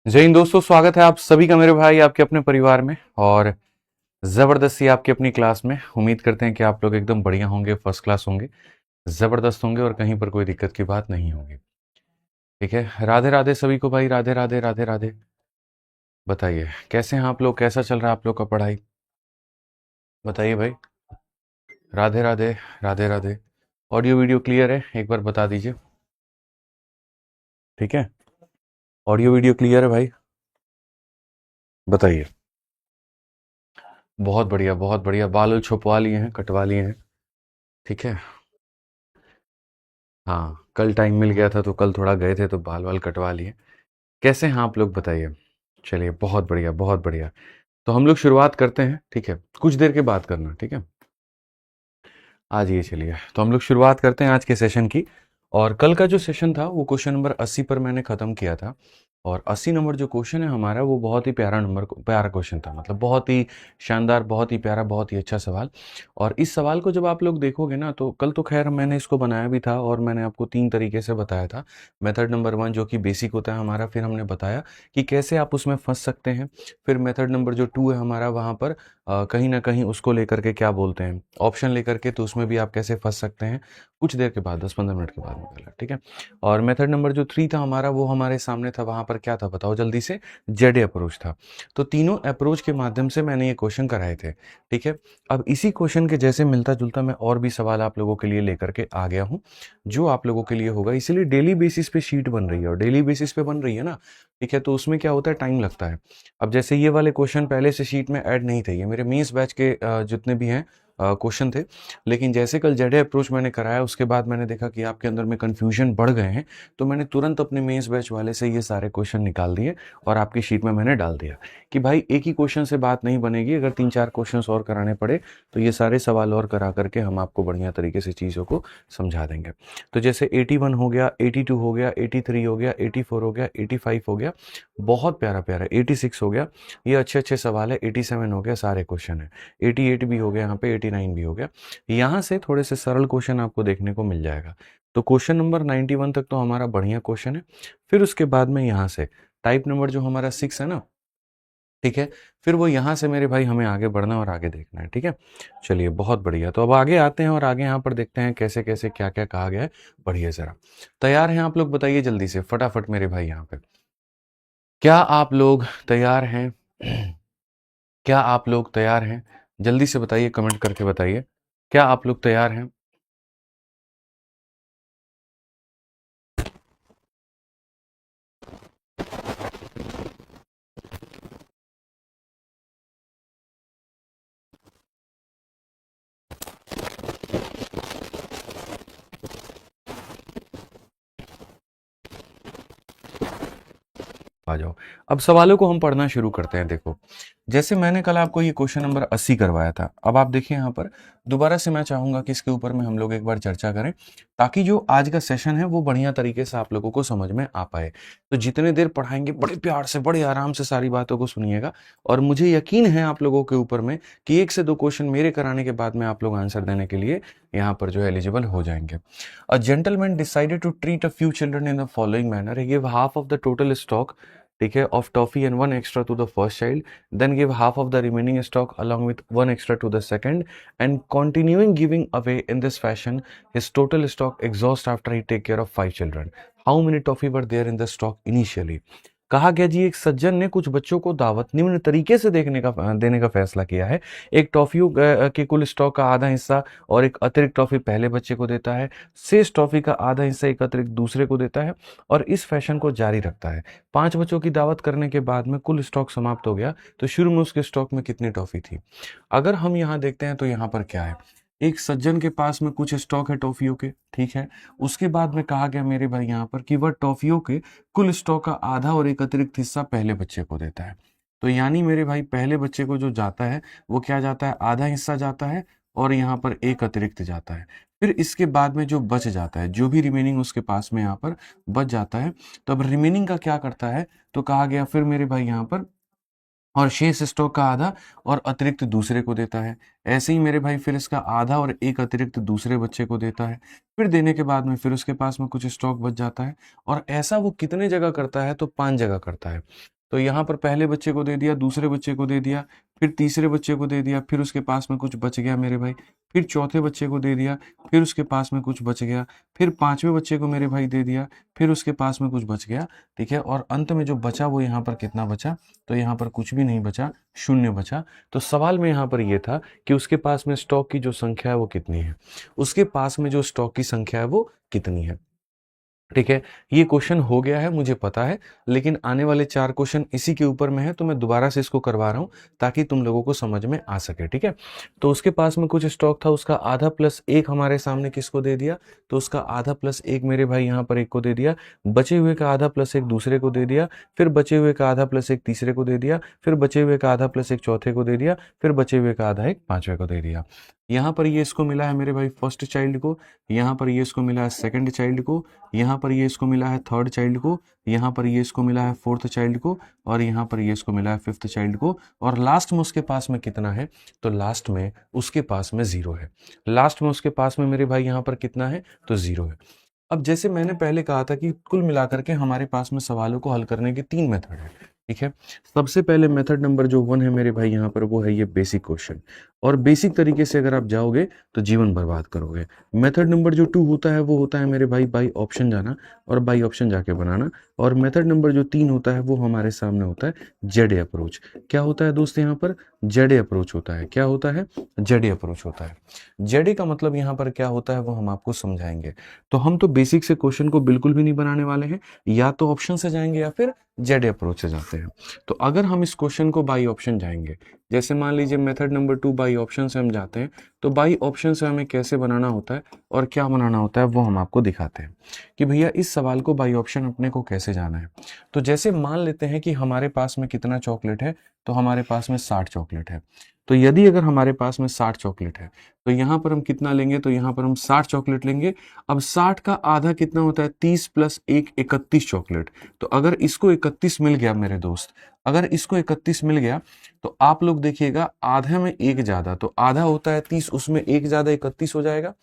जय हिंद दोस्तों, स्वागत है आप सभी का मेरे भाई आपके अपने परिवार में और ज़बरदस्ती आपकी अपनी क्लास में। उम्मीद करते हैं कि आप लोग एकदम बढ़िया होंगे, फर्स्ट क्लास होंगे, ज़बरदस्त होंगे और कहीं पर कोई दिक्कत की बात नहीं होगी। ठीक है, राधे राधे सभी को भाई, राधे राधे राधे राधे। बताइए कैसे हैं आप लोग, कैसा चल रहा है आप लोग का पढ़ाई? बताइए भाई। Radhe Radhe Radhe Radhe. Audio video clear है, एक बार बता दीजिए। ठीक है, ऑडियो वीडियो क्लियर है भाई, बताइए। बहुत बढ़िया बहुत बढ़िया, बाल उल छुपवा लिए हैं, कटवा लिए हैं? ठीक है। हाँ, कल टाइम मिल गया था तो कल थोड़ा गए थे तो बाल वाल कटवा लिए। कैसे हैं आप लोग, बताइए। चलिए, बहुत बढ़िया बहुत बढ़िया। तो हम लोग शुरुआत करते हैं, ठीक है? कुछ देर के बाद करना, ठीक है? आ जाइए, चलिए तो हम लोग शुरुआत करते हैं आज के सेशन की। और कल का जो सेशन था वो क्वेश्चन नंबर 80 पर मैंने ख़त्म किया था। और 80 नंबर जो क्वेश्चन है हमारा, वो बहुत ही प्यारा क्वेश्चन था, मतलब बहुत ही शानदार, बहुत ही प्यारा, बहुत ही अच्छा सवाल। और इस सवाल को जब आप लोग देखोगे ना, तो कल तो खैर मैंने इसको बनाया भी था और मैंने आपको 3 तरीके से बताया था। मेथड नंबर 1 जो कि बेसिक होता है हमारा, फिर हमने बताया कि कैसे आप उसमें फँस सकते हैं। फिर मेथड नंबर जो 2 है हमारा, वहाँ पर कहीं न कहीं उसको लेकर के क्या बोलते हैं, ऑप्शन लेकर के, तो उसमें भी आप कैसे फँस सकते हैं, कुछ देर के बाद 10-15 मिनट के बाद निकाला, ठीक है? और मेथड नंबर जो 3 था हमारा, वो हमारे सामने था, वहाँ पर क्या था बताओ जल्दी से? जेड अप्रोच था। तो तीनों अप्रोच के माध्यम से मैंने ये क्वेश्चन कराए थे, ठीक है? अब इसी क्वेश्चन के जैसे मिलता-जुलता मैं और भी सवाल आप लोगों के लिए लेकर के आ गया हूँ, जो आप लोगों के लिए होगा, इसीलिए डेली बेसिस पे शीट बन रही है और डेली बेसिस पे बन रही है ना, ठीक है? तो उसमें क्या होता है, टाइम लगता है। अब जैसे ये वाले क्वेश्चन पहले से शीट में ऐड नहीं थे, ये मेरे मेंस बैच के जितने भी हैं क्वेश्चन थे। लेकिन जैसे कल जेडे अप्रोच मैंने कराया, उसके बाद मैंने देखा कि आपके अंदर में कन्फ्यूजन बढ़ गए हैं, तो मैंने तुरंत अपने मेंस बैच वाले से ये सारे क्वेश्चन निकाल दिए और आपकी शीट में मैंने डाल दिया कि भाई एक ही क्वेश्चन से बात नहीं बनेगी, अगर 3-4 क्वेश्चंस और कराने पड़े तो ये सारे सवाल और करा करके हम आपको बढ़िया तरीके से चीज़ों को समझा देंगे। तो जैसे 81 हो गया, 82 हो गया, 83 हो गया, 84 हो गया, 85 हो गया, बहुत प्यारा प्यारा, 86 हो गया, ये अच्छे अच्छे सवाल है, 87 हो गया, सारे क्वेश्चन है, 88 भी हो गया, यहाँ पे 89 भी हो गया। यहाँ से थोड़े से सरल क्वेश्चन आपको देखने को मिल जाएगा। तो क्वेश्चन नंबर 91 तक तो हमारा बढ़िया क्वेश्चन है। फिर उसके बाद में यहाँ से टाइप नंबर जो हमारा 6 है ना, ठीक है? फिर वो यहाँ से मेरे भाई हमें आगे बढ़ना और आगे देखना है, ठीक है? चलिए, बहुत बढ़िया। तो अब आगे आते हैं और आगे यहाँ पर देखते हैं कैसे-कैसे, क्या-क्या कहा गया है, पढ़िए ज़रा। तैयार हैं आप लोग? बताइए जल्दी से, फटाफट मेरे भाई यहाँ पे। क्या आप लोग तैयार हैं? क्या आप लोग तैयार हैं? जल्दी से बताइए, कमेंट करके बताइए। क्या आप लोग तैयार हैं? आ जाओ। अब सवालों को हम पढ़ना शुरू करते हैं। देखो, जैसे मैंने कल आपको ये क्वेश्चन नंबर 80 करवाया था। अब आप देखिए यहाँ पर दोबारा से मैं चाहूँगा कि इसके ऊपर में हम लोग एक बार चर्चा करें, ताकि जो आज का सेशन है वो बढ़िया तरीके से आप लोगों को समझ में आ पाए। तो जितने देर पढ़ाएँगे बड़े प्यार से, बड़े आराम से सारी बातों को सुनिएगा और मुझे यकीन है आप लोगों के ऊपर में कि 1 से 2 क्वेश्चन मेरे कराने के बाद में आप लोग आंसर देने के लिए यहाँ पर जो है एलिजिबल हो जाएँगे। A gentleman decided to treat a few children in the following manner. He give half of the total stock, ठीक है, of toffee and one extra to the first child, then give half of the remaining stock along with one extra to the second, and continuing giving away in this fashion, his total stock exhaust after he take care of 5 children. How many toffee were there in the stock initially? कहा गया जी, एक सज्जन ने कुछ बच्चों को दावत निम्न तरीके से देने का फैसला किया है। एक टॉफियों के कुल स्टॉक का आधा हिस्सा और एक अतिरिक्त टॉफी पहले बच्चे को देता है, शेष टॉफी का आधा हिस्सा एक अतिरिक्त दूसरे को देता है और इस फैशन को जारी रखता है। 5 बच्चों की दावत करने के बाद में कुल स्टॉक समाप्त हो गया, तो शुरू में उसके स्टॉक में कितनी टॉफी थी? अगर हम यहाँ देखते हैं तो यहाँ पर क्या है, एक सज्जन के पास में कुछ स्टॉक है टॉफियों के, ठीक है? उसके बाद में कहा गया मेरे भाई यहाँ पर कि वह टॉफियों के कुल स्टॉक का आधा और एक अतिरिक्त हिस्सा पहले बच्चे को देता है। तो यानी मेरे भाई पहले बच्चे को जो जाता है वो क्या जाता है, आधा हिस्सा जाता है और यहाँ पर एक अतिरिक्त जाता है। फिर इसके बाद में जो बच जाता है, जो भी रिमेनिंग उसके पास में यहाँ पर बच जाता है, तो अब रिमेनिंग का क्या करता है, तो कहा गया फिर मेरे भाई यहाँ पर और शेष स्टॉक का आधा और अतिरिक्त दूसरे को देता है। ऐसे ही मेरे भाई फिर इसका आधा और एक अतिरिक्त दूसरे बच्चे को देता है। फिर देने के बाद में फिर उसके पास में कुछ स्टॉक बच जाता है और ऐसा वो कितने जगह करता है, तो 5 जगह करता है। तो यहाँ पर पहले बच्चे को दे दिया, दूसरे बच्चे को दे दिया, फिर तीसरे बच्चे को दे दिया, फिर उसके पास में कुछ बच गया मेरे भाई, फिर चौथे बच्चे को दे दिया, फिर उसके पास में कुछ बच गया, फिर पांचवें बच्चे को मेरे भाई दे दिया, फिर उसके पास में कुछ बच गया, ठीक है। और अंत में जो बचा वो यहाँ पर कितना बचा, तो यहाँ पर कुछ भी नहीं बचा, शून्य बचा। तो सवाल में यहाँ पर ये था कि उसके पास में स्टॉक की जो संख्या है वो कितनी है, उसके पास में जो स्टॉक की संख्या है वो कितनी है, ठीक है। ये क्वेश्चन हो गया है मुझे पता है, लेकिन आने वाले 4 क्वेश्चन इसी के ऊपर में है, तो मैं दोबारा से इसको करवा रहा हूं ताकि तुम लोगों को समझ में आ सके, ठीक है। तो उसके पास में कुछ स्टॉक था, उसका आधा प्लस एक हमारे सामने किसको दे दिया, तो उसका आधा प्लस एक मेरे भाई यहाँ पर एक को दे दिया, बचे हुए का आधा प्लस एक दूसरे को दे दिया, फिर बचे हुए का आधा प्लस एक तीसरे को दे दिया, फिर बचे हुए का आधा प्लस एक चौथे को दे दिया, फिर बचे हुए का आधा एक पांचवे को दे दिया। यहाँ पर ये इसको मिला है मेरे भाई फर्स्ट चाइल्ड को, यहाँ पर ये इसको मिला है सेकंड चाइल्ड को, यहाँ पर ये इसको मिला है थर्ड चाइल्ड को, यहाँ पर ये इसको मिला है फोर्थ चाइल्ड को, और यहाँ पर ये इसको मिला है फिफ्थ चाइल्ड को, और लास्ट में उसके पास में कितना है, तो लास्ट में उसके पास में 0 है। लास्ट में उसके पास में मेरे भाई यहाँ पर कितना है, तो 0 है। अब जैसे मैंने पहले कहा था कि कुल मिलाकर के हमारे पास में सवालों को हल करने के 3 मेथड है, ठीक है। सबसे पहले मेथड नंबर जो 1 है मेरे भाई यहाँ पर, वो है ये बेसिक क्वेश्चन, और बेसिक तरीके से अगर आप जाओगे तो जीवन बर्बाद करोगे। मेथड नंबर जो 2 होता है वो होता है मेरे भाई बाई ऑप्शन जाना और बाई ऑप्शन जाके बनाना, और मेथड नंबर जो 3 होता है वो हमारे सामने होता है जेडे अप्रोच। क्या होता है दोस्त यहाँ पर, जेडे अप्रोच होता है। क्या होता है, जेडे अप्रोच होता है। जेडे का मतलब यहाँ पर क्या होता है वो हम आपको समझाएंगे। तो हम तो बेसिक से क्वेश्चन को बिल्कुल भी नहीं बनाने वाले हैं, या तो ऑप्शन से जाएंगे या फिर जेडे अप्रोच से जाते हैं। तो अगर हम इस क्वेश्चन को बाई ऑप्शन जाएंगे, जैसे मान लीजिए मेथड नंबर 2 बाई ऑप्शन से हम जाते हैं, तो बाई ऑप्शन से हमें कैसे बनाना होता है और क्या बनाना होता है वो हम आपको दिखाते हैं कि भैया इस सवाल को बाई ऑप्शन अपने को कैसे जाना है। तो जैसे मान लेते हैं कि हमारे पास में कितना चॉकलेट है, तो हमारे पास में 60 चॉकलेट है। तो यदि अगर हमारे पास में 60 चॉकलेट है, तो यहाँ पर हम कितना लेंगे, तो यहाँ पर हम 60 चॉकलेट लेंगे। अब 60 का आधा कितना होता है, 30 प्लस 1 31 चॉकलेट। तो अगर इसको 31 मिल गया मेरे दोस्त, अगर इसको 31 मिल गया, तो आप लोग देखिएगा आधे में एक ज्यादा, तो आधा होता है 30, उसमें एक ज्यादा 31 हो जाएगा।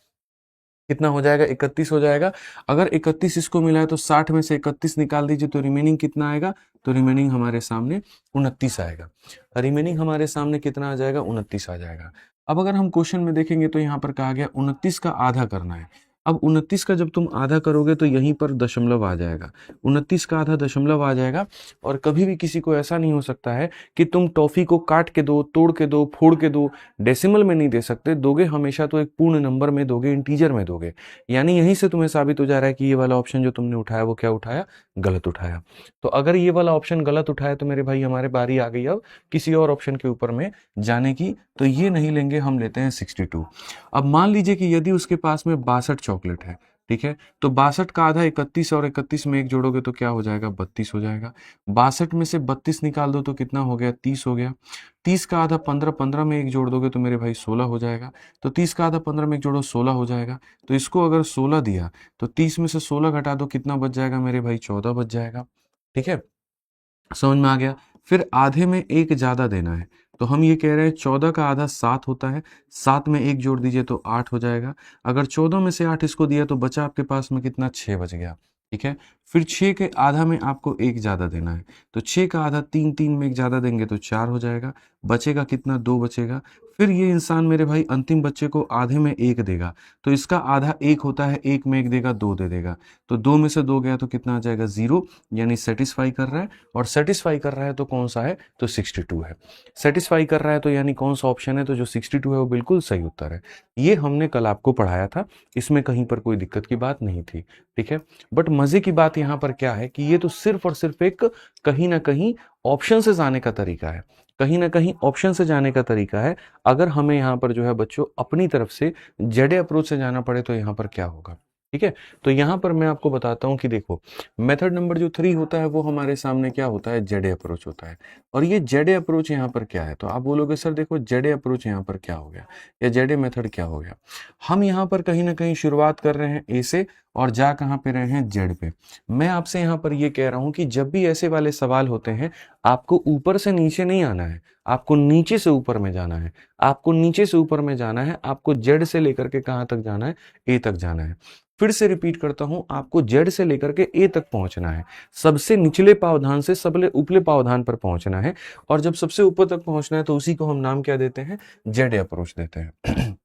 कितना हो जाएगा, 31 हो जाएगा। अगर 31 इसको मिला है तो 60 में से 31 निकाल दीजिए, तो रिमेनिंग कितना आएगा, तो रिमेनिंग हमारे सामने 29 आएगा। रिमेनिंग हमारे सामने कितना आ जाएगा, 29 आ जाएगा। अब अगर हम क्वेश्चन में देखेंगे तो यहाँ पर कहा गया 29 का आधा करना है। अब 29 का जब तुम आधा करोगे तो यहीं पर दशमलव आ जाएगा, 29 का आधा दशमलव आ जाएगा। और कभी भी किसी को ऐसा नहीं हो सकता है कि तुम टॉफी को काट के दो, तोड़ के दो, फोड़ के दो, डेसिमल में नहीं दे सकते, दोगे हमेशा तो एक पूर्ण नंबर में दोगे, इंटीजर में दोगे। यानी यहीं से तुम्हें साबित हो जा रहा है कि ये वाला ऑप्शन जो तुमने उठाया वो क्या उठाया, गलत उठाया। तो अगर ये वाला ऑप्शन गलत उठाया तो मेरे भाई हमारे बारी आ गई अब किसी और ऑप्शन के ऊपर में जाने की। तो ये नहीं लेंगे, हम लेते हैं 62। अब मान लीजिए कि यदि उसके पास में 62 चॉकलेट है, ठीक है, तो 62 का आधा 31, और 31 में एक जोड़ोगे तो क्या हो जाएगा, 32 हो जाएगा। 62 में से 32 निकाल दो तो कितना हो गया, 30 हो गया। 30 का आधा 15, 15 में एक जोड़ दोगे तो मेरे भाई 16 हो जाएगा। तो 30 का आधा 15 में एक जोड़ो, 16 हो जाएगा। तो इसको अगर 16 दिया तो 30 में से 16 घटा दो, कितना बच जाएगा मेरे भाई, 14 बच जाएगा। ठीक है, समझ में आ गया। फिर आधे में एक ज्यादा देना है, तो हम ये कह रहे हैं 14 का आधा 7 होता है, 7 में एक जोड़ दीजिए तो 8 हो जाएगा। अगर 14 में से 8 इसको दिया तो बचा आपके पास में कितना, 6 बच गया। ठीक है, फिर 6 के आधा में आपको एक ज्यादा देना है, तो 6 का आधा 3, 3 में एक ज्यादा देंगे तो 4 हो जाएगा। बचेगा कितना, 2 बचेगा। फिर ये इंसान मेरे भाई अंतिम बच्चे को आधे में एक देगा, तो इसका आधा 1 होता है, 1 में एक देगा, 2 दे देगा। तो 2 में से 2 गया तो कितना आ जाएगा, 0, यानी सेटिस्फाई कर रहा है। और सेटिस्फाई कर रहा है तो कौन सा है, तो 62 है। सेटिस्फाई कर रहा है तो यानी कौन सा ऑप्शन है, तो जो 62 है वो बिल्कुल सही उत्तर है। ये हमने कल आपको पढ़ाया था, इसमें कहीं पर कोई दिक्कत की बात नहीं थी। ठीक है, बट मजे की बात यहाँ पर क्या है कि ये तो सिर्फ और सिर्फ एक कहीं ना कहीं ऑप्शन से जाने का तरीका है, कहीं ना कहीं ऑप्शन से जाने का तरीका है। अगर हमें यहाँ पर जो है बच्चों अपनी तरफ से जेडे अप्रोच से जाना पड़े तो यहाँ पर क्या होगा। ठीक है, तो यहां पर मैं आपको बताता हूं कि देखो मेथड नंबर जो 3 होता है वो हमारे सामने क्या होता है, जेडे अप्रोच होता है। और ये जेडे अप्रोच यहाँ पर क्या है, तो आप बोलोगे सर देखो जेडे अप्रोच यहाँ पर क्या हो गया, या जेडे मेथड क्या हो गया। हम यहाँ पर कहीं ना कहीं शुरुआत कर रहे हैं ए से और जा कहाँ पे रहे हैं, जेड पे। मैं आपसे यहाँ पर ये कह रहा हूं कि जब भी ऐसे वाले सवाल होते हैं आपको ऊपर से नीचे नहीं आना है, आपको नीचे से ऊपर में जाना है। आपको नीचे से ऊपर में जाना है, आपको जेड से लेकर के कहां तक जाना है, ए तक जाना है। फिर से रिपीट करता हूं, आपको जेड से लेकर के ए तक पहुंचना है, सबसे निचले पावधान से सबले उपले पावधान पर पहुंचना है, और जब सबसे ऊपर तक पहुंचना है तो उसी को हम नाम क्या देते हैं, जेड अप्रोच देते हैं।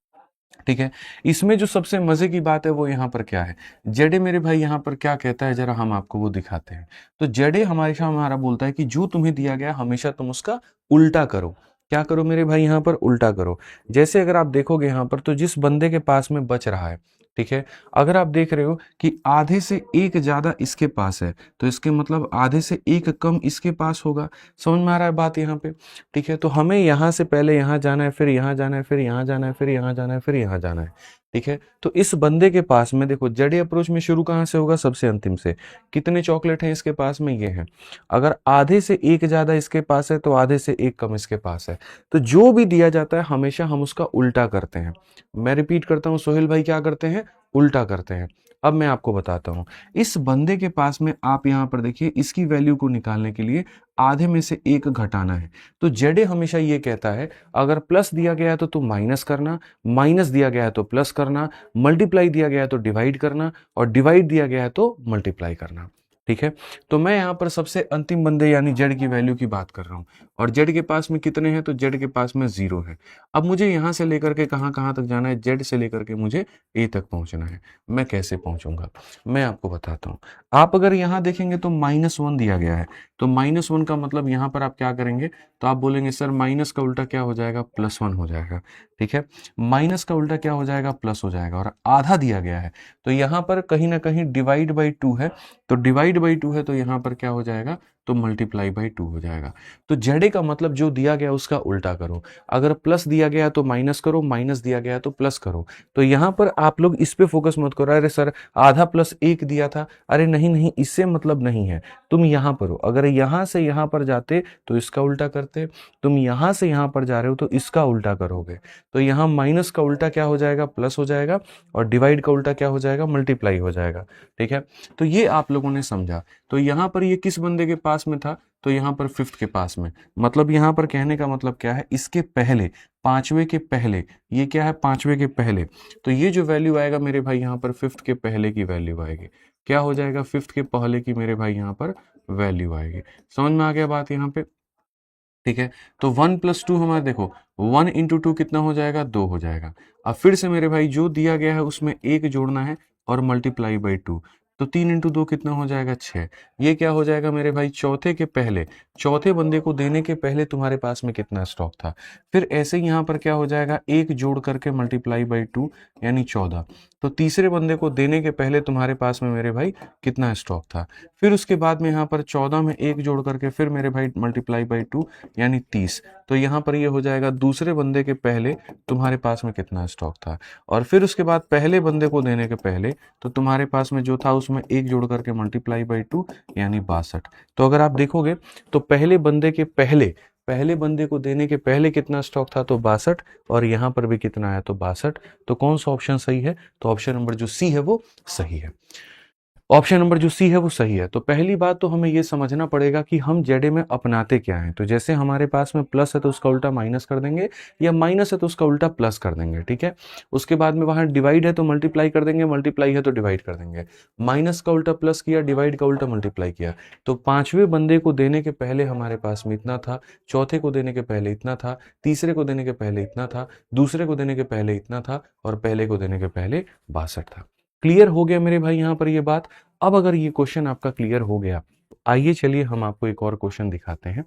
ठीक है। इसमें जो सबसे मजे की बात है वो यहाँ पर क्या है, जेडे मेरे भाई यहाँ पर क्या कहता है, जरा हम आपको वो दिखाते हैं। तो जेडे हमेशा हमारा बोलता है कि जो तुम्हें दिया गया हमेशा तुम उसका उल्टा करो। क्या करो मेरे भाई, यहाँ पर उल्टा करो। जैसे अगर आप देखोगे यहाँ पर, तो जिस बंदे के पास में बच रहा है, ठीक है, अगर आप देख रहे हो कि आधे से एक ज्यादा इसके पास है, तो इसके मतलब आधे से एक कम इसके पास होगा। समझ में आ रहा है बात यहाँ पे? ठीक है। तो हमें यहाँ से पहले यहाँ जाना है, फिर यहाँ जाना है, फिर यहाँ जाना है, फिर यहाँ जाना है, फिर यहाँ जाना है। ठीक है। तो इस बंदे के पास में देखो, जेडी अप्रोच में शुरू कहाँ से होगा, सबसे अंतिम से। कितने चॉकलेट हैं इसके पास में, ये हैं। अगर आधे से एक ज्यादा इसके पास है तो आधे से एक कम इसके पास है। तो जो भी दिया जाता है हमेशा हम उसका उल्टा करते हैं। मैं रिपीट करता हूं, सोहेल भाई क्या करते हैं, उल्टा करते हैं। अब मैं आपको बताता हूं, इस बंदे के पास में आप यहां पर देखिए, इसकी वैल्यू को निकालने के लिए आधे में से एक घटाना है। तो जेडे हमेशा ये कहता है, अगर प्लस दिया गया है तो तुम माइनस करना, माइनस दिया गया है तो प्लस करना, मल्टीप्लाई दिया गया है तो डिवाइड करना, और डिवाइड दिया गया है तो मल्टीप्लाई करना। ठीक है। तो मैं यहां पर सबसे अंतिम बंदे यानी जेड की वैल्यू की बात कर रहा हूं, और जेड के पास में कितने हैं, तो जेड के पास में 0 है। अब मुझे यहां से लेकर के कहां कहां तक जाना है, जेड से लेकर के मुझे ए तक पहुंचना है। मैं कैसे पहुंचूंगा, मैं आपको बताता हूं। आप अगर यहां देखेंगे तो -1 दिया गया है, तो -1 का मतलब यहां पर आप क्या करेंगे, तो आप बोलेंगे सर माइनस का उल्टा क्या हो जाएगा, +1 हो जाएगा। ठीक है। माइनस का उल्टा क्या हो जाएगा, प्लस हो जाएगा। और आधा दिया गया है तो यहां पर कहीं ना कहीं डिवाइड बाई 2 है, तो डिवाइड बाई 2 है तो यहां पर क्या हो जाएगा, तो मल्टीप्लाई बाई 2 हो जाएगा। तो जेडे का मतलब जो दिया गया उसका उल्टा करो। अगर प्लस दिया गया तो माइनस करो, माइनस दिया गया तो प्लस करो। तो यहां पर आप लोग इस पे फोकस मत करो, अरे सर आधा प्लस एक दिया था, अरे नहीं नहीं, इससे मतलब नहीं है। तुम यहां पर हो, अगर यहां से यहां पर जाते तो इसका उल्टा करते, तुम यहां से यहां पर जा रहे हो तो इसका उल्टा करोगे। तो यहां माइनस का उल्टा क्या हो जाएगा, प्लस हो जाएगा, और डिवाइड का उल्टा क्या हो जाएगा, मल्टीप्लाई हो जाएगा। ठीक है। तो ये आप लोगों ने समझा। तो यहां पर ये किस बंदे के पास में था, तो यहां पर फिफ्थ के पास में। मतलब यहां पर कहने का मतलब क्या है, इसके पहले, पांचवे के पहले, ये क्या है, पांचवे के पहले। तो ये जो वैल्यू आएगा मेरे भाई यहां पर फिफ्थ के पहले की वैल्यू आएगी। क्या हो जाएगा, फिफ्थ के पहले की मेरे भाई यहां पर वैल्यू आएगी। समझ में आ गया बात यहां पे? ठीक है। तो 1 + 2 हमारा देखो, 1 × 2 कितना हो जाएगा, 2 हो जाएगा। अब फिर से मेरे भाई जो दिया गया है उसमें एक जोड़ना है और मल्टीप्लाई बाई 2। तो 3 × 2 कितना हो जाएगा, 6। ये क्या हो जाएगा मेरे भाई, चौथे के पहले, चौथे बंदे को देने के पहले तुम्हारे पास में कितना स्टॉक था। फिर ऐसे ही यहाँ पर क्या हो जाएगा, एक जोड़ करके मल्टीप्लाई बाई 2 यानी 14। तो तीसरे बंदे को देने के पहले तुम्हारे पास में मेरे भाई कितना स्टॉक था। फिर उसके बाद में यहाँ पर 14 में एक जोड़ करके फिर मेरे भाई मल्टीप्लाई बाई 2 यानी 30। तो यहाँ पर ये हो जाएगा दूसरे बंदे के पहले तुम्हारे पास में कितना स्टॉक था। और फिर उसके बाद पहले बंदे को देने के पहले तो तुम्हारे पास में जो था उसमें एक जोड़ करके मल्टीप्लाई बाई 2 यानी 62। तो अगर आप देखोगे तो पहले बंदे के पहले, पहले बंदे को देने के पहले कितना स्टॉक था, तो 62, और यहां पर भी कितना आया, तो 62। तो कौन सा ऑप्शन सही है, तो ऑप्शन नंबर जो सी है वो सही है। ऑप्शन नंबर जो सी है वो सही है। तो पहली बात तो हमें ये समझना पड़ेगा कि हम जेडे में अपनाते क्या हैं। तो जैसे हमारे पास में प्लस है तो उसका उल्टा माइनस कर देंगे, या माइनस है तो उसका उल्टा प्लस कर देंगे। ठीक है। उसके बाद में वहां डिवाइड है तो मल्टीप्लाई कर देंगे, मल्टीप्लाई है तो डिवाइड कर देंगे। माइनस का उल्टा प्लस किया, डिवाइड का उल्टा मल्टीप्लाई किया। तो पांचवें बंदे को देने के पहले हमारे पास में इतना था, चौथे को देने के पहले इतना था, तीसरे को देने के पहले इतना था, दूसरे को देने के पहले इतना था, और पहले को देने के पहले 62 था। क्लियर हो गया मेरे भाई यहाँ पर ये बात? अब अगर ये क्वेश्चन आपका क्लियर हो गया, आइए चलिए हम आपको एक और क्वेश्चन दिखाते हैं।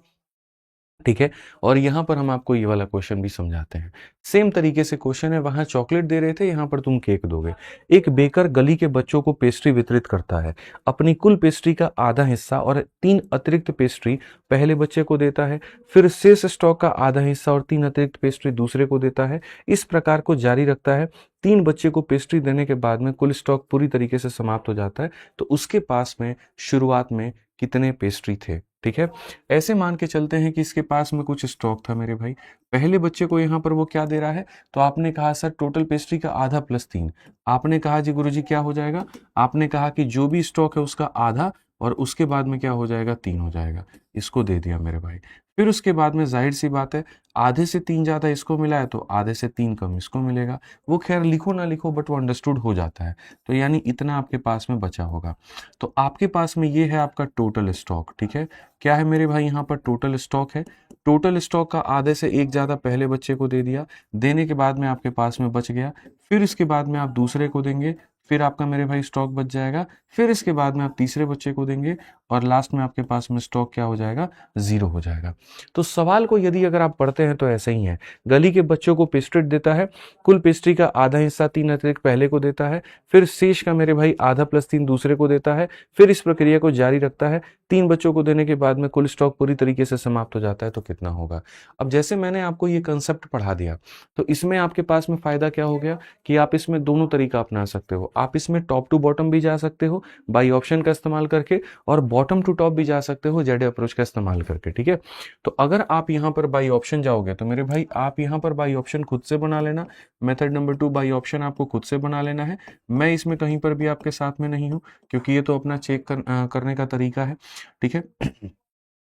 ठीक है। और यहां पर हम आपको ये वाला क्वेश्चन भी समझाते हैं। सेम तरीके से क्वेश्चन है, वहां चॉकलेट दे रहे थे, यहां पर तुम केक दोगे। एक बेकर गली के बच्चों को पेस्ट्री वितरित करता है। अपनी कुल पेस्ट्री का आधा हिस्सा और 3 अतिरिक्त पेस्ट्री पहले बच्चे को देता है, फिर शेष स्टॉक का आधा हिस्सा और 3 अतिरिक्त पेस्ट्री दूसरे को देता है। इस प्रकार को जारी रखता है। 3 बच्चे को पेस्ट्री देने के बाद में कुल स्टॉक पूरी तरीके से समाप्त हो जाता है। तो उसके पास में शुरुआत में कितने पेस्ट्री थे। ठीक है। ऐसे मान के चलते हैं कि इसके पास में कुछ स्टॉक था मेरे भाई। पहले बच्चे को यहाँ पर वो क्या दे रहा है, तो आपने कहा सर टोटल पेस्ट्री का आधा + 3। आपने कहा जी गुरुजी क्या हो जाएगा, आपने कहा कि जो भी स्टॉक है उसका आधा और उसके बाद में क्या हो जाएगा, 3 हो जाएगा। इसको दे दिया मेरे भाई। फिर उसके बाद में जाहिर सी बात है, आधे से 3 ज़्यादा इसको मिला है तो आधे से 3 कम इसको मिलेगा। वो खैर लिखो ना लिखो बट वो अंडरस्टूड हो जाता है। तो यानी इतना आपके पास में बचा होगा। तो आपके पास में ये है आपका टोटल स्टॉक, ठीक है। क्या है मेरे भाई, यहाँ पर टोटल स्टॉक है। टोटल स्टॉक का आधे से एक ज़्यादा पहले बच्चे को दे दिया, देने के बाद में आपके पास में बच गया। फिर इसके बाद में आप दूसरे को देंगे, फिर आपका मेरे भाई स्टॉक बच जाएगा। फिर इसके बाद में आप तीसरे बच्चे को देंगे और लास्ट में आपके पास में स्टॉक क्या हो जाएगा, 0 हो जाएगा। तो सवाल को यदि अगर आप पढ़ते हैं तो ऐसे ही है। गली के बच्चों को पेस्ट्री देता है, कुल पेस्ट्री का आधा हिस्सा 3 अतिरिक्त पहले को देता है, फिर शेष का मेरे भाई आधा प्लस 3 दूसरे को देता है, फिर इस प्रक्रिया को जारी रखता है। 3 बच्चों को देने के बाद में कुल स्टॉक पूरी तरीके से समाप्त हो जाता है तो कितना होगा। अब जैसे मैंने आपको ये कंसेप्ट पढ़ा दिया तो इसमें आपके पास में फायदा क्या हो गया कि आप इसमें दोनों तरीका अपना सकते हो। आप इसमें टॉप टू बॉटम भी जा सकते हो बाई ऑप्शन का इस्तेमाल करके, और बॉटम टू टॉप भी जा सकते हो जेड अप्रोच का इस्तेमाल करके, ठीक है। तो अगर आप यहाँ पर बाई ऑप्शन जाओगे तो मेरे भाई आप यहाँ पर बाई ऑप्शन खुद से बना लेना। मेथड नंबर 2 बाई ऑप्शन आपको खुद से बना लेना है। मैं इसमें कहीं पर भी आपके साथ में नहीं हूँ क्योंकि ये तो अपना चेक करने का तरीका है, ठीक है।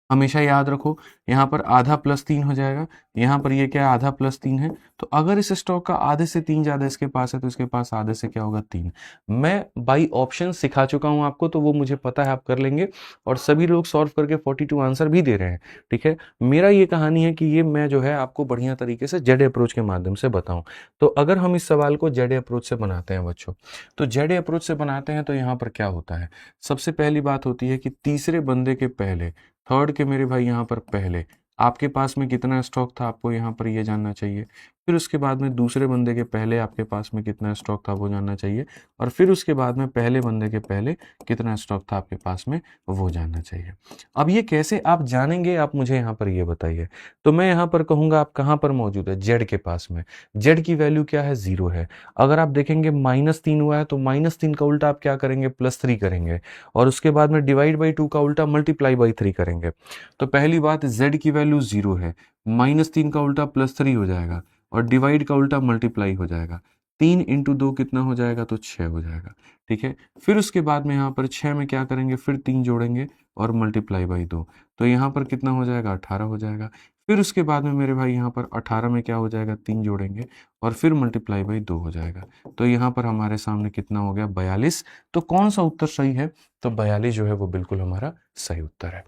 हमेशा याद रखो, यहाँ पर आधा प्लस 3 हो जाएगा, यहाँ पर ये क्या है, आधा प्लस 3 है। तो अगर इस स्टॉक का आधे से 3 ज़्यादा इसके पास है तो इसके पास आधे से क्या होगा, 3। मैं बाई ऑप्शन सिखा चुका हूँ आपको तो वो मुझे पता है आप कर लेंगे, और सभी लोग सॉल्व करके 42 आंसर भी दे रहे हैं, ठीक है। मेरा ये कहानी है कि ये मैं जो है आपको बढ़िया तरीके से जेड अप्रोच के माध्यम से बताऊँ। तो अगर हम इस सवाल को जेड अप्रोच से बनाते हैं बच्चों, तो जेड अप्रोच से बनाते हैं तो यहाँ पर क्या होता है, सबसे पहली बात होती है कि तीसरे बंदे के पहले, थर्ड के मेरे भाई यहाँ पर पहले आपके पास में कितना स्टॉक था आपको यहाँ पर ये जानना चाहिए। फिर उसके बाद में दूसरे बंदे के पहले आपके पास में कितना स्टॉक था वो जानना चाहिए, और फिर उसके बाद में पहले बंदे के पहले कितना स्टॉक था आपके पास में वो जानना चाहिए। अब ये कैसे आप जानेंगे, आप मुझे यहाँ पर ये बताइए। तो मैं यहाँ पर कहूँगा आप कहाँ पर मौजूद है, जेड के पास में। जेड की वैल्यू क्या है, 0 है। अगर आप देखेंगे -3 हुआ है तो -3 का उल्टा आप क्या करेंगे, +3 करेंगे, और उसके बाद में डिवाइड बाई 2 का उल्टा मल्टीप्लाई बाई 3 करेंगे। तो पहली बात, z की वैल्यू 0 है, -3 का उल्टा +3 हो जाएगा, और डिवाइड का उल्टा मल्टीप्लाई हो जाएगा। 3 इंटू 2 कितना हो जाएगा, तो 6 हो जाएगा, ठीक है। फिर उसके बाद में यहाँ पर 6 में क्या करेंगे, फिर 3 जोड़ेंगे और मल्टीप्लाई बाई 2, तो यहाँ पर कितना हो जाएगा, 18 हो जाएगा। फिर उसके बाद में मेरे भाई यहाँ पर 18 में क्या हो जाएगा, 3 जोड़ेंगे और फिर मल्टीप्लाई बाई 2 हो जाएगा। तो यहाँ पर हमारे सामने कितना हो गया, 42। तो कौन सा उत्तर सही है, तो 42 जो है वो बिल्कुल हमारा सही उत्तर है।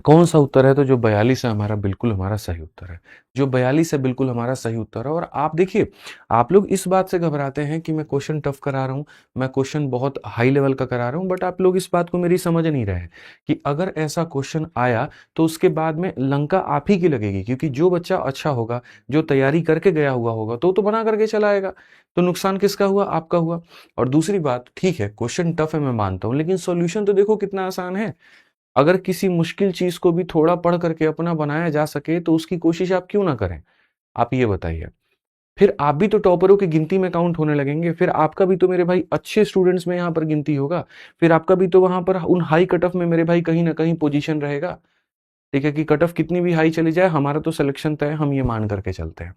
कौन सा उत्तर है, तो जो 42 है हमारा बिल्कुल हमारा सही उत्तर है। जो 42 है बिल्कुल हमारा सही उत्तर है। और आप देखिए, आप लोग इस बात से घबराते हैं कि मैं क्वेश्चन टफ करा रहा हूँ, मैं क्वेश्चन बहुत हाई लेवल का करा रहा हूँ, बट आप लोग इस बात को मेरी समझ नहीं रहे हैं कि अगर ऐसा क्वेश्चन आया तो उसके बाद में लंका आप ही की लगेगी, क्योंकि जो बच्चा अच्छा होगा, जो तैयारी करके गया हुआ होगा तो बना करके चला आएगा। तो नुकसान किसका हुआ, आपका हुआ। और दूसरी बात, ठीक है क्वेश्चन टफ है मैं मानता हूं, लेकिन सॉल्यूशन तो देखो कितना आसान है। अगर किसी मुश्किल चीज को भी थोड़ा पढ़ करके अपना बनाया जा सके तो उसकी कोशिश आप क्यों ना करें, आप ये बताइए। फिर आप भी तो टॉपरों की गिनती में काउंट होने लगेंगे, फिर आपका भी तो मेरे भाई अच्छे स्टूडेंट्स में यहाँ पर गिनती होगा, फिर आपका भी तो वहां पर उन हाई कट ऑफ में मेरे भाई कहीं ना कहीं पोजीशन रहेगा। ठीक है, कि कट ऑफ कितनी भी हाई चली जाए हमारा तो सिलेक्शन तय है, हम ये मान करके चलते हैं।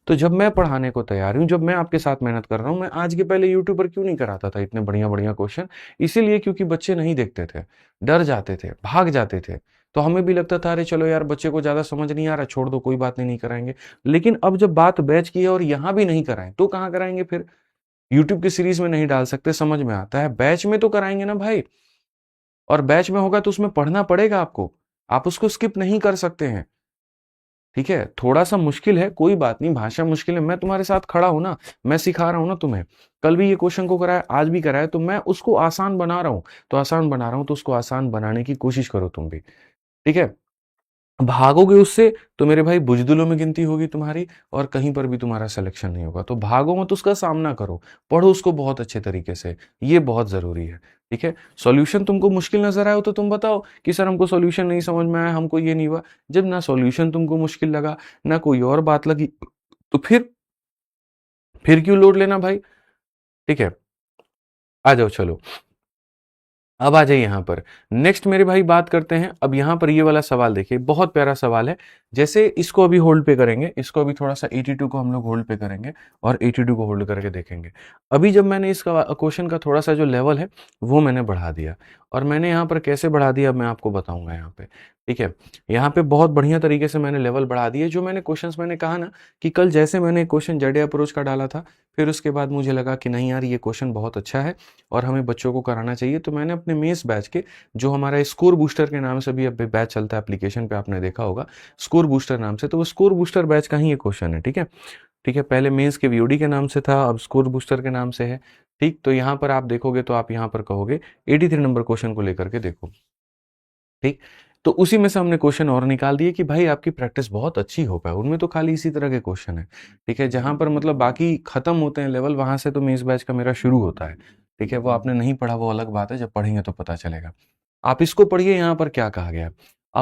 तो जब मैं पढ़ाने को तैयार हूँ, जब मैं आपके साथ मेहनत कर रहा हूँ, मैं आज के पहले यूट्यूब पर क्यों नहीं कराता था इतने बढ़िया बढ़िया क्वेश्चन। इसीलिए क्योंकि बच्चे नहीं देखते थे, डर जाते थे, भाग जाते थे। तो हमें भी लगता था अरे चलो यार बच्चे को ज्यादा समझ नहीं आ रहा, छोड़ दो कोई बात नहीं, नहीं कराएंगे। लेकिन अब जब बात बैच की है और यहाँ भी नहीं कराएं तो कहाँ कराएंगे फिर। यूट्यूब की सीरीज में नहीं डाल सकते, समझ में आता है, बैच में तो कराएंगे ना भाई। और बैच में होगा तो उसमें पढ़ना पड़ेगा आपको, आप उसको स्किप नहीं कर सकते हैं। ठीक है, थोड़ा सा मुश्किल है, कोई बात नहीं, भाषा मुश्किल है, मैं तुम्हारे साथ खड़ा हूं ना, मैं सिखा रहा हूं ना तुम्हें। कल भी ये क्वेश्चन को कराया, आज भी कराया, तो मैं उसको आसान बना रहा हूं। तो आसान बना रहा हूं तो उसको आसान बनाने की कोशिश करो तुम भी, ठीक है। भागोगे उससे तो मेरे भाई बुजदिलों में गिनती होगी तुम्हारी, और कहीं पर भी तुम्हारा सिलेक्शन नहीं होगा। तो भागो मत, उसका सामना करो, पढ़ो उसको बहुत अच्छे तरीके से, ये बहुत जरूरी है। ठीक है, सॉल्यूशन तुमको मुश्किल नजर आया हो तो तुम बताओ कि सर हमको सॉल्यूशन नहीं समझ में आया, हमको ये नहीं हुआ। जब ना सॉल्यूशन तुमको मुश्किल लगा, ना कोई और बात लगी, तो फिर क्यों लोड लेना भाई। ठीक है, आ जाओ चलो। अब आ जाइए यहाँ पर। नेक्स्ट मेरे भाई बात करते हैं। अब यहाँ पर ये वाला सवाल देखिए, बहुत प्यारा सवाल है। जैसे इसको अभी होल्ड पे करेंगे, इसको अभी थोड़ा सा 82 को हम लोग होल्ड पे करेंगे और 82 को होल्ड करके देखेंगे। अभी जब मैंने इसका क्वेश्चन का थोड़ा सा जो लेवल है वो मैंने बढ़ा दिया, और मैंने यहाँ पर कैसे बढ़ा दिया मैं आपको बताऊंगा यहाँ पे, ठीक है। यहाँ पे बहुत बढ़िया तरीके से मैंने लेवल बढ़ा दिए। जो मैंने क्वेश्चंस मैंने कहा ना कि कल जैसे मैंने क्वेश्चन जेडे अप्रोच का डाला था, फिर उसके बाद मुझे लगा कि नहीं यार ये क्वेश्चन बहुत अच्छा है और हमें बच्चों को कराना चाहिए, तो मैंने अपने मेंस बैच के, जो हमारा स्कोर बूस्टर के नाम से भी अभी बैच चलता है एप्लीकेशन पे, आपने देखा होगा स्कोर बूस्टर नाम से, तो वो स्कोर बूस्टर बैच का ही ये क्वेश्चन है, ठीक है। ठीक है, पहले मेंस के वीओडी के नाम से था, अब स्कोर बूस्टर के नाम से है, ठीक। तो यहाँ पर आप देखोगे तो आप यहाँ पर कहोगे 83 नंबर क्वेश्चन को लेकर के देखो, ठीक। तो उसी में से हमने क्वेश्चन और निकाल दिए कि भाई आपकी प्रैक्टिस बहुत अच्छी हो पाए, उनमें तो खाली इसी तरह के क्वेश्चन है, ठीक है। जहां पर मतलब बाकी खत्म होते हैं लेवल, वहां से तो मेंस बैच का मेरा शुरू होता है, ठीक है। वो आपने नहीं पढ़ा वो अलग बात है, जब पढ़ेंगे तो पता चलेगा। आप इसको पढ़िए, यहाँ पर क्या कहा गया है। A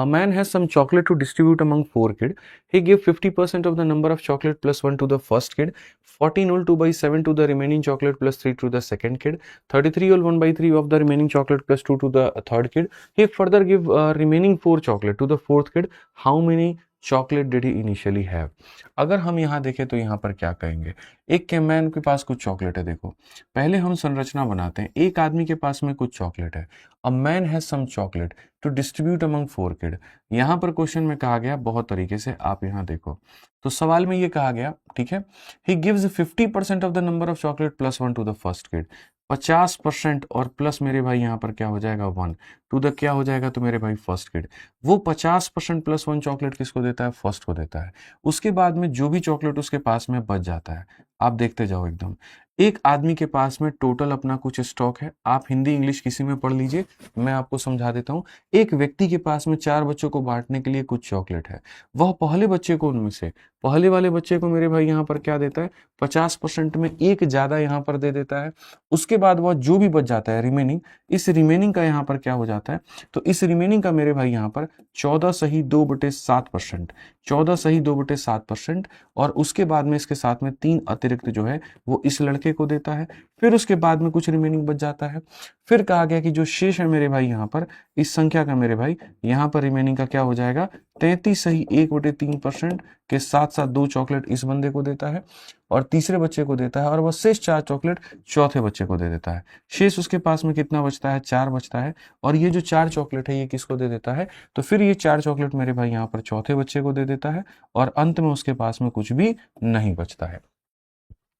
man has some chocolate to distribute among 4 kids. He gave 50% of the number of chocolate plus 1 to the first kid, 14 whole 2 by 7 to the remaining chocolate plus 3 to the second kid, 33 whole 1 by 3 of the remaining chocolate plus 2 to the third kid. He further give remaining 4 chocolate to the fourth kid. How many chocolate did he initially have. अगर हम यहाँ देखें तो यहाँ पर क्या कहेंगे, एक मैन के पास कुछ चॉकलेट है। देखो पहले हम संरचना बनाते हैं, एक आदमी के पास में कुछ चॉकलेट है। A man has some chocolate to distribute among 4 kid. यहाँ पर क्वेश्चन में कहा गया बहुत तरीके से, आप यहाँ देखो तो सवाल में ये कहा गया, ठीक है, he gives 50% of the number of chocolate plus 1 to the first kid. 50% और प्लस मेरे भाई यहाँ पर क्या हो जाएगा 1 टू द क्या हो जाएगा तो मेरे भाई फर्स्ट किड। वो 50% प्लस 1 चॉकलेट किसको देता है, फर्स्ट को देता है। उसके बाद में जो भी चॉकलेट उसके पास में बच जाता है, आप देखते जाओ एकदम। एक आदमी के पास में टोटल अपना कुछ स्टॉक है, आप हिंदी इंग्लिश किसी में पढ़ लीजिए, मैं आपको समझा देता हूँ। एक व्यक्ति के पास में 4 बच्चों को बांटने के लिए कुछ चॉकलेट है, वह पहले बच्चे को, उनमें से पहले वाले बच्चे को मेरे भाई यहाँ पर क्या देता है, 50% में एक ज्यादा यहाँ पर दे देता है। उसके बाद वह जो भी बच जाता है रिमेनिंग, इस रिमेनिंग का यहाँ पर क्या हो जाता है, तो इस रिमेनिंग का मेरे भाई यहाँ पर 14 सही 2/7%, 14 सही 2/7%, और उसके बाद में इसके साथ में 3 अतिरिक्त जो है वो इस लड़के को देता है। फिर उसके बाद में कुछ रिमेनिंग बच जाता है। फिर कहा गया कि जो शेष है मेरे भाई यहाँ पर, इस संख्या का मेरे भाई यहाँ पर रिमेनिंग का क्या हो जाएगा, 33 सही 1/3% के साथ साथ 2 चॉकलेट इस बंदे को देता है और तीसरे बच्चे को देता है, और वह शेष 4 चॉकलेट चौथे बच्चे को दे देता है। शेष उसके पास में कितना बचता है, 4 बचता है, और ये जो 4 चॉकलेट है ये किसको दे देता है, तो फिर ये 4 चॉकलेट मेरे भाई यहाँ पर चौथे बच्चे को दे देता है, और अंत में उसके पास में कुछ भी नहीं बचता है,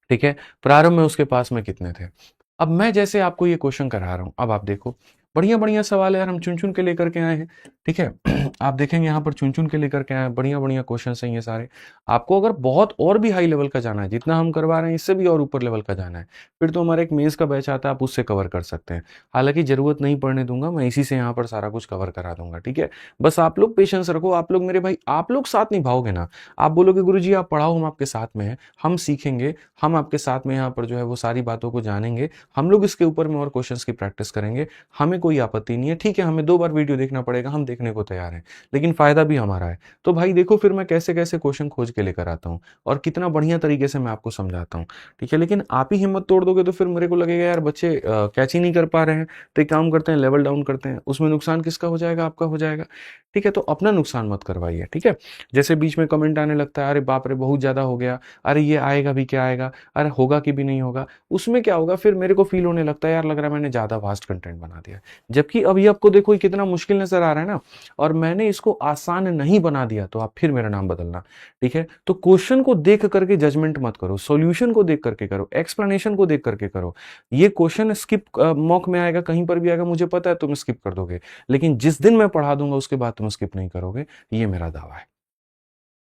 ठीक है। प्रारंभ में उसके पास में कितने थे। अब मैं जैसे आपको ये क्वेश्चन करा रहा हूं, अब आप देखो बढ़िया बढ़िया सवाल है यार, हम चुन चुन के लेकर के आए हैं, ठीक है। आप देखेंगे यहाँ पर चुन चुन के लेकर के आए हैं, बढ़िया बढ़िया क्वेश्चन हैं ये सारे। आपको अगर बहुत और भी हाई लेवल का जाना है, जितना हम करवा रहे हैं इससे भी और ऊपर लेवल का जाना है, फिर तो हमारा एक मेंस का बैच आता है, आप उससे कवर कर सकते हैं। हालांकि जरूरत नहीं पड़ने दूंगा, मैं इसी से यहाँ पर सारा कुछ कवर करा दूंगा, ठीक है। बस आप लोग पेशेंस रखो, आप लोग मेरे भाई, आप लोग साथ निभाओगे ना, आप बोलोगे गुरुजी आप पढ़ाओ, हम आपके साथ में हैं, हम सीखेंगे, हम आपके साथ में यहाँ पर जो है वो सारी बातों को जानेंगे, हम लोग इसके ऊपर में और क्वेश्चंस की प्रैक्टिस करेंगे, हमें कोई आपत्ति नहीं है, ठीक है। हमें 2 बार वीडियो देखना पड़ेगा, हम देखने को तैयार हैं, लेकिन फायदा भी हमारा है। तो भाई देखो फिर मैं कैसे कैसे क्वेश्चन खोज के लेकर आता हूँ और कितना बढ़िया तरीके से मैं आपको समझाता हूँ, ठीक है। लेकिन आप ही हिम्मत तोड़ दोगे तो फिर मेरे को लगेगा यार बच्चे कैच ही नहीं कर पा रहे हैं, तो एक काम करते हैं लेवल डाउन करते हैं, उसमें नुकसान किसका हो जाएगा, आपका हो जाएगा, ठीक है। तो अपना नुकसान मत करवाइए, ठीक है। जैसे बीच में कमेंट आने लगता है, अरे बाप रे बहुत ज्यादा हो गया, अरे ये आएगा भी क्या आएगा, अरे होगा कि भी नहीं होगा, उसमें क्या होगा, फिर मेरे को फील होने लगता है यार लग रहा है मैंने ज्यादा वास्ट कंटेंट बना दिया, जबकि अभी आपको देखो कितना मुश्किल नजर आ रहा है ना, और मैंने इसको आसान नहीं बना दिया, तो आप फिर मेरा नाम बदलना, ठीक है। तो क्वेश्चन को देख करके जजमेंट मत करो, सॉल्यूशन को देख करके करो, एक्सप्लेनेशन को देख करके करो। ये क्वेश्चन स्किप मॉक में आएगा, कहीं पर भी आएगा, मुझे पता है तुम स्किप कर दोगे, लेकिन जिस दिन मैं पढ़ा दूंगा उसके बाद तुम स्किप नहीं करोगे, ये मेरा दावा है।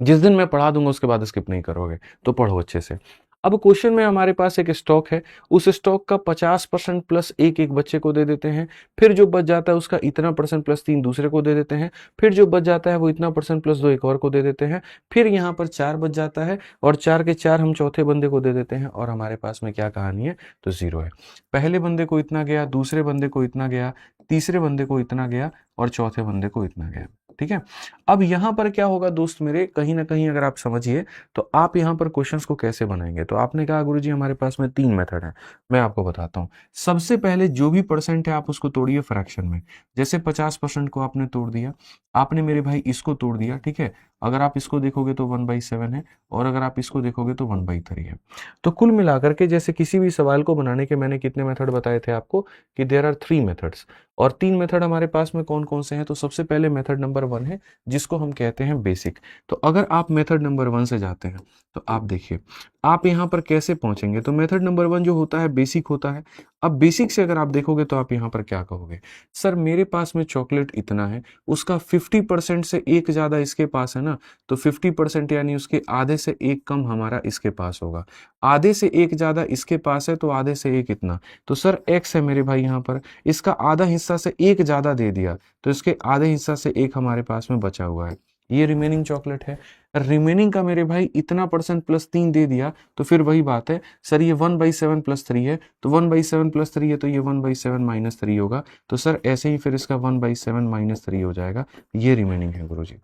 जिस दिन मैं पढ़ा दूंगा उसके बाद स्किप नहीं करोगे, तो पढ़ो अच्छे से। अब क्वेश्चन में हमारे पास एक स्टॉक है, उस स्टॉक का 50% प्लस एक बच्चे को दे देते हैं, फिर जो बच जाता है उसका इतना परसेंट प्लस 3 दूसरे को दे देते हैं, फिर जो बच जाता है वो इतना परसेंट प्लस 2 एक और को दे देते हैं, फिर यहाँ पर 4 बच जाता है और 4 के 4 हम चौथे बंदे को दे देते हैं, और हमारे पास में क्या कहानी है, तो 0 है। पहले बंदे को इतना गया, दूसरे बंदे को इतना गया, तीसरे बंदे को इतना गया और चौथे बंदे को इतना गया। ठीक है। अब यहां पर क्या होगा दोस्त मेरे, कहीं ना कहीं अगर आप समझिए तो आप यहां पर क्वेश्चंस को कैसे बनाएंगे। तो आपने कहा गुरुजी हमारे पास में 3 मेथड है, मैं आपको बताता हूं। सबसे पहले जो भी परसेंट है आप उसको तोड़िए फ्रैक्शन में। जैसे 50% को आपने तोड़ दिया, आपने मेरे भाई इसको तोड़ दिया, ठीक है। अगर आप इसको देखोगे तो 1/7 है, और अगर आप इसको देखोगे तो 1/3 है। तो कुल मिलाकर के जैसे किसी भी सवाल को बनाने के मैंने कितने मेथड बताए थे आपको, कि देयर आर 3 मेथड्स। और 3 मेथड हमारे पास में कौन कौन से हैं। तो सबसे पहले मेथड नंबर 1 है, जिसको हम कहते हैं बेसिक। तो अगर आप मेथड नंबर 1 से जाते हैं तो आप देखिए आप यहां पर कैसे पहुंचेंगे। तो मेथड नंबर 1 जो होता है बेसिक होता है। अब बेसिक से अगर आप देखोगे तो आप यहां पर क्या कहोगे, सर मेरे पास में चॉकलेट इतना है, उसका 50% से एक ज्यादा इसके पास है ना, तो 50% यानी उसके आधे से एक कम हमारा इसके पास होगा। आधे से एक ज्यादा इसके पास है तो आधे से एक इतना, तो सर एक्स है मेरे भाई यहां पर, इसका आधा हिस्सा से एक ज्यादा दे दिया तो इसके आधे हिस्सा से एक हमारे पास में बचा हुआ है, ये रिमेनिंग चॉकलेट है। रिमेनिंग का मेरे भाई इतना परसेंट प्लस 3 दे दिया, तो फिर वही बात है सर ये 1/7 प्लस 3 है, तो 1/7 प्लस 3 है तो ये 1/7 माइनस 3 होगा। तो सर ऐसे ही फिर इसका 1/7 माइनस 3 हो जाएगा, ये रिमेनिंग है गुरुजी।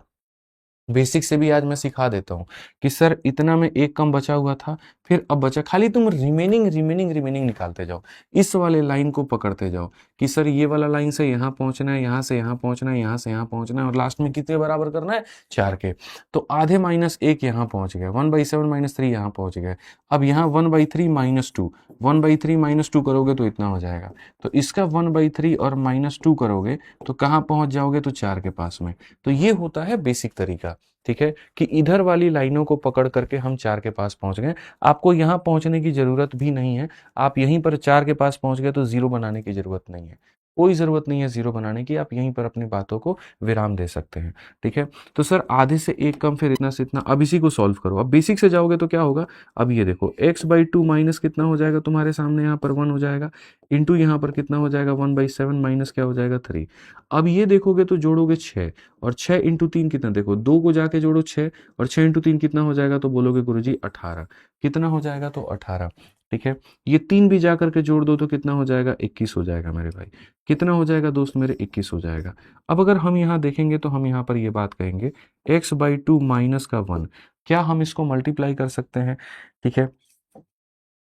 बेसिक से भी आज मैं सिखा देता हूँ कि सर इतना में एक कम बचा हुआ था, फिर अब बचा, खाली तुम रिमेनिंग रिमेनिंग रिमेनिंग निकालते जाओ, इस वाले लाइन को पकड़ते जाओ कि सर ये वाला लाइन से यहाँ पहुंचना है, यहाँ से यहाँ पहुंचना है, यहाँ से यहाँ पहुंचना है, और लास्ट में कितने बराबर करना है, 4 के। तो आधे माइनस एक यहाँ पहुंच गया, 1/7 माइनस 3 यहाँ पहुंच गए। अब यहाँ 1/3 माइनस 2, 1/3 माइनस 2 करोगे तो इतना हो जाएगा। तो इसका 1/3 और -2 करोगे तो कहाँ पहुंच जाओगे, तो 4 के पास में। तो ये होता है बेसिक तरीका, ठीक है, कि इधर वाली लाइनों को पकड़ करके हम 4 के पास पहुंच गए। आपको यहां पहुंचने की जरूरत भी नहीं है, आप यहीं पर 4 के पास पहुंच गए तो जीरो बनाने की जरूरत नहीं है, कोई जरूरत नहीं है जीरो बनाने की, आप यहीं पर अपनी बातों को विराम दे सकते हैं, ठीक है। तो सर आधे से एक कम, फिर इतना से इतना, अब इसी को सॉल्व करो। अब बेसिक से जाओगे तो क्या होगा, अब ये देखो x/2 माइनस कितना हो जाएगा तुम्हारे सामने, यहाँ पर 1 हो जाएगा, इंटू यहाँ पर कितना हो जाएगा 1/7 माइनस क्या हो जाएगा 3। अब ये देखोगे तो जोड़ोगे 6, और 6 इंटू 3 कितना, देखो 2 को जाके जोड़ो 6, और 6 इंटू 3 कितना हो जाएगा, तो बोलोगे गुरुजी 18, कितना हो जाएगा, तो 18, ठीक है। ये 3 भी जाकर के जोड़ दो तो कितना हो जाएगा, 21 हो जाएगा मेरे भाई, कितना हो जाएगा दोस्त मेरे, 21 हो जाएगा। अब अगर हम यहाँ देखेंगे तो हम यहाँ पर ये बात कहेंगे x/2 माइनस का 1, क्या हम इसको मल्टीप्लाई कर सकते हैं, ठीक है,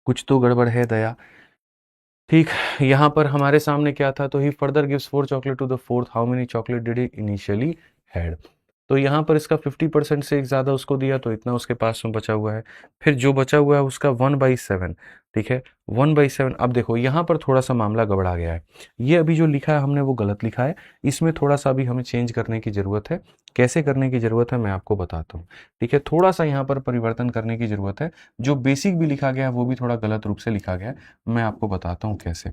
कुछ तो गड़बड़ है दया, ठीक। यहाँ पर हमारे सामने क्या था, तो he further gives 4 chocolate to the fourth, how many chocolate did he initially had. तो यहाँ पर इसका 50% से एक ज़्यादा उसको दिया तो इतना उसके पास में बचा हुआ है, फिर जो बचा हुआ है उसका 1/7, ठीक है, 1/7। अब देखो यहाँ पर थोड़ा सा मामला गड़बड़ा गया है, ये अभी जो लिखा है हमने वो गलत लिखा है, इसमें थोड़ा सा अभी हमें चेंज करने की ज़रूरत है। कैसे करने की ज़रूरत है मैं आपको बताता हूँ, ठीक है, थोड़ा सा यहाँ पर परिवर्तन करने की ज़रूरत है। जो बेसिक भी लिखा गया है वो भी थोड़ा गलत रूप से लिखा गया है, मैं आपको बताता हूँ कैसे।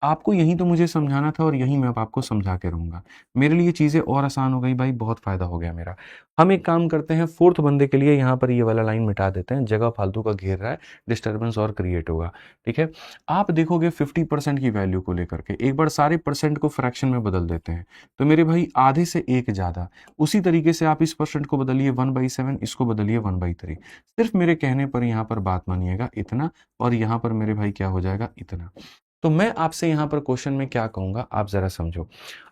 आपको यही तो मुझे समझाना था और यही मैं अब आपको समझा के रहूंगा, मेरे लिए चीज़ें और आसान हो गई भाई, बहुत फायदा हो गया मेरा। हम एक काम करते हैं, फोर्थ बंदे के लिए यहाँ पर ये वाला लाइन मिटा देते हैं, जगह फालतू का घेर रहा है, डिस्टर्बेंस और क्रिएट होगा, ठीक है। आप देखोगे 50% की वैल्यू को लेकर के एक बार सारे परसेंट को फ्रैक्शन में बदल देते हैं, तो मेरे भाई आधे से एक ज़्यादा, उसी तरीके से आप इस परसेंट को बदलिए 1/7, इसको बदलिए 1/3, सिर्फ मेरे कहने पर यहाँ पर बात मानिएगा इतना, और यहाँ पर मेरे भाई क्या हो जाएगा, इतना। तो मैं आपसे यहाँ पर क्वेश्चन में क्या कहूंगा आप जरा समझो।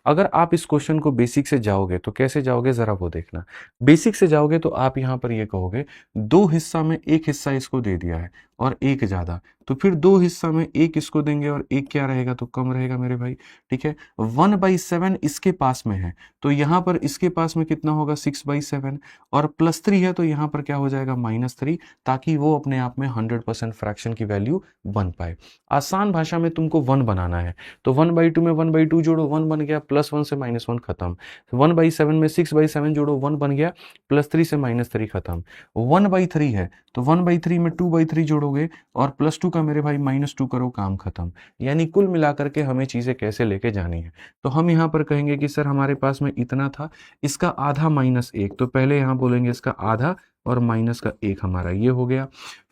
अगर आप इस क्वेश्चन को बेसिक से जाओगे तो कैसे जाओगे जरा वो देखना। बेसिक से जाओगे तो आप यहाँ पर ये कहोगे, दो हिस्सा में एक हिस्सा इसको दे दिया है और एक ज्यादा, तो फिर दो हिस्सा में एक इसको देंगे और एक क्या रहेगा, तो कम रहेगा मेरे भाई, ठीक है। 1/7 इसके पास में है, तो यहाँ पर इसके पास में कितना होगा 6/7, और +3 है तो यहाँ पर क्या हो जाएगा -3, ताकि वो अपने आप में 100% फ्रैक्शन की वैल्यू बन पाए। आसान भाषा में तुमको 1 बनाना है, तो 1/2 में 1/2 जोड़ो 1 बन गया, +1 से -1 खत्म। 1/7 में 6/7 जोड़ो 1 बन गया, +3 से -3 खत्म। 1/3 है तो 1/3 में 2/3 जोड़ोगे और +2 का मेरे भाई -2 करो, काम खत्म। यानी कुल मिलाकर के हमें चीजें कैसे लेके जानी है, तो हम यहाँ पर कहेंगे कि सर हमारे पास में इतना था, इसका आधा -1, तो पहले यहाँ बोलेंगे इसका आधा और माइनस का 1 हमारा ये हो गया।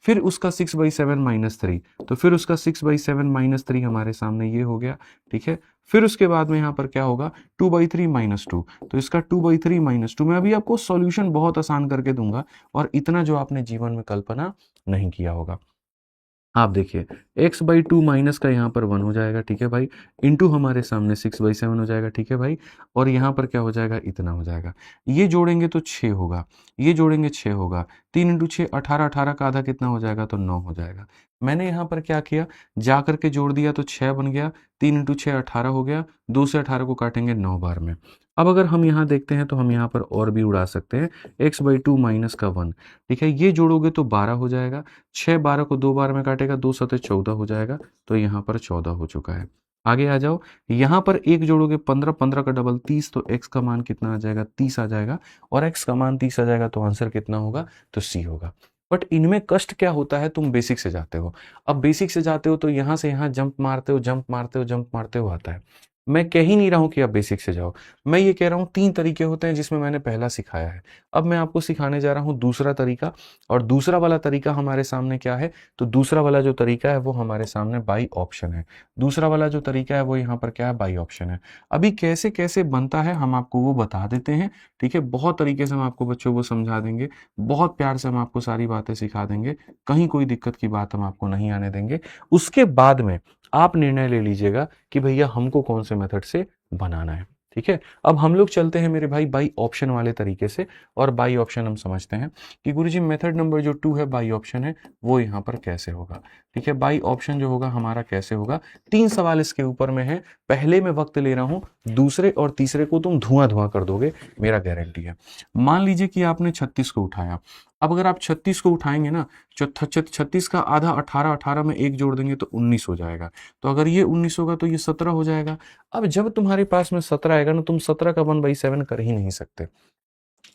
फिर उसका 6/7 -3, तो फिर उसका 6/7 -3 हमारे सामने ये हो गया, ठीक है। फिर उसके बाद में यहाँ पर क्या होगा 2/3 -2, तो इसका 2/3 -2, मैं अभी आपको सॉल्यूशन बहुत आसान करके दूंगा और इतना जो आपने जीवन में कल्पना नहीं किया होगा। आप देखिए x/2 माइनस का यहाँ पर 1 हो जाएगा, ठीक है भाई, इंटू हमारे सामने 6/7 हो जाएगा, ठीक है भाई, और यहाँ पर क्या हो जाएगा, इतना हो जाएगा। ये जोड़ेंगे तो 6 होगा, ये जोड़ेंगे 6 होगा, 3 इंटू 6 18, 18 का आधा कितना हो जाएगा, तो 9 हो जाएगा। मैंने यहाँ पर क्या किया, जा करके जोड़ दिया तो 6 बन गया, 3 इंटू 6 18 हो गया, 2 से 18 को काटेंगे 9 बार में। अब अगर हम यहाँ देखते हैं तो हम यहाँ पर और भी उड़ा सकते हैं, x/2 माइनस का 1, ठीक है, ये जोड़ोगे तो 12 हो जाएगा, 6 12 को 2 बार में काटेगा, 2 सते 14 हो जाएगा, तो यहाँ पर 14 हो चुका है। आगे आ जाओ, यहाँ पर एक जोड़ोगे 15, 15 का डबल 30, तो x का मान कितना आ जाएगा, 30 आ जाएगा, और x का मान 30 आ जाएगा, तो आंसर कितना होगा, तो C होगा। बट इनमें कष्ट क्या होता है, तुम बेसिक से जाते हो, अब बेसिक से जाते हो तो यहाँ से यहाँ जंप मारते हो, जंप मारते हो, जंप मारते हो आता है। मैं कह ही नहीं रहा हूं कि आप बेसिक से जाओ, मैं ये कह रहा हूं 3 तरीके होते हैं जिसमें मैंने पहला सिखाया है। अब मैं आपको सिखाने जा रहा हूं दूसरा तरीका, और दूसरा वाला तरीका हमारे सामने क्या है, तो दूसरा वाला जो तरीका है वो हमारे सामने बाई ऑप्शन है। दूसरा वाला जो तरीका है वो यहाँ पर क्या है, बाई ऑप्शन है। अभी कैसे कैसे बनता है हम आपको वो बता देते हैं, ठीक है, बहुत तरीके से हम आपको बच्चों को समझा देंगे, बहुत प्यार से हम आपको सारी बातें सिखा देंगे, कहीं कोई दिक्कत की बात हम आपको नहीं आने देंगे। उसके बाद में आप निर्णय ले लीजिएगा कि भैया हमको कौन से मेथड से बनाना है, ठीक है। अब हम लोग चलते हैं मेरे भाई बाई ऑप्शन वाले तरीके से, और बाई ऑप्शन हम समझते हैं कि गुरुजी मेथड नंबर जो 2 है बाई ऑप्शन है वो यहाँ पर कैसे होगा, ठीक है। बाई ऑप्शन जो होगा हमारा कैसे होगा, 3 सवाल इसके ऊपर में है, पहले में वक्त ले रहा हूं, दूसरे और तीसरे को तुम धुआं धुआं कर दोगे, मेरा गारंटी है। मान लीजिए कि आपने 36 को उठाया, अब अगर आप 36 को उठाएंगे ना, 36 का आधा 18, 18 में 1 जोड़ देंगे तो 19 हो जाएगा, तो अगर ये 19 होगा तो ये 17 हो जाएगा। अब जब तुम्हारे पास में 17 आएगा ना, तुम 17 का 1/7 कर ही नहीं सकते।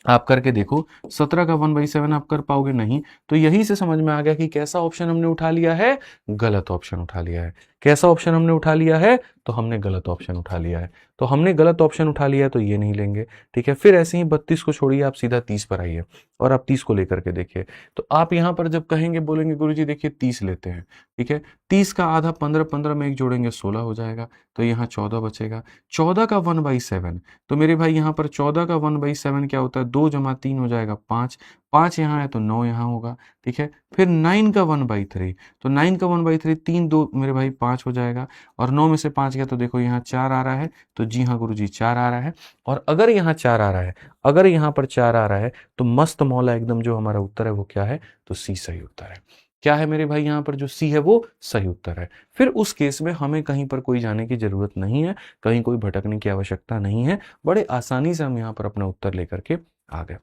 आप करके देखो, 17 का 1/7 आप कर पाओगे नहीं, तो यही से समझ में आ गया कि कैसा ऑप्शन हमने उठा लिया है, गलत ऑप्शन उठा लिया है। कैसा ऑप्शन हमने उठा लिया है, तो हमने गलत ऑप्शन उठा लिया है, तो हमने गलत ऑप्शन उठा लिया है, तो ये नहीं लेंगे, ठीक है। फिर ऐसे ही 32 को छोड़िए, आप सीधा 30 पर आइए, और आप 30 को लेकर के देखिए, तो आप यहाँ पर जब कहेंगे बोलेंगे गुरुजी देखिए 30 लेते हैं, ठीक है, 30 का आधा 15, 15 में 1 जोड़ेंगे 16 हो जाएगा, तो यहाँ 14 बचेगा। 14 का 1/7, तो मेरे भाई यहाँ पर 14 का 1/7 क्या होता है, 2 जमा 3 हो जाएगा 5, 5 यहाँ है तो 9 यहाँ होगा, ठीक है। फिर 9 का 1/3, तो 9 का 1/3, 3 2 मेरे भाई 5 हो जाएगा, और 9 में से 5 गया तो देखो यहाँ 4 आ रहा है, तो जी हाँ गुरुजी 4 आ रहा है। और अगर यहाँ 4 आ रहा है, अगर यहाँ पर 4 आ रहा है, तो मस्त मौला एकदम जो हमारा उत्तर है वो क्या है, तो सी सही उत्तर है। क्या है मेरे भाई, यहाँ पर जो सी है वो सही उत्तर है। फिर उस केस में हमें कहीं पर कोई जाने की जरूरत नहीं है, कहीं कोई भटकने की आवश्यकता नहीं है, बड़े आसानी से हम यहाँ पर अपना उत्तर लेकर के आ गए,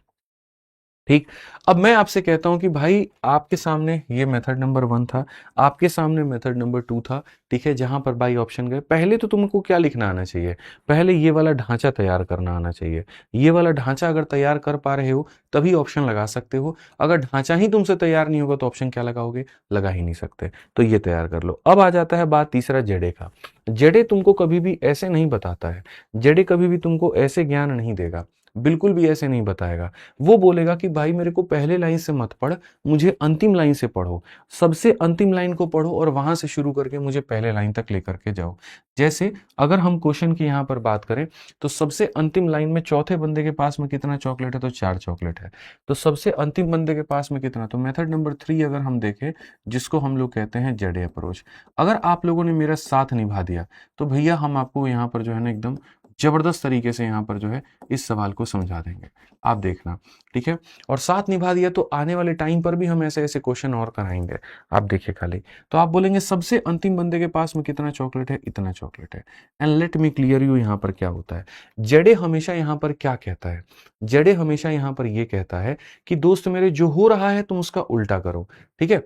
ठीक। अब मैं आपसे कहता हूं कि भाई आपके सामने ये मेथड नंबर 1 था, आपके सामने मेथड नंबर 2 था, ठीक है, जहां पर बाई ऑप्शन गए। पहले तो तुमको क्या लिखना आना चाहिए, पहले ये वाला ढांचा तैयार करना आना चाहिए। ये वाला ढांचा अगर तैयार कर पा रहे हो तभी ऑप्शन लगा सकते हो, अगर ढांचा ही तुमसे तैयार नहीं होगा तो ऑप्शन क्या लगाओगे, लगा ही नहीं सकते, तो ये तैयार कर लो। अब आ जाता है बात तीसरा जेडे का। जेडे तुमको कभी भी ऐसे नहीं बताता है, जेडे कभी भी तुमको ऐसे ज्ञान नहीं देगा, बिल्कुल भी ऐसे नहीं बताएगा। वो बोलेगा कि भाई मेरे को पहले लाइन से मत पढ़, मुझे अंतिम लाइन से पढ़ो, सबसे अंतिम लाइन को पढ़ो और वहां से शुरू करके मुझे पहले लाइन तक लेकर के जाओ। जैसे अगर हम क्वेश्चन की यहाँ पर बात करें तो सबसे अंतिम लाइन में चौथे बंदे के पास में कितना चॉकलेट है, तो 4 चॉकलेट है। तो सबसे अंतिम बंदे के पास में कितना, तो मेथड नंबर 3 अगर हम देखें, जिसको हम लोग कहते हैं जेडे अप्रोच, अगर आप लोगों ने मेरा साथ निभा दिया तो भैया हम आपको यहाँ पर जो है ना एकदम जबरदस्त तरीके से यहाँ पर जो है इस सवाल को समझा देंगे, आप देखना, ठीक है। और साथ निभा दिया तो आने वाले टाइम पर भी हम ऐसे ऐसे क्वेश्चन और कराएंगे, आप देखिए खाली। तो आप बोलेंगे सबसे अंतिम बंदे के पास में कितना चॉकलेट है, इतना चॉकलेट है। And let me clear you, यहाँ पर क्या होता है, जेडे हमेशा यहाँ पर क्या कहता है, जेडे हमेशा यहाँ पर ये कहता है कि दोस्त मेरे जो हो रहा है तुम उसका उल्टा करो, ठीक है।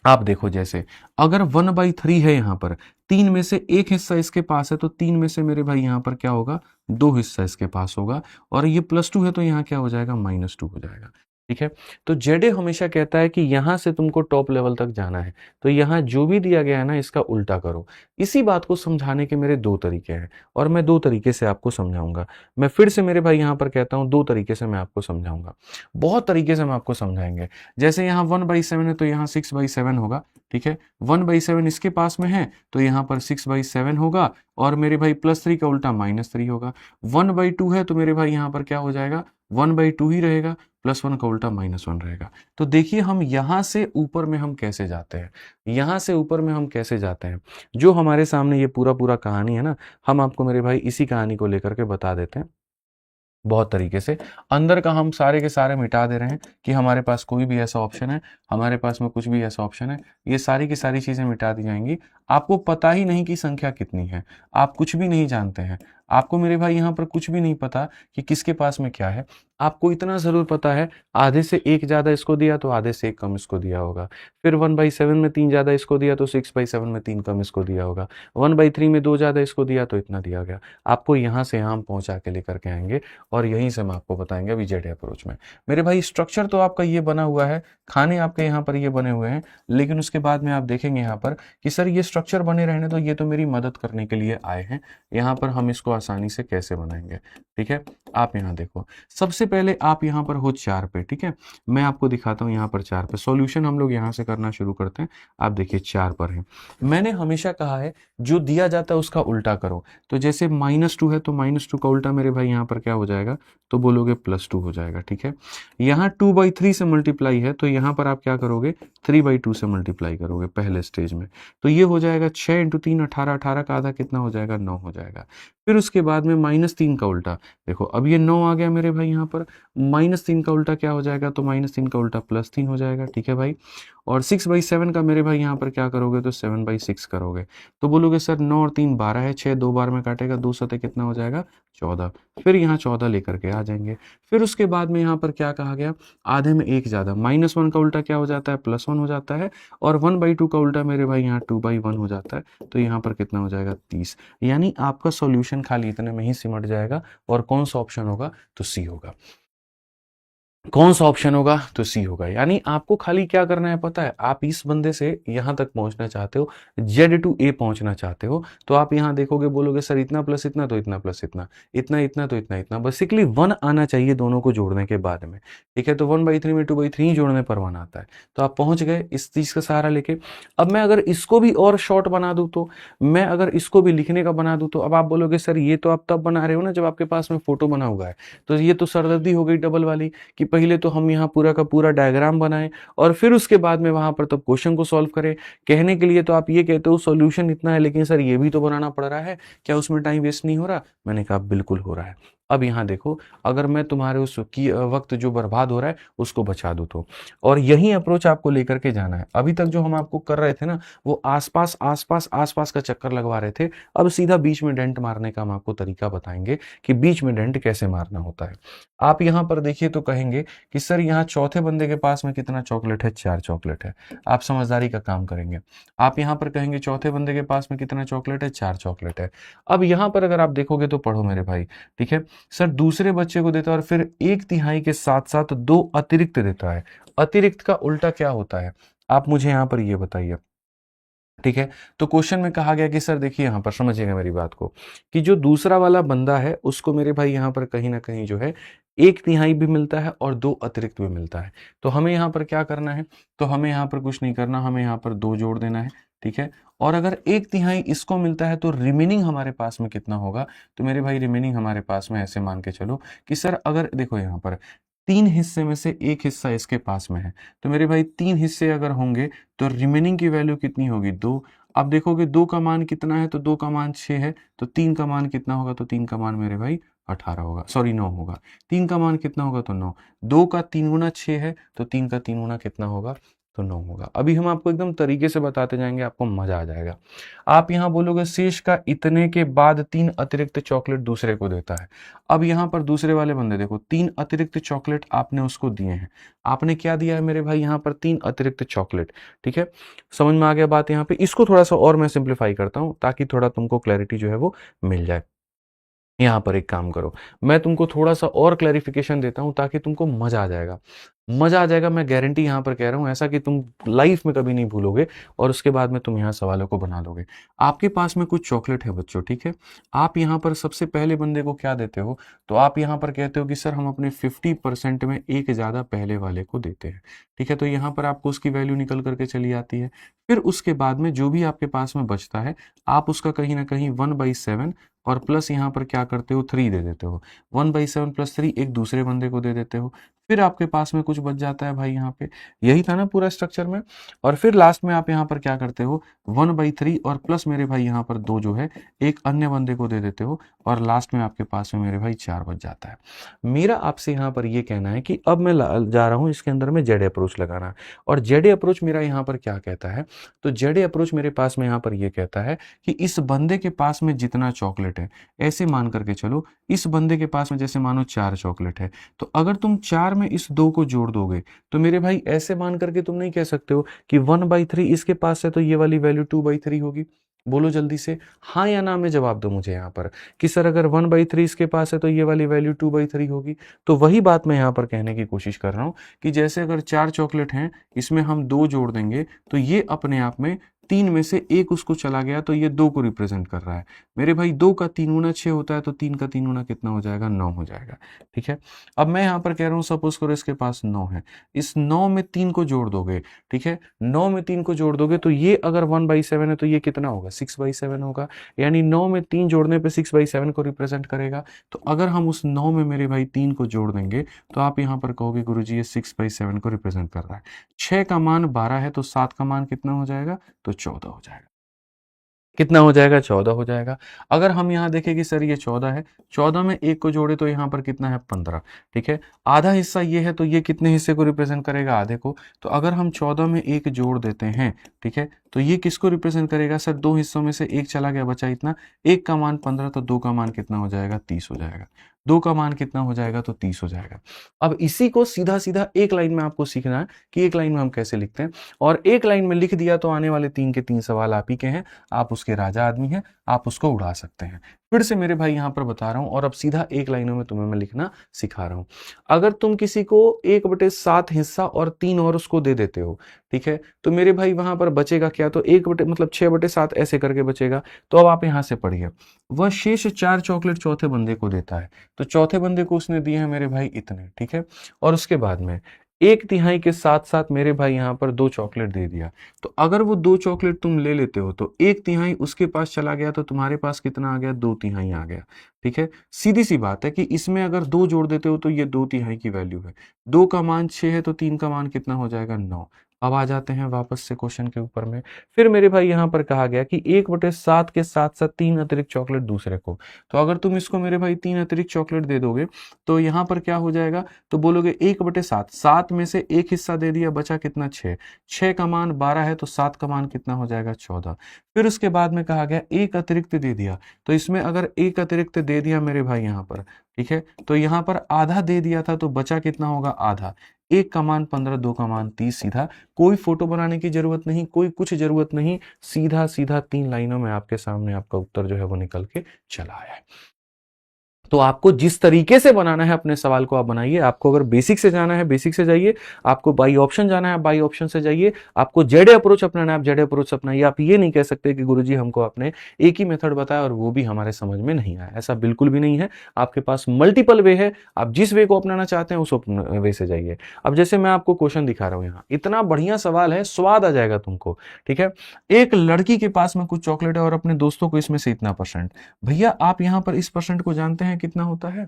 आप देखो जैसे अगर 1/3 है, यहाँ पर 3 में से एक हिस्सा इसके पास है, तो 3 में से मेरे भाई यहाँ पर क्या होगा, 2 हिस्सा इसके पास होगा, और ये +2 है तो यहाँ क्या हो जाएगा, -2 हो जाएगा, ठीक है। तो जेडे हमेशा कहता है कि यहां से तुमको टॉप लेवल तक जाना है, तो यहाँ जो भी दिया गया है ना इसका उल्टा करो। इसी बात को समझाने के मेरे 2 तरीके हैं, और मैं 2 तरीके से आपको समझाऊंगा। मैं फिर से मेरे भाई यहाँ पर कहता हूँ 2 तरीके से मैं आपको समझाऊंगा, बहुत तरीके से हम आपको समझाएंगे। जैसे यहाँ 1/7 है तो यहाँ 6/7 होगा, ठीक है। 1/7 इसके पास में है तो यहाँ पर 6/7 होगा, और मेरे भाई +3 का उल्टा -3 होगा। 1/2 है तो मेरे भाई यहाँ पर क्या हो जाएगा, 1/2 ही रहेगा। +1 का उल्टा -1 रहेगा। तो देखिए हम यहाँ से ऊपर में हम कैसे जाते हैं, यहाँ से ऊपर में हम कैसे जाते हैं। जो हमारे सामने ये पूरा कहानी है ना, हम आपको मेरे भाई इसी कहानी को लेकर के बता देते हैं बहुत तरीके से। अंदर का हम सारे के सारे मिटा दे रहे हैं कि हमारे पास कोई भी ऐसा ऑप्शन है, हमारे पास में कुछ भी ऐसा ऑप्शन है, ये सारी की सारी चीज़ें मिटा दी जाएंगी। आपको पता ही नहीं कि संख्या कितनी है, आप कुछ भी नहीं जानते हैं, आपको मेरे भाई यहाँ पर कुछ भी नहीं पता कि किसके पास में क्या है। आपको इतना ज़रूर पता है, आधे से एक ज़्यादा इसको दिया तो आधे से एक कम इसको दिया होगा, फिर 1/7 में 3 ज़्यादा इसको दिया तो 6/7 में 3 कम इसको दिया होगा, 1/3 में 2 ज़्यादा इसको दिया तो इतना दिया गया। आपको यहाँ से यहाँ हम पहुँचा के लेकर के आएंगे और यहीं से हम आपको बताएंगे अभी जेड अप्रोच में। मेरे भाई स्ट्रक्चर तो आपका ये बना हुआ है, खाने आपके यहाँ पर ये बने हुए हैं, लेकिन उसके बाद में आप देखेंगे यहाँ पर कि सर ये स्ट्रक्चर बने रहने तो ये तो मेरी मदद करने के लिए आए हैं, यहाँ पर हम इसको आसानी से कैसे बनाएंगे। ठीक है, आप यहाँ देखो, सबसे पहले आप यहाँ पर हो 4 पे। ठीक है, मैं आपको दिखाता हूँ यहाँ पर 4 पे सॉल्यूशन हम लोग यहाँ से करना शुरू करते हैं। आप देखिए 4 पर है। मैंने हमेशा कहा है जो दिया जाता है उसका उल्टा करो। तो जैसे -2 है तो -2 का उल्टा मेरे भाई यहाँ पर क्या हो जाएगा, तो बोलोगे +2 हो जाएगा। ठीक है, यहाँ 2/3 से मल्टीप्लाई है तो यहाँ पर आप क्या करोगे, 3/2 से मल्टीप्लाई करोगे पहले स्टेज में। तो ये हो जाएगा 6 × 3 18, 18 का आधा कितना हो जाएगा, 9 हो जाएगा। फिर उसके बाद में -3 का उल्टा, देखो अब ये 9 आ गया मेरे भाई यहाँ पर, -3 का उल्टा क्या हो जाएगा, तो -3 का उल्टा +3 हो जाएगा। ठीक है भाई, और 6/7 का मेरे भाई यहाँ पर क्या करोगे, तो 7/6 करोगे। तो बोलोगे सर 9 और 3 12 है, 6 2 बार में काटेगा, 2 सते कितना हो जाएगा, 14। फिर यहाँ 14 लेकर के आ जाएंगे। फिर उसके बाद में यहाँ पर क्या कहा गया, आधे में एक ज़्यादा, -1 का उल्टा क्या हो जाता है, +1 हो जाता है, और 1/2 का उल्टा मेरे भाई यहाँ 2/1 हो जाता है। तो यहाँ पर कितना हो जाएगा, 30। यानी आपका सॉल्यूशन खाली इतने में ही सिमट जाएगा। और कौन सा ऑप्शन होगा, तो सी होगा। कौन सा ऑप्शन होगा, तो सी होगा। यानी आपको खाली क्या करना है पता है, आप इस बंदे से यहां तक पहुंचना चाहते हो, Z to A पहुंचना चाहते हो, तो आप यहां देखोगे, बोलोगे सर इतना प्लस इतना तो इतना प्लस इतना, इतना इतना तो इतना इतना, बेसिकली 1 आना चाहिए दोनों को जोड़ने के बाद में। ठीक है, तो 1/3 में 2/3 जोड़ने पर 1 आता है। तो आप पहुंच गए इस चीज का सहारा लेके। अब मैं अगर इसको भी और शॉर्ट बना दूं, तो मैं अगर इसको भी लिखने का बना दूं, तो अब आप बोलोगे सर ये तो आप तब बना रहे हो ना जब आपके पास में फोटो बना हुआ है। तो ये तो सरदर्दी हो गई डबल वाली, कि पहले तो हम यहाँ पूरा का पूरा डायग्राम बनाएं और फिर उसके बाद में वहां पर तब क्वेश्चन को सॉल्व करें। कहने के लिए तो आप ये कहते हो सॉल्यूशन इतना है, लेकिन सर ये भी तो बनाना पड़ रहा है, क्या उसमें टाइम वेस्ट नहीं हो रहा। मैंने कहा बिल्कुल हो रहा है। अब यहाँ देखो, अगर मैं तुम्हारे उस की वक्त जो बर्बाद हो रहा है उसको बचा दूं तो, और यही अप्रोच आपको लेकर के जाना है। अभी तक जो हम आपको कर रहे थे ना, वो आसपास आसपास आसपास का चक्कर लगवा रहे थे। अब सीधा बीच में डेंट मारने का हम आपको तरीका बताएंगे कि बीच में डेंट कैसे मारना होता है। आप यहाँ पर देखिए तो कहेंगे कि सर यहाँ चौथे बंदे के पास में कितना चॉकलेट है, 4 चॉकलेट है। आप समझदारी का काम करेंगे। आप यहाँ पर कहेंगे चौथे बंदे के पास में कितना चॉकलेट है, 4 चॉकलेट है। अब यहाँ पर अगर आप देखोगे तो पढ़ो मेरे भाई। ठीक है, सर दूसरे बच्चे को देता है और फिर 1/3 के साथ साथ 2 अतिरिक्त देता है। अतिरिक्त का उल्टा क्या होता है, आप मुझे यहाँ पर ये बताइए। ठीक है, तो क्वेश्चन में कहा गया कि सर देखिए यहाँ पर समझिएगा मेरी बात को, कि जो दूसरा वाला बंदा है उसको मेरे भाई यहाँ पर कहीं ना कहीं जो है 1/3 भी मिलता है और 2 अतिरिक्त भी मिलता है। तो हमें यहाँ पर क्या करना है, तो हमें यहाँ पर कुछ नहीं करना, हमें यहाँ पर 2 जोड़ देना है। ठीक है, और अगर 1/3 इसको मिलता है तो रिमेनिंग हमारे पास में कितना होगा, तो मेरे भाई रिमेनिंग हमारे पास में ऐसे मान के चलो कि सर अगर देखो यहाँ पर 3 हिस्से में से 1 हिस्सा इसके पास में है, तो मेरे भाई 3 हिस्से अगर होंगे तो रिमेनिंग की वैल्यू कितनी होगी, 2। अब देखोगे 2 का मान कितना है, तो 2 का मान 6 है, तो 3 का मान कितना होगा, तो 3 का मान मेरे भाई 18 होगा, सॉरी 9 होगा। 3 का मान कितना होगा, तो 9। 2 का 3 गुना 6 है, तो 3 का 3 गुना कितना होगा, तो 9 होगा। अभी हम आपको एकदम तरीके से बताते जाएंगे, आपको मजा आ जाएगा। आप यहाँ बोलोगे शेष का इतने के बाद 3 अतिरिक्त चॉकलेट दूसरे को देता है। अब यहाँ पर दूसरे वाले बंदे देखो, 3 अतिरिक्त चॉकलेट आपने उसको दिए हैं। आपने क्या दिया है मेरे भाई, यहाँ पर 3 अतिरिक्त चॉकलेट। ठीक है, समझ में आ गया बात। यहाँ पे इसको थोड़ा सा और मैं सिंप्लीफाई करता हूँ ताकि थोड़ा तुमको क्लैरिटी जो है वो मिल जाए। यहाँ पर एक काम करो, मैं तुमको थोड़ा सा और क्लैरिफिकेशन देता हूँ ताकि तुमको मजा आ जाएगा। मजा आ जाएगा, मैं गारंटी यहाँ पर कह रहा हूँ, ऐसा कि तुम लाइफ में कभी नहीं भूलोगे और उसके बाद में तुम यहाँ सवालों को बना लोगे। आपके पास में कुछ चॉकलेट है बच्चों। ठीक है, आप यहाँ पर सबसे पहले बंदे को क्या देते हो, तो आप यहाँ पर कहते हो कि सर हम अपने 50% में एक ज़्यादा पहले वाले को देते हैं। ठीक है, तो यहाँ पर आपको उसकी वैल्यू निकल करके चली आती है। फिर उसके बाद में जो भी आपके पास में बचता है, आप उसका कहीं ना कहीं 1/7 और प्लस यहाँ पर क्या करते हो, 3 दे देते हो। 1/7 + 3 एक दूसरे बंदे को दे देते हो। फिर आपके पास में कुछ बच जाता है भाई यहाँ पे, यही था ना पूरा स्ट्रक्चर में। और फिर लास्ट में आप यहाँ पर क्या करते हो, 1/3 और प्लस मेरे भाई यहाँ पर 2 जो है एक अन्य बंदे को दे देते हो, और लास्ट में आपके पास में मेरे भाई 4 बच जाता है। मेरा आपसे यहाँ पर ये कहना है कि अब मैं जा रहा हूँ इसके अंदर में जेड अप्रोच लगाना, और जेड अप्रोच मेरा यहाँ पर क्या कहता है, तो जेड अप्रोच मेरे पास में यहाँ पर ये कहता है कि इस बंदे के पास में जितना चॉकलेट है, ऐसे मान करके चलो इस बंदे के पास में जैसे मानो 4 चॉकलेट है, तो अगर तुम 4 में इस 2 को जोड़ दोगे तो मेरे भाई ऐसे मान करके तुम नहीं कह सकते हो कि 1/3 इसके पास है तो ये वाली वैल्यू 2/3 होगी। बोलो जल्दी से हाँ या ना में जवाब दो मुझे यहाँ पर कि सर अगर 1/3 इसके पास है तो ये वाली वैल्यू 2/3 होगी। तो वही बात मैं यहाँ पर कहने की कोशिश कर रहा हूँ कि जैसे अगर 4 चॉकलेट हैं, इसमें हम 2 जोड़ देंगे तो ये अपने आप में 3 में से 1 उसको चला गया तो ये 2 को रिप्रेजेंट कर रहा है। मेरे भाई 2 का 3 गुना 6 होता है, तो 3 का 3 गुना कितना हो जाएगा, 9 हो जाएगा। ठीक है, अब मैं यहाँ पर कह रहा हूँ सपोज करो इसके पास 9 है, इस 9 में 3 को जोड़ दोगे, ठीक है, 9 में 3 को जोड़ दोगे तो ये अगर 1/7 है तो ये कितना होगा, 6/7 होगा, यानी 9 में 3 जोड़ने पे 6/7 को रिप्रेजेंट करेगा। तो अगर हम उस 9 में मेरे भाई 3 को जोड़ देंगे तो आप यहाँ पर कहोगे गुरुजी ये 6/7 को रिप्रेजेंट कर रहा है। 6 का मान 12 है तो 7 का मान कितना हो जाएगा, तो 14 हो जाएगा। कितना हो जाएगा, 14 हो जाएगा। अगर हम यहाँ देखें कि सर ये 14 है, 14 में 1 को जोड़े तो यहाँ पर कितना है, 15। ठीक है, आधा हिस्सा ये है तो ये कितने हिस्से को रिप्रेजेंट करेगा, आधे को। तो अगर हम 14 में 1 जोड़ देते हैं, ठीक है, तो ये किसको रिप्रेजेंट करेगा, सर 2 हिस्सों में से 1 चला गया, बचा इतना, 1 का मान 15 तो 2 का मान कितना हो जाएगा, 30 हो जाएगा। 2 का मान कितना हो जाएगा, तो 30 हो जाएगा। अब इसी को सीधा सीधा एक लाइन में आपको सीखना है कि एक लाइन में हम कैसे लिखते हैं, और एक लाइन में लिख दिया तो आने वाले 3 के 3 सवाल आप ही के हैं, आप उसके राजा आदमी हैं, आप उसको उड़ा सकते हैं। फिर से मेरे भाई यहाँ पर बता रहा हूं, और अब सीधा एक लाइनों में तुम्हें मैं लिखना सिखा रहा हूं। अगर तुम किसी को 1/7 हिस्सा और 3 और उसको दे देते हो, ठीक है, तो मेरे भाई वहां पर बचेगा क्या, तो 6/7 ऐसे करके बचेगा। तो अब आप यहां से पढ़िए, वह शेष 4 चॉकलेट चौथे बंदे को देता है, तो चौथे बंदे को उसने दिए हैं मेरे भाई इतने, ठीक है, और उसके बाद में 1/3 के साथ साथ मेरे भाई यहाँ पर 2 चॉकलेट दे दिया। तो अगर वो 2 चॉकलेट तुम ले लेते हो तो 1/3 उसके पास चला गया, तो तुम्हारे पास कितना आ गया, 2/3 आ गया। ठीक है, सीधी सी बात है कि इसमें अगर 2 जोड़ देते हो तो ये 2/3 की वैल्यू है। 2 का मान 6 है तो 3 का मान कितना हो जाएगा, 9। अब आ जाते हैं वापस से क्वेश्चन के ऊपर में। फिर मेरे भाई यहाँ पर कहा गया कि 1/7 के साथ साथ 3 अतिरिक्त चॉकलेट दूसरे को। तो अगर तुम इसको मेरे भाई 3 अतिरिक्त चॉकलेट दे दोगे तो यहाँ पर क्या हो जाएगा, तो बोलोगे 1/7, 7 में से एक हिस्सा दे दिया, बचा कितना, 6। 6 का मान 12 है तो 7 का मान कितना हो जाएगा, 14। फिर उसके बाद में कहा गया एक अतिरिक्त दे दिया, तो इसमें अगर एक अतिरिक्त दे दिया मेरे भाई यहाँ पर, ठीक है, तो यहाँ पर आधा दे दिया था तो बचा कितना होगा, आधा। 1 का मान 15, 2 का मान 30, सीधा, कोई फोटो बनाने की जरूरत नहीं, कोई कुछ जरूरत नहीं, सीधा सीधा 3 लाइनों में आपके सामने आपका उत्तर जो है वो निकल के चला आया है। तो आपको जिस तरीके से बनाना है अपने सवाल को आप बनाइए। आपको अगर बेसिक से जाना है बेसिक से जाइए, आपको बाई ऑप्शन जाना है बाई ऑप्शन से जाइए, आपको जेड अप्रोच अपनाना है आप जेड अप्रोच अपनाइए। आप ये नहीं कह सकते कि गुरुजी हमको आपने एक ही मेथड बताया और वो भी हमारे समझ में नहीं आया, ऐसा बिल्कुल भी नहीं है। आपके पास मल्टीपल वे है, आप जिस वे को अपनाना चाहते हैं उस वे से जाइए। अब जैसे मैं आपको क्वेश्चन दिखा रहा हूं, यहाँ इतना बढ़िया सवाल है, स्वाद आ जाएगा तुमको। ठीक है, एक लड़की के पास में कुछ चॉकलेट है और अपने दोस्तों को इसमें से इतना %। भैया आप यहां पर इस % को जानते हैं कितना होता है,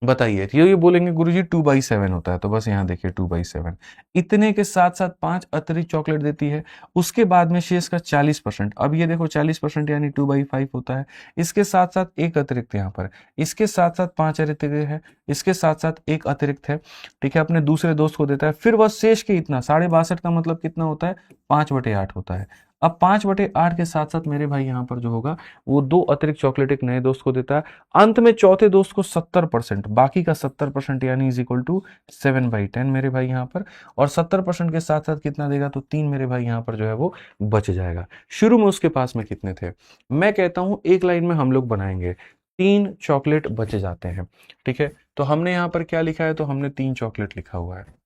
बताइए। तो ये बोलेंगे गुरुजी 2/7 होता है, तो बस यहाँ देखिए 2/7। इतने के साथ साथ 5 अतिरिक्त चॉकलेट देती है, उसके बाद में शेष का 40%। अब ये देखो 40% यानी 2/5 होता है। इसके साथ साथ एक अतिरिक्त यहाँ पर, इसके साथ साथ 5 अतिरिक्त है, इसके साथ साथ एक अतिरिक्त है, ठीक है, अपने दूसरे दोस्त को देता है। फिर वह शेष के इतना 62.5 का मतलब कितना होता है, 5/8 होता है। अब 5/8 के साथ साथ मेरे भाई यहाँ पर जो होगा वो 2 अतिरिक्त चॉकलेट एक नए दोस्त को देता है। अंत में चौथे दोस्त को 70%, बाकी का 70% यानी इज इक्वल टू 7/10 मेरे भाई यहाँ पर। और 70% के साथ साथ कितना देगा, तो 3 मेरे भाई यहाँ पर जो है वो बच जाएगा। शुरू में उसके पास में कितने थे, मैं कहता हूं एक लाइन में हम लोग बनाएंगे, 3 चॉकलेट बच जाते हैं। ठीक है, तो हमने यहाँ पर क्या लिखा है, तो हमने 3 चॉकलेट लिखा हुआ है।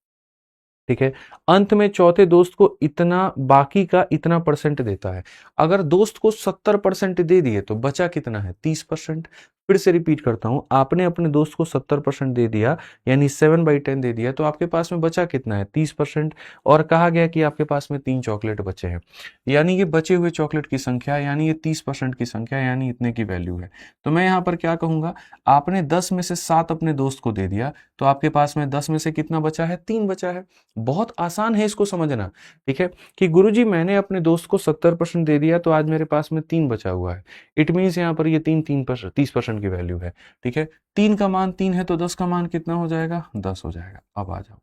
ठीक है, अंत में चौथे दोस्त को इतना, बाकी का इतना % देता है। अगर दोस्त को 70% दे दिए तो बचा कितना है, 30%। फिर से रिपीट करता हूं, आपने अपने दोस्त को 70% दे दिया, यानी 7/10 दे दिया, तो आपके पास में बचा कितना है? 30%। और कहा गया कि आपके पास में 3 चॉकलेट बचे हैं, यानी ये बचे हुए चॉकलेट की संख्या, यानी ये 30% की संख्या, यानी इतने की वैल्यू है। तो मैं यहाँ पर क्या कहूंगा, आपने 10 में से 7 अपने दोस्त को दे दिया, तो आपके पास में 10 में से कितना बचा है? 3 बचा है। बहुत आसान है इसको समझना, ठीक है, कि गुरुजी मैंने अपने दोस्त को 70% दे दिया, तो आज मेरे पास में 3 बचा हुआ है। इट मीन्स यहाँ पर ये 30% की वैल्यू है, ठीक है। 3 का मान 3 है, तो 10 का मान कितना हो जाएगा? 10 हो जाएगा। अब आ जाओ,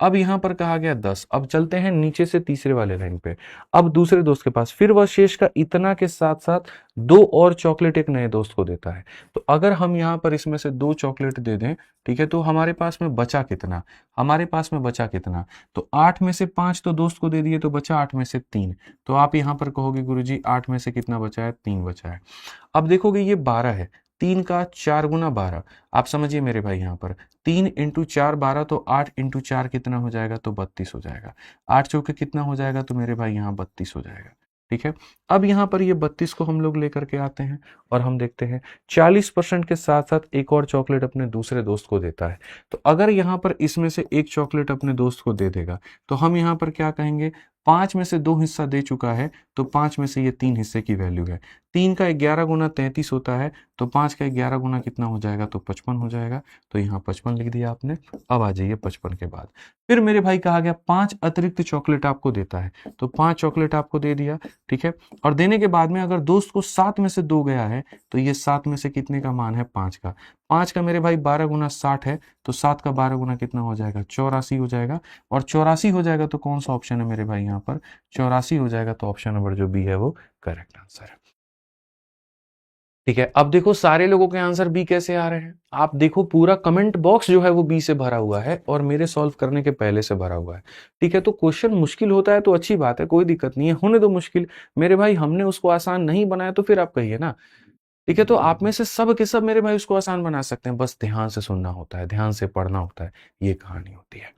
अब यहां पर कहा गया 10। अब चलते हैं नीचे से तीसरे वाले लाइन पे। अब दूसरे दोस्त के पास फिर वह शेष का इतना के साथ साथ 2 और चॉकलेट एक नए दोस्त को देता है। तो अगर हम यहां पर इसमें से 2 चॉकलेट दे दें, ठीक है, तो हमारे पास में बचा कितना? हमारे पास में बचा कितना? तो 8 में से 5 तो दोस्त को दे दिए, तो बचा 8 में से 3। तो आप यहां पर कहोगे गुरुजी 8 में से कितना बचा है? 3 बचा है। अब देखोगे ये 12 है, 3 का 4 गुना 12। आप समझिए मेरे भाई, यहाँ पर 3 इंटू 4 12, तो 8 इंटू 4 कितना हो जाएगा? तो 32 हो जाएगा। 8 चौके कितना हो जाएगा? तो मेरे भाई यहाँ 32 हो जाएगा, ठीक है। अब यहाँ पर ये 32 को हम लोग लेकर के आते हैं और हम देखते हैं 40% के साथ साथ एक और चॉकलेट अपने दूसरे दोस्त को देता है। तो अगर यहाँ पर इसमें से एक चॉकलेट अपने दोस्त को दे देगा, तो हम यहाँ पर क्या कहेंगे? 5 में से 2 हिस्सा दे चुका है, तो 5 में से ये 3 हिस्से की वैल्यू है। 3 का 11 गुना 33 होता है, तो 5 का 11 गुना कितना हो जाएगा? तो 55 हो जाएगा। तो यहाँ 55 लिख दिया आपने। अब आ जाइए 55 के बाद, फिर मेरे भाई कहा गया 5 अतिरिक्त चॉकलेट आपको देता है, तो 5 चॉकलेट आपको दे दिया, ठीक है। और देने के बाद में अगर दोस्त को 7 में से 2 गया है, तो ये 7 में से कितने का मान है? 5 का। 5 का मेरे भाई 12 गुना 60 है, तो 7 का 12 गुना कितना हो जाएगा? 84 हो जाएगा। और 84 हो जाएगा तो कौन सा ऑप्शन है मेरे भाई यहाँ पर? 84 हो जाएगा, तो ऑप्शन नंबर जो बी है वो करेक्ट आंसर है, ठीक है। अब देखो सारे लोगों के आंसर बी कैसे आ रहे हैं। आप देखो पूरा कमेंट बॉक्स जो है वो बी से भरा हुआ है और मेरे सॉल्व करने के पहले से भरा हुआ है, ठीक है। तो क्वेश्चन मुश्किल होता है तो अच्छी बात है, कोई दिक्कत नहीं है, होने दो मुश्किल। मेरे भाई हमने उसको आसान नहीं बनाया तो फिर आप कहिए ना, ठीक है। तो आप में से सब के सब मेरे भाई उसको आसान बना सकते हैं, बस ध्यान से सुनना होता है, ध्यान से पढ़ना होता है, ये कहानी होती है।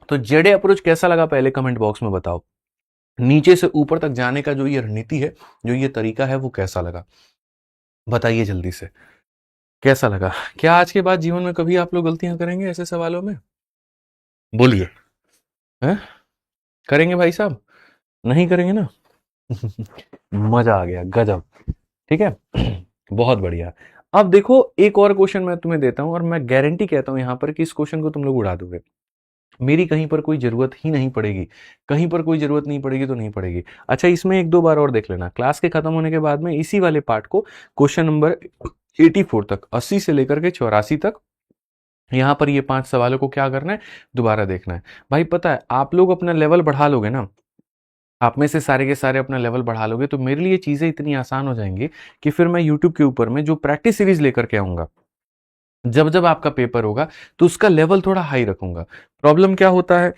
तो जेडे अप्रोच कैसा लगा पहले कमेंट बॉक्स में बताओ। नीचे से ऊपर तक जाने का जो ये रणनीति है, जो ये तरीका है, वो कैसा लगा बताइए जल्दी से, कैसा लगा? क्या आज के बाद जीवन में कभी आप लोग गलतियां करेंगे ऐसे सवालों में? बोलिए, हैं? करेंगे भाई साहब? नहीं करेंगे ना? मजा आ गया, गजब, ठीक है। बहुत बढ़िया। अब देखो एक और क्वेश्चन मैं तुम्हें देता हूं और मैं गारंटी कहता हूं यहां पर कि इस क्वेश्चन को तुम लोग उड़ा दोगे। मेरी कहीं पर कोई जरूरत ही नहीं पड़ेगी, कहीं पर कोई जरूरत नहीं पड़ेगी तो नहीं पड़ेगी। अच्छा इसमें एक दो बार और देख लेना, क्लास के खत्म होने के बाद में इसी वाले पार्ट को क्वेश्चन नंबर 84 तक, 80 से लेकर के 84 तक, यहां पर ये 5 सवालों को क्या करना है? दोबारा देखना है। भाई पता है आप लोग अपना लेवल बढ़ा लोगे ना, आप में से सारे के सारे अपना लेवल बढ़ा लोगे, तो मेरे लिए चीजें इतनी आसान हो जाएंगी कि फिर मैं यूट्यूब के ऊपर में जो प्रैक्टिस सीरीज लेकर के आऊंगा, जब जब आपका पेपर होगा तो उसका लेवल थोड़ा हाई रखूंगा। प्रॉब्लम क्या होता है,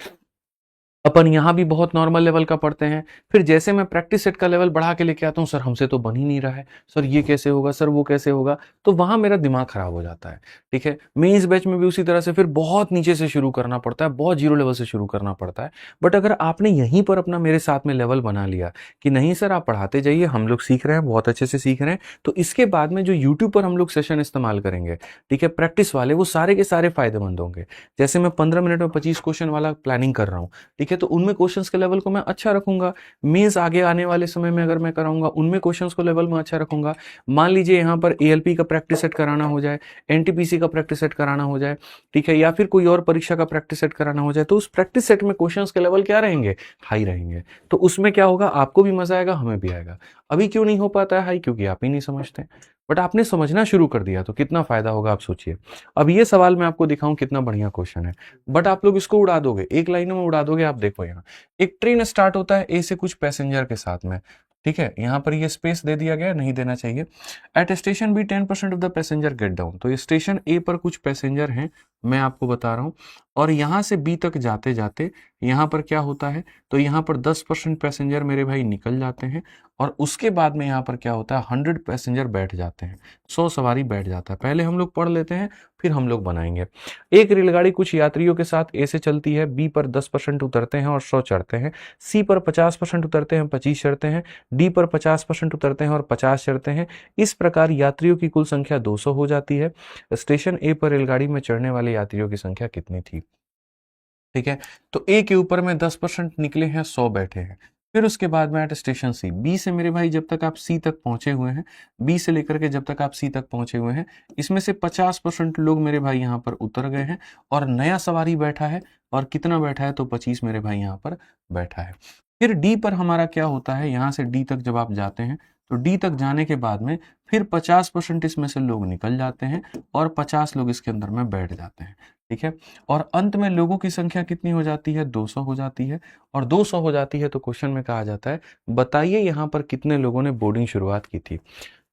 अपन यहाँ भी बहुत नॉर्मल लेवल का पढ़ते हैं, फिर जैसे मैं प्रैक्टिस सेट का लेवल बढ़ा के लेके आता हूँ, सर हमसे तो बन ही नहीं रहा है, सर ये कैसे होगा, सर वो कैसे होगा, तो वहां मेरा दिमाग खराब हो जाता है, ठीक है। मेंस बैच में भी उसी तरह से फिर बहुत नीचे से शुरू करना पड़ता है, बहुत जीरो लेवल से शुरू करना पड़ता है। बट अगर आपने यहीं पर अपना मेरे साथ में लेवल बना लिया कि नहीं सर आप पढ़ाते जाइए, हम लोग सीख रहे हैं, बहुत अच्छे से सीख रहे हैं, तो इसके बाद में जो यूट्यूब पर हम लोग सेशन इस्तेमाल करेंगे, ठीक है, प्रैक्टिस वाले, वो सारे के सारे फायदेमंद होंगे। जैसे मैं 15 मिनट में 25 क्वेश्चन वाला प्लानिंग कर रहा हूँ, ठीक है, तो उनमें क्वेश्चंस के लेवल को मैं अच्छा रखूंगा। मींस आगे आने वाले समय में अगर मैं कराऊंगा उनमें क्वेश्चंस को लेवल में अच्छा रखूंगा। मान लीजिए यहाँ पर एएलपी का प्रैक्टिस सेट कराना हो जाए, एनटीपीसी का प्रैक्टिस सेट कराना हो जाए, ठीक है, या फिर कोई और परीक्षा का प्रैक्टिस सेट कराना हो जाए, तो उस प्रैक्टिस सेट में क्वेश्चंस के लेवल क्या रहेंगे? हाई रहेंगे। तो उसमें क्या होगा, आपको भी मजा आएगा, हमें भी आएगा। अभी क्यों नहीं हो पाता है हाई? क्योंकि आप ही नहीं समझते, बट आपने समझना शुरू कर दिया तो कितना फायदा होगा आप सोचिए। अब ये सवाल मैं आपको दिखाऊं कितना बढ़िया क्वेश्चन है, बट आप लोग इसको उड़ा दोगे, एक लाइन में उड़ा दोगे। आप देखो यहाँ एक ट्रेन स्टार्ट होता है ए से कुछ पैसेंजर के साथ में, ठीक है, यहाँ पर ये स्पेस दे दिया गया, नहीं देना चाहिए। At station B 10% of the passenger get down, तो ये स्टेशन ए पर कुछ पैसेंजर हैं मैं आपको बता रहा हूँ। और यहाँ से बी तक जाते जाते यहाँ पर क्या होता है, तो यहाँ पर 10% पैसेंजर मेरे भाई निकल जाते हैं और उसके बाद में यहाँ पर क्या होता है, 100 पैसेंजर बैठ जाते हैं, 100 सवारी बैठ जाता है। पहले हम लोग पढ़ लेते हैं फिर हम लोग बनाएंगे। एक रेलगाड़ी कुछ यात्रियों के साथ ए से चलती है, बी पर 10% उतरते हैं और 100 चढ़ते हैं, सी पर 50% उतरते हैं, 25 चढ़ते हैं, डी पर 50% उतरते हैं और 50 चढ़ते हैं। इस प्रकार यात्रियों की कुल संख्या 200 हो जाती है। स्टेशन ए पर रेलगाड़ी में चढ़ने वाले यात्रियों की संख्या कितनी थी? ठीक है, तो ए के ऊपर में 10% निकले हैं, 100 बैठे हैं। फिर उसके बाद में एट स्टेशन सी, बी से मेरे भाई जब तक आप सी तक पहुंचे हुए हैं, बी से लेकर के जब तक आप सी तक पहुंचे हुए हैं, इसमें से 50% लोग मेरे भाई यहाँ पर उतर गए हैं और नया सवारी बैठा है। और कितना बैठा है, तो 25 मेरे भाई यहाँ पर बैठा है। फिर डी पर हमारा क्या होता है, यहाँ से डी तक जब आप जाते हैं तो डी तक जाने के बाद में फिर 50% इसमें से लोग निकल जाते हैं और 50 लोग इसके अंदर में बैठ जाते हैं। ठीक है, और अंत में लोगों की संख्या कितनी हो जाती है, 200 हो जाती है। और 200 हो जाती है तो क्वेश्चन में कहा जाता है बताइए यहाँ पर कितने लोगों ने बोर्डिंग शुरुआत की थी।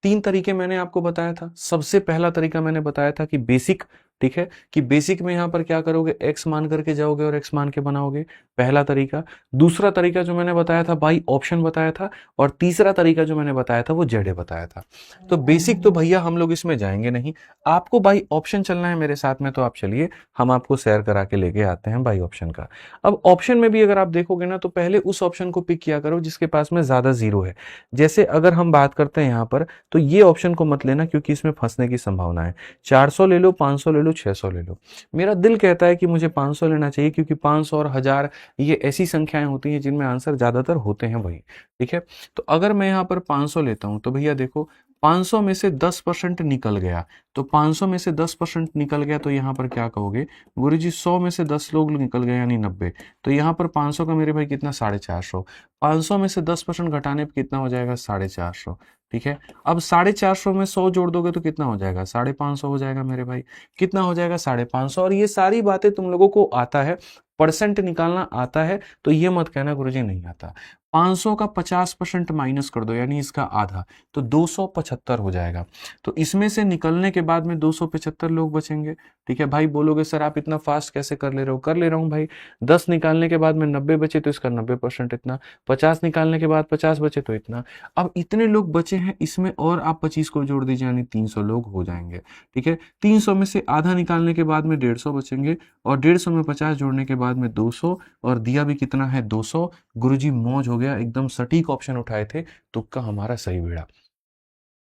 तीन तरीके मैंने आपको बताया था। सबसे पहला तरीका मैंने बताया था कि बेसिक, ठीक है, कि बेसिक में यहाँ पर क्या करोगे, एक्स मान करके जाओगे और एक्स मान के बनाओगे, पहला तरीका। दूसरा तरीका जो मैंने बताया था बाई ऑप्शन बताया था। और तीसरा तरीका जो मैंने बताया था वो जेडे बताया था। तो बेसिक तो भैया हम लोग इसमें जाएंगे नहीं, आपको बाई ऑप्शन चलना है मेरे साथ में, तो आप चलिए हम आपको शेयर करा के लेके आते हैं बाई ऑप्शन का। अब ऑप्शन में भी अगर आप देखोगे ना तो पहले उस ऑप्शन को पिक किया करो जिसके पास में ज्यादा जीरो है। जैसे अगर हम बात करते हैं यहाँ पर, तो ये ऑप्शन को मत लेना क्योंकि इसमें फंसने की संभावना है। 400 ले लो, 500 ले लो, 600 ले लो। मेरा दिल कहता है कि मुझे 500 लेना चाहिए क्योंकि 500 और 1000 ये ऐसी संख्याएं होती हैं जिनमें आंसर ज्यादातर होते हैं वही। ठीक है, तो अगर मैं यहाँ पर 500 लेता हूं तो भैया देखो 500 में से 10% निकल गया, तो 500 में से 10% निकल गया तो यहाँ पर क्या कहोगे, गुरुजी 100 में से 10 लोग निकल गए यानी 90, तो यहाँ पर 500 का मेरे भाई कितना, 450। 500 में से 10% घटाने पर कितना हो जाएगा, 450। ठीक है, अब 450 में 100 जोड़ दोगे तो कितना हो जाएगा, 550 हो जाएगा मेरे भाई। कितना हो जाएगा, 550। और ये सारी बातें तुम लोगों को आता है, परसेंट निकालना आता है, तो ये मत कहना गुरुजी नहीं आता। 500 का 50% माइनस कर दो यानी इसका आधा, तो 275 हो जाएगा। तो इसमें से निकलने के बाद में 275 लोग बचेंगे। ठीक है भाई, बोलोगे सर आप इतना फास्ट कैसे कर ले रहे हो, कर ले रहा हूं भाई। 10 निकालने के बाद में 90 बचे तो इसका 90% इतना, 50 निकालने के बाद 50 बचे तो इतना। अब इतने लोग बचे हैं, इसमें और आप 25 को जोड़ दीजिए यानी 300 लोग हो जाएंगे। ठीक है, 300 में से आधा निकालने के बाद में 150 बचेंगे और 150 में 50 जोड़ने के बाद में 200, और दिया भी कितना है, 200। गुरुजी मौज हो गया, एकदम सटीक ऑप्शन उठाए थे, तुक्का हमारा सही भिड़ा।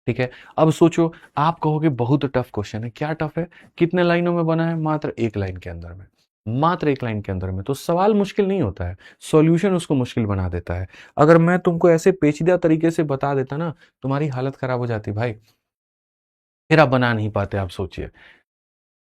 ठीक है, अब सोचो, आप कहोगे बहुत टफ क्वेश्चन है, क्या टफ है, कितने लाइनों में बना है, मात्र एक लाइन के अंदर में, मात्र एक लाइन के अंदर में। तो सवाल मुश्किल नहीं होता है, सॉल्यूशन उसको मुश्किल बना देता है। अगर मैं तुमको ऐसे पेचीदा तरीके से बता देता ना, तुम्हारी हालत खराब हो जाती भाई, फिर आप बना नहीं पाते, आप सोचिए।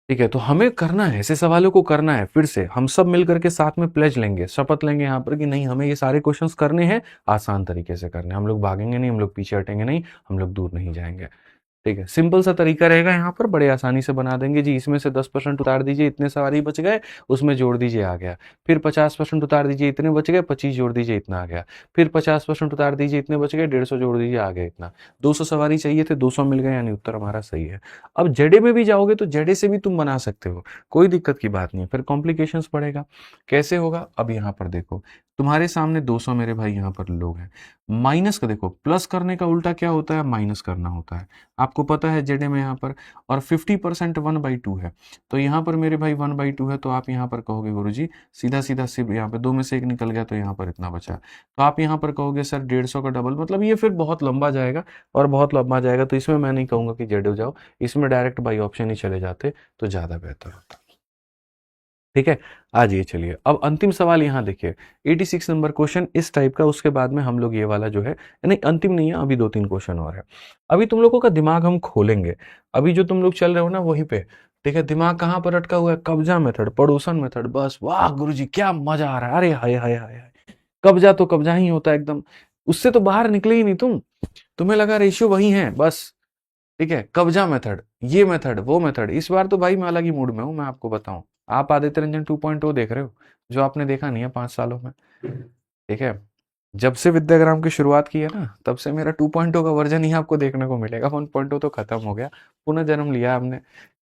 ठीक है, तो हमें करना है, ऐसे सवालों को करना है। फिर से हम सब मिलकर के साथ में प्लेज लेंगे, शपथ लेंगे यहाँ पर कि नहीं, हमें ये सारे क्वेश्चंस करने हैं, आसान तरीके से करने हैं। हम लोग भागेंगे नहीं, हम लोग पीछे हटेंगे नहीं, हम लोग दूर नहीं जाएंगे। ठीक है, सिंपल सा तरीका रहेगा, यहाँ पर बड़े आसानी से बना देंगे जी। इसमें से 10% उतार दीजिए, इतने सवारी बच गए, उसमें जोड़ दीजिए, आ गया। फिर 50% उतार दीजिए, इतने बच गए, 25 जोड़ दीजिए, इतना आ गया। फिर 50% उतार दीजिए, इतने बच गए, 150 जोड़ दीजिए, आ गया इतना। 200 सवारी चाहिए थे, 200 मिल गए, यानी उत्तर हमारा सही है। अब जेडे में भी जाओगे तो जेडे से भी तुम बना सकते हो, कोई दिक्कत की बात नहीं है। फिर कॉम्प्लिकेशंस पड़ेगा, कैसे होगा, अब यहाँ पर देखो, तुम्हारे सामने 200 मेरे भाई यहाँ पर लोग हैं। माइनस का देखो, प्लस करने का उल्टा क्या होता है, माइनस करना होता है, आपको पता है जेडे में यहाँ पर। और 50% 1/2 है, तो यहाँ पर मेरे भाई 1/2 है, तो आप यहाँ पर कहोगे गुरुजी सीधा सीधा सिर्फ यहाँ पे 2 में से 1 निकल गया तो यहाँ पर इतना बचा, तो आप यहाँ पर कहोगे सर 150 का डबल, मतलब ये फिर बहुत लंबा जाएगा और बहुत लंबा जाएगा, तो इसमें मैं नहीं कहूंगा कि जेडे जाओ, इसमें डायरेक्ट बाई ऑप्शन ही चले जाते तो ज्यादा बेहतर होता। ठीक है, आ जाइए, चलिए अब अंतिम सवाल यहाँ देखिए, 86 नंबर क्वेश्चन इस टाइप का। उसके बाद में हम लोग ये वाला जो है, नहीं अंतिम नहीं है, अभी 2-3 क्वेश्चन और है। अभी तुम लोगों का दिमाग हम खोलेंगे, अभी जो तुम लोग चल रहे हो ना वहीं पे। ठीक है, दिमाग कहाँ पर अटका हुआ है, कब्जा मेथड, पड़ोसन मेथड, बस वाह गुरुजी क्या मजा आ रहा है, अरे हाय हाय हाय हाय। कब्जा तो कब्जा ही होता है एकदम, उससे तो बाहर निकले ही नहीं तुम, तुम्हें लगा रेशियो वही है बस। ठीक है, कब्जा मेथड, ये मेथड, वो मेथड। इस बार तो भाई मैं अलग ही मूड में हूं, मैं आपको बताऊं। आप आदित्य रंजन 2.0 देख रहे हो, जो आपने देखा नहीं है 5 सालों में। ठीक है, जब से विद्याग्राम की शुरुआत की है ना, तब से मेरा 2.0 का वर्जन ही आपको देखने को मिलेगा। 1.0 तो खत्म हो गया, पुनः जन्म लिया हमने।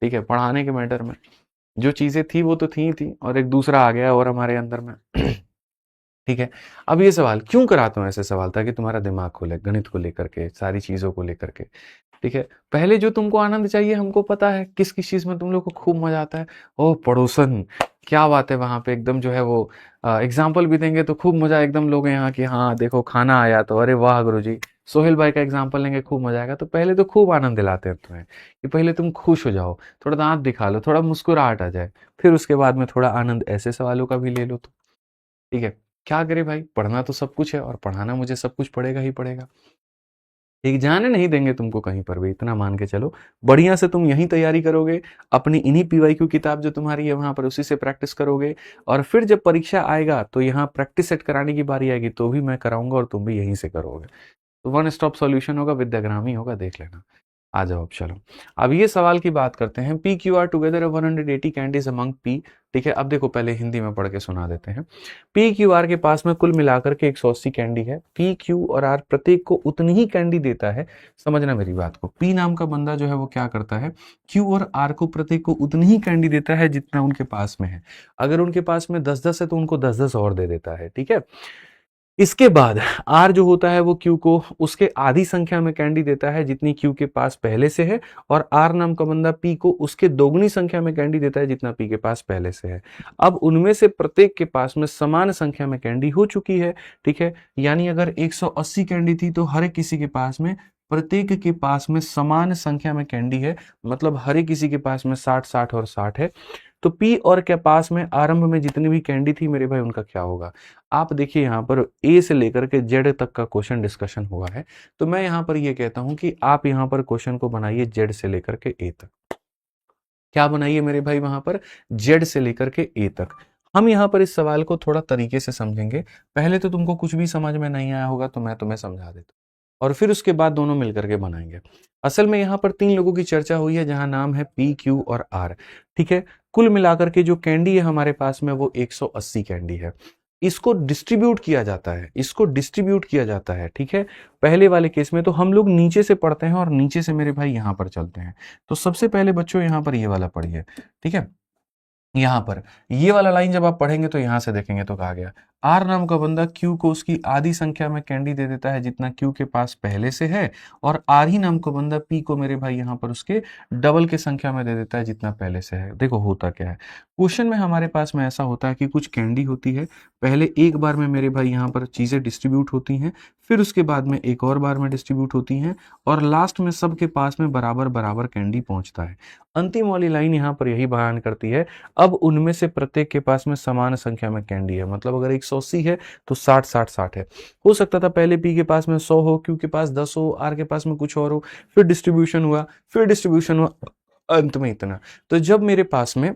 ठीक है, पढ़ाने के मैटर में। जो चीजें थी वो तो थी ही थी, और एक दूसरा आ गया और हमारे अंदर में। ठीक है। अब ये सवाल क्यों कराता हूँ, ऐसे सवाल, ताकि तुम्हारा दिमाग खोले गणित को लेकर के, सारी चीजों को लेकर के। ठीक है। पहले जो तुमको आनंद चाहिए हमको पता है, किस किस चीज में तुम लोग को खूब मजा आता है। ओ पड़ोसन, क्या बात है, वहां पे एकदम जो है वो एग्जाम्पल भी देंगे तो खूब मजा एकदम लोगे यहाँ की, हाँ देखो खाना आया तो अरे वाह गुरुजी। सोहेल भाई का एग्जाम्पल लेंगे, खूब मजा आएगा। तो पहले तो खूब आनंद दिलाते हैं तुम्हें, कि पहले तुम खुश हो जाओ, थोड़ा दांत दिखा लो, थोड़ा मुस्कुराहट आ जाए, फिर उसके बाद में थोड़ा आनंद ऐसे सवालों का भी ले लो तो। ठीक है। क्या करे भाई, पढ़ना तो सब कुछ है, और पढ़ाना मुझे सब कुछ पड़ेगा ही पड़ेगा। ठीक, जाने नहीं देंगे तुमको कहीं पर भी, इतना मान के चलो। बढ़िया से तुम यहीं तैयारी करोगे, अपनी इन्हीं पीवाईक्यू किताब जो तुम्हारी है वहां पर, उसी से प्रैक्टिस करोगे। और फिर जब परीक्षा आएगा तो यहाँ प्रैक्टिस सेट कराने की बारी आएगी तो भी मैं कराऊंगा, और तुम भी यहीं से करोगे। तो वन स्टॉप सॉल्यूशन होगा, विद्याग्राम ही होगा, देख लेना। आ जाओ अब चलो। अब ये सवाल की बात करते हैं, P Q R together 180 candies among P. ठीक है। अब देखो पहले हिंदी में पढ़ के सुना देते हैं। पी क्यू आर के पास में कुल मिलाकर के 180 कैंडी है। पी क्यू और आर प्रत्येक को उतनी ही कैंडी देता है। समझना मेरी बात को, पी नाम का बंदा जो है वो क्या करता है, क्यू और आर को प्रत्येक को उतनी ही कैंडी देता है जितना उनके पास में है। अगर उनके पास में 10-10 है तो उनको 10-10 और दे देता है। ठीक है। इसके बाद आर जो होता है वो क्यू को उसके आधी संख्या में कैंडी देता है जितनी क्यू के पास पहले से है, और आर नाम का बंदा पी को उसके दोगुनी संख्या में कैंडी देता है जितना पी के पास पहले से है। अब उनमें से प्रत्येक के पास में समान संख्या में कैंडी हो चुकी है। ठीक है। यानी अगर 180 कैंडी थी तो हर एक किसी के पास में, प्रत्येक के पास में समान संख्या में कैंडी है, मतलब हर एक किसी के पास में 60-60 और 60 है। तो पी और के पास में आरंभ में जितनी भी कैंडी थी मेरे भाई, उनका क्या होगा। आप देखिए यहाँ पर ए से लेकर के जेड तक का क्वेश्चन डिस्कशन हुआ है, तो मैं यहाँ पर ये कहता हूं कि आप यहाँ पर क्वेश्चन को बनाइए जेड से लेकर के ए तक। क्या बनाइए मेरे भाई वहां पर, जेड से लेकर के ए तक। हम यहाँ पर इस सवाल को थोड़ा तरीके से समझेंगे। पहले तो तुमको कुछ भी समझ में नहीं आया होगा तो मैं तुम्हें समझा देता हूँ, और फिर उसके बाद दोनों मिलकर के बनाएंगे। असल में यहाँ पर 3 लोगों की चर्चा हुई है, जहां नाम है पी क्यू और आर। ठीक है। कुल मिलाकर के जो कैंडी है हमारे पास में वो 180 कैंडी है। इसको डिस्ट्रीब्यूट किया जाता है, इसको डिस्ट्रीब्यूट किया जाता है। ठीक है। पहले वाले केस में तो हम लोग नीचे से पढ़ते हैं, और नीचे से मेरे भाई यहां पर चलते हैं। तो सबसे पहले बच्चों यहां पर ये वाला पढ़िए। ठीक है। यहां पर ये वाला लाइन जब आप पढ़ेंगे तो यहां से देखेंगे तो कहा गया, आर नाम का बंदा क्यू को उसकी आधी संख्या में कैंडी दे देता है जितना क्यू के पास पहले से है, और आर ही नाम का बंदा पी को मेरे भाई यहां पर उसके डबल के संख्या में दे देता है जितना पहले से है। देखो होता क्या है, क्वेश्चन में हमारे पास में ऐसा होता है कि कुछ कैंडी होती है, पहले एक बार में मेरे भाई यहां पर चीजें डिस्ट्रीब्यूट होती हैं, फिर उसके बाद में एक और बार में डिस्ट्रीब्यूट होती हैं, और लास्ट में सबके पास में बराबर बराबर कैंडी पहुंचता है। अंतिम वाली लाइन यहाँ पर यही बयान करती है, अब उनमें से प्रत्येक के पास में समान संख्या में कैंडी है। मतलब अगर 180 है तो 60-60-60 है। हो सकता था पहले पी के पास में 100 हो, क्यू के पास 10 हो, आर के पास में कुछ और हो, फिर डिस्ट्रीब्यूशन हुआ, फिर डिस्ट्रीब्यूशन हुआ, अंत में इतना। तो जब मेरे पास में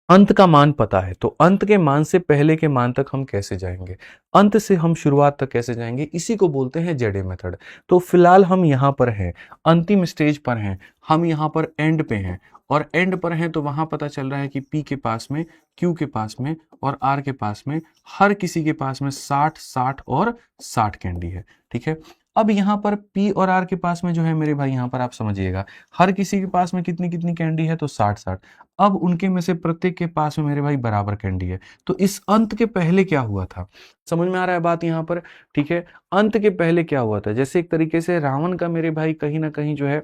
अंत का मान पता है, तो अंत के मान से पहले के मान तक हम कैसे जाएंगे, अंत से हम शुरुआत तक कैसे जाएंगे, इसी को बोलते हैं जेडे मेथड। तो फिलहाल हम यहां पर हैं, अंतिम स्टेज पर हैं, हम यहां पर एंड पे हैं, और एंड पर हैं तो वहां पता चल रहा है कि पी के पास में, क्यू के पास में और आर के पास में, हर किसी के पास में 60-60 और 60 कैंडी है। ठीक है। अब यहां पर पी और आर के पास में जो है मेरे भाई, यहां पर आप समझिएगा, हर किसी के पास में कितनी कितनी कैंडी है, तो 60-60। अब उनके में से प्रत्येक के पास में मेरे भाई बराबर कैंडी है। तो इस अंत के पहले क्या हुआ था, समझ में आ रहा है बात यहां पर। ठीक है। अंत के पहले क्या हुआ था, जैसे एक तरीके से रावण का मेरे भाई कहीं ना कहीं जो है,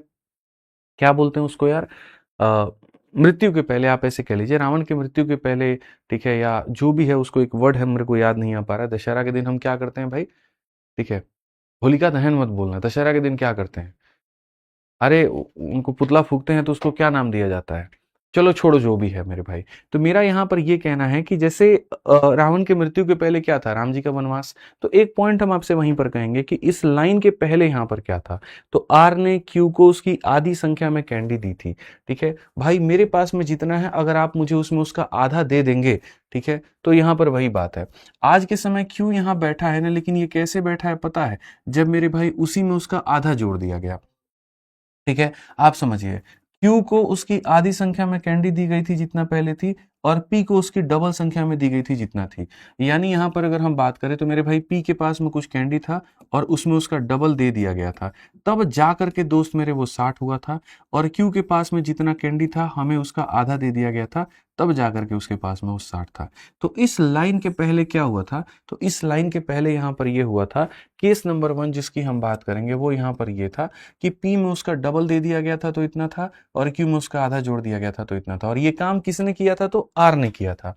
क्या बोलते हैं उसको यार, मृत्यु के पहले, आप ऐसे कह लीजिए रावण की मृत्यु के पहले। ठीक है। या जो भी है उसको एक वर्ड है, मेरे को याद नहीं आ पा रहा है। दशहरा के दिन हम क्या करते हैं भाई, ठीक है, होलिका दहन मत बोलना, दशहरा के दिन क्या करते हैं, अरे उनको पुतला फूकते हैं तो उसको क्या नाम दिया जाता है, चलो छोड़ो जो भी है मेरे भाई। तो मेरा यहाँ पर ये कहना है कि जैसे रावण की मृत्यु के पहले क्या था, राम जी का वनवास। तो एक पॉइंट हम आपसे वहीं पर कहेंगे कि इस लाइन के पहले यहाँ पर क्या था, तो आर ने क्यू को उसकी आधी संख्या में कैंडी दी थी। ठीक है भाई, मेरे पास में जितना है अगर आप मुझे उसमें उसका आधा दे देंगे, ठीक है, तो यहाँ पर वही बात है। आज के समय क्यू यहाँ बैठा है ना, लेकिन ये कैसे बैठा है पता है, जब मेरे भाई उसी में उसका आधा जोड़ दिया गया। ठीक है। आप समझिए, क्यू को उसकी आधी संख्या में कैंडी दी गई थी जितना पहले थी, और p को उसकी डबल संख्या में दी गई थी जितना थी। यानी यहाँ पर अगर हम बात करें तो मेरे भाई p के पास में कुछ कैंडी था और उसमें उसका डबल दे दिया गया था, तब जा करके दोस्त मेरे वो 60 हुआ था। और q के पास में जितना कैंडी था हमें उसका आधा दे दिया गया था, तब जा करके उसके पास में वो 60 था। तो इस लाइन के पहले क्या हुआ था, तो इस लाइन के पहले यहाँ पर ये हुआ था, केस नंबर 1 जिसकी हम बात करेंगे वो यहाँ पर ये था कि p में उसका डबल दे दिया गया था तो इतना था, और q में उसका आधा जोड़ दिया गया था तो इतना था। और ये काम किसने किया था, तो r ने किया था।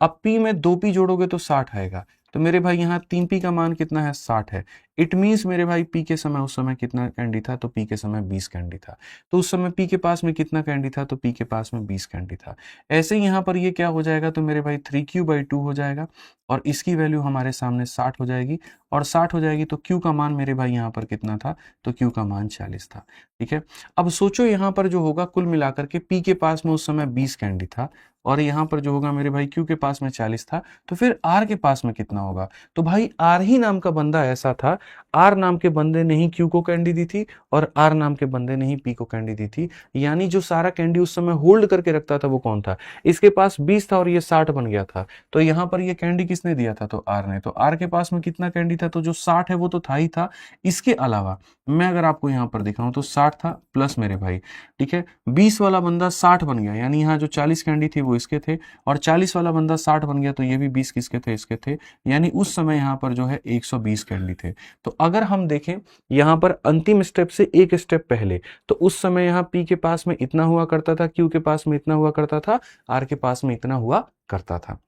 अब p में 2p जोड़ोगे तो 60 आएगा। तो मेरे भाई यहाँ 3p का मान कितना है, 60 है। इट मीन्स मेरे भाई p के समय उस समय कितना कैंडी था, तो p के समय 20 कैंडी था। तो उस समय p के पास में कितना कैंडी था, तो p के पास में 20 कैंडी था। ऐसे ही यहाँ पर ये क्या हो जाएगा, तो मेरे भाई 3q/2 हो जाएगा और इसकी वैल्यू हमारे सामने 60 हो जाएगी। और 60 हो जाएगी तो q का मान मेरे भाई यहाँ पर कितना था, तो q का मान 40 था। ठीक है, अब सोचो यहाँ पर जो होगा कुल मिलाकर के p के पास में उस समय 20 कैंडी था और यहाँ पर जो होगा मेरे भाई q के पास में 40 था, तो फिर r के पास में कितना होगा। तो भाई r ही नाम का बंदा ऐसा था, r नाम के बंदे ने ही q को कैंडी दी थी और r नाम के बंदे ने ही p को कैंडी दी थी। यानी जो सारा कैंडी उस समय होल्ड करके रखता था वो कौन था, इसके पास 20 था और ये 60 बन गया था। तो यहाँ पर ये कैंडी किसने दिया था, तो r ने। तो r के पास में कितना कैंडी था, तो जो 60 है वो तो था ही था। इसके अलावा मैं अगर आपको यहाँ पर दिखाऊं तो 60 था प्लस मेरे भाई, ठीक है, 20 वाला बंदा 60 बन गया, यानी यहाँ जो 40 कैंडी थी वो इसके थे, और 40 वाला बंदा 60 बन गया तो ये भी 20 किसके थे, इसके थे। यानी उस समय यहाँ पर जो है 120 कैंडी थे। तो अगर हम देखें यहाँ पर अंतिम स्टेप से एक स्टेप पहले, तो उस समय यहाँ p के पास में इतना हुआ करता था, q के पास में इतना हुआ करता था, r के पास में इतना हुआ करता था।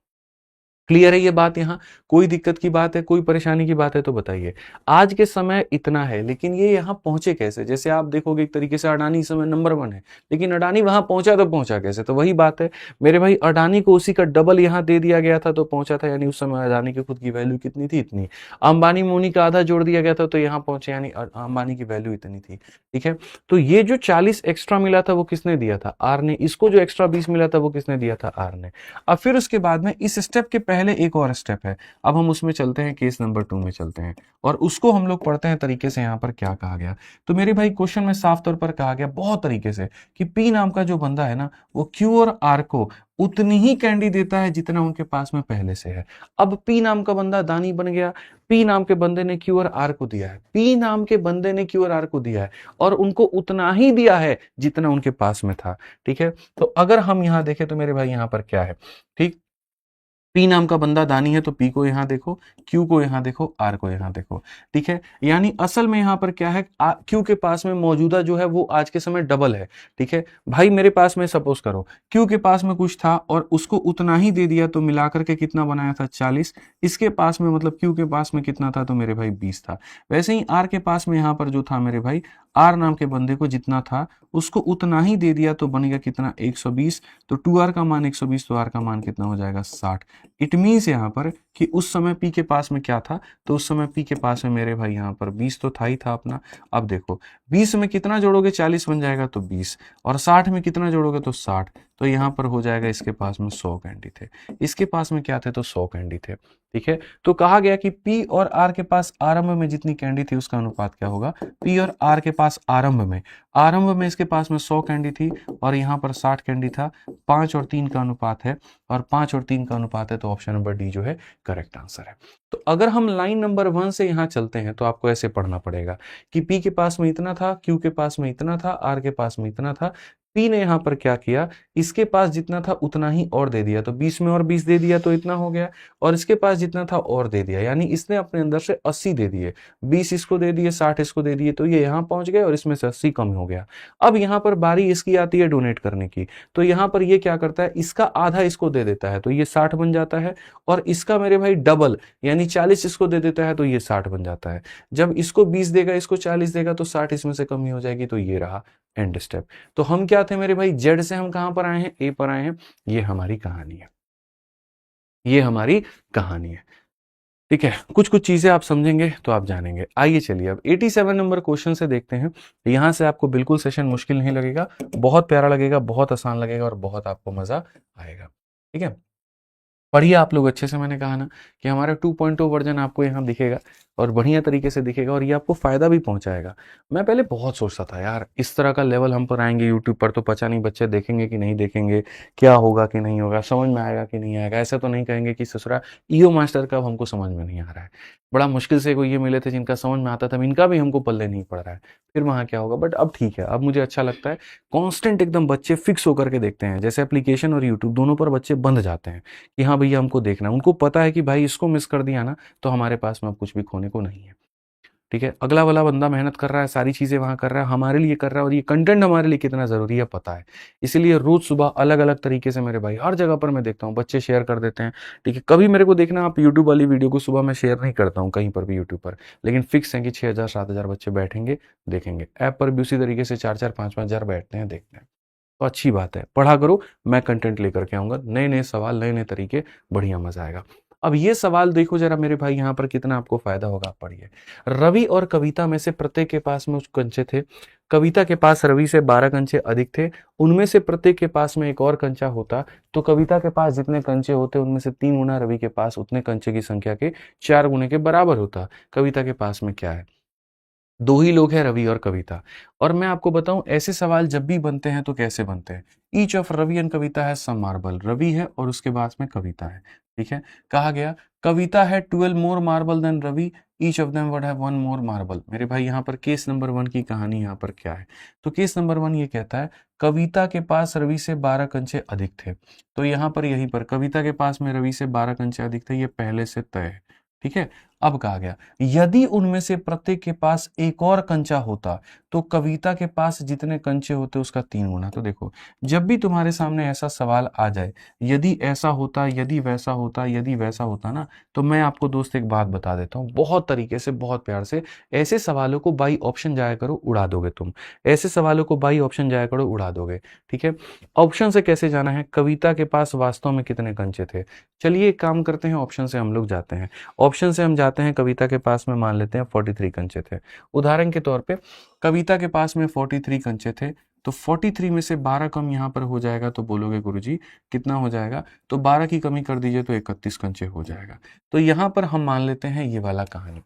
क्लियर है ये बात, यहाँ कोई दिक्कत की बात है, कोई परेशानी की बात है तो बताइए। आज के समय इतना है, लेकिन ये यहाँ पहुंचे कैसे, जैसे आप देखोगे एक तरीके से अडानी इस समय नंबर 1 है, लेकिन अडानी वहां पहुंचा तो पहुंचा कैसे, तो वही बात है मेरे भाई, अडानी को उसी का डबल यहाँ दे दिया गया था तो पहुंचा था। यानी उस समय अडानी की खुद की वैल्यू कितनी थी, इतनी। अंबानी मोनी का आधा जोड़ दिया गया था तो यहाँ पहुंचे, यानी अंबानी की वैल्यू इतनी थी। ठीक है, तो ये जो 40 एक्स्ट्रा मिला था वो किसने दिया था, आर ने। इसको जो एक्स्ट्रा 20 मिला था वो किसने दिया था, आर ने। अब फिर उसके बाद में इस स्टेप के पहले एक और स्टेप है, अब हम उसमें चलते हैं, केस नंबर 2 में चलते हैं और उसको हम लोग पढ़ते हैं तरीके से। यहाँ पर क्या कहा गया, तो मेरे भाई क्वेश्चन में साफ तौर पर कहा गया बहुत तरीके से कि पी नाम का जो बंदा है ना, वो क्यू और आर को उतनी ही कैंडी देता है जितना उनके पास में पहले से है। अब पी नाम का बंदा दानी बन गया, पी नाम के बंदे ने क्यू और आर को दिया है, पी नाम के बंदे ने क्यू और आर को दिया है और उनको उतना ही दिया है जितना उनके पास में था। ठीक है, तो अगर हम यहां देखें तो मेरे भाई यहां पर क्या है, ठीक, पी नाम का बंदा दानी है तो पी को यहां देखो, क्यू को यहां देखो, आर को यहां देखो। ठीक है, यानी असल में यहां पर क्या है, क्यू के पास में मौजूदा जो है वो आज के समय डबल है। ठीक है भाई, मेरे पास में सपोज करो क्यू के पास में कुछ था और उसको उतना ही दे दिया तो मिलाकर के कितना बनाया था, 40। इसके पास में मतलब क्यू के पास में कितना था, तो मेरे भाई 20 था। वैसे ही आर के पास में यहां पर जो था मेरे भाई, आर नाम के बंदे को जितना था उसको उतना ही दे दिया तो बनेगा कितना, 120। तो 2r का मान 120, तो r का मान कितना हो जाएगा, 60। इट मीन्स यहाँ पर कि उस समय p के पास में क्या था, तो उस समय p के पास में मेरे भाई यहाँ पर 20 तो था ही था अपना। अब देखो 20 में कितना जोड़ोगे, 40 बन जाएगा तो 20, और 60 में कितना जोड़ोगे तो 60। तो यहाँ पर हो जाएगा इसके पास में 100 कैंडी थे, इसके पास में क्या थे, तो 100 कैंडी थे। ठीक है, तो कहा गया कि p और r के पास आरंभ में जितनी कैंडी थी उसका अनुपात क्या होगा, p और r के पास आरंभ में इसके पास में 100 कैंडी थी और यहाँ पर 60 कैंडी था। 5 और 3 का अनुपात है, और 5 और 3 का अनुपात है, तो ऑप्शन नंबर डी जो है करेक्ट आंसर है। तो अगर हम लाइन नंबर 1 से यहाँ चलते हैं तो आपको ऐसे पढ़ना पड़ेगा कि p के पास में इतना था, q के पास में इतना था, r के पास में इतना था। p ने यहाँ पर क्या किया, इसके पास जितना था उतना ही और दे दिया, तो 20 में और 20 दे दिया तो इतना हो गया, और इसके पास जितना था और दे दिया, यानी इसने अपने अंदर से 80 दे दिए, 20 इसको दे दिए, 60 इसको दे दिए, तो ये यहाँ पहुंच गए और इसमें से 80 कम हो गया। अब यहाँ पर बारी इसकी आती है डोनेट करने की, तो यहाँ पर ये क्या करता है, इसका आधा इसको दे देता है तो ये 60 बन जाता है, और इसका मेरे भाई डबल यानी 40 इसको दे देता है तो ये 60 बन जाता है। जब इसको 20 देगा, इसको 40 देगा, तो 60 इसमें से कमी हो जाएगी, तो ये रहा एंड स्टेप। तो हम क्या थे मेरे भाई, जेड से हम कहां पर आए हैं, ए पर आए हैं। ये हमारी कहानी है, ये हमारी कहानी है। ठीक है, कुछ कुछ चीजें आप समझेंगे तो आप जानेंगे। आइए चलिए अब 87 नंबर क्वेश्चन से देखते हैं। यहां से आपको बिल्कुल सेशन मुश्किल नहीं लगेगा, बहुत प्यारा लगेगा, बहुत आसान लगेगा और बहुत आपको मजा आएगा। ठीक है, पढ़िए आप लोग अच्छे से। मैंने कहा ना कि हमारा 2.0 वर्जन आपको यहाँ दिखेगा और बढ़िया तरीके से दिखेगा और ये आपको फ़ायदा भी पहुंचाएगा। मैं पहले बहुत सोचता था यार इस तरह का लेवल हम पर आएंगे यूट्यूब पर तो पता नहीं बच्चे देखेंगे कि नहीं देखेंगे, क्या होगा कि नहीं होगा, समझ में आएगा कि नहीं आएगा। ऐसा तो नहीं कहेंगे कि ससुरा ईओ मास्टर का अब हमको समझ में नहीं आ रहा है। बड़ा मुश्किल से कोई ये मिले थे जिनका समझ में आता था, इनका भी हमको पल्ले नहीं पड़ रहा है, फिर वहाँ क्या होगा। बट अब ठीक है, अब मुझे अच्छा लगता है। कांस्टेंट एकदम बच्चे फिक्स होकर के देखते हैं, जैसे एप्लीकेशन और यूट्यूब दोनों पर बच्चे बंध जाते हैं कि हाँ भैया हमको देखना है। उनको पता है कि भाई इसको मिस कर दिया ना तो हमारे पास में अब कुछ भी खोने को नहीं है। ठीक है, अगला वाला बंदा मेहनत कर रहा है, सारी चीजें वहां कर रहा है, हमारे लिए कर रहा है, और ये कंटेंट हमारे लिए कितना जरूरी है पता है। इसीलिए रोज सुबह अलग अलग तरीके से मेरे भाई हर जगह पर मैं देखता हूँ बच्चे शेयर कर देते हैं। ठीक है, कभी मेरे को देखना आप यूट्यूब वाली वीडियो को सुबह मैं शेयर नहीं करता हूँ कहीं पर भी यूट्यूब पर, लेकिन फिक्स है कि 6,000 7,000 बच्चे बैठेंगे देखेंगे। ऐप पर भी उसी तरीके से 4,4 5,5 हजार बैठते हैं देखते हैं। तो अच्छी बात है, पढ़ा करो। मैं कंटेंट लेकर के आऊंगा, नए नए सवाल, नए नए तरीके, बढ़िया मजा आएगा। अब ये सवाल देखो जरा मेरे भाई, यहाँ पर कितना आपको फायदा होगा, आप पढ़िए। रवि और कविता में से प्रत्येक के पास में कुछ कंचे थे। कविता के पास रवि से 12 कंचे अधिक थे। उनमें से प्रत्येक के पास में एक और कंचा होता तो कविता के पास जितने कंचे होते उनमें से 3 गुना रवि के पास उतने कंचे की संख्या के 4 गुने के बराबर होता। कविता के पास में क्या है, दो ही लोग हैं, रवि और कविता। और मैं आपको बताऊं ऐसे सवाल जब भी बनते हैं तो कैसे बनते हैं। ईच ऑफ रवि एंड कविता है सम मार्बल, रवि है और उसके पास में कविता है। ठीक है, कहा गया कविता है 12 more marble than Ravi, each of them would have 1 more marble. मेरे भाई यहाँ पर केस नंबर 1 की कहानी यहाँ पर क्या है, तो केस नंबर 1 ये कहता है कविता के पास रवि से 12 कंचे अधिक थे। तो यहाँ पर यहीं पर कविता के पास में रवि से 12 कंचे अधिक थे, ये पहले से तय है। ठीक है, अब कहा गया यदि उनमें से प्रत्येक के पास एक और कंचा होता तो कविता के पास जितने कंचे होते उसका 3 गुना। तो देखो, जब भी तुम्हारे सामने ऐसा सवाल आ जाए, यदि ऐसा होता, यदि वैसा होता, यदि वैसा होता ना, तो मैं आपको दोस्त एक बात बता देता हूँ बहुत तरीके से, बहुत प्यार से। ऐसे सवालों को बाई ऑप्शन जाया करो, उड़ा दोगे तुम। ऐसे सवालों को बाई ऑप्शन जाया करो, उड़ा दोगे। ठीक है, ऑप्शन से कैसे जाना है, कविता के पास वास्तव में कितने कंचे थे। चलिए एक काम करते हैं, ऑप्शन से हम लोग जाते हैं। ऑप्शन से हम जाते हैं, कविता के पास में मान लेते हैं 43 कंचे थे। उदाहरण के तौर पे कविता के पास में 43 कंचे थे, तो 43 में से 12 कम यहाँ पर हो जाएगा, तो बोलोगे गुरुजी कितना हो जाएगा, तो 12 की कमी कर दीजिए तो 31 कंचे हो जाएगा। तो यहाँ पर हम मान लेते हैं ये वाला कहानी।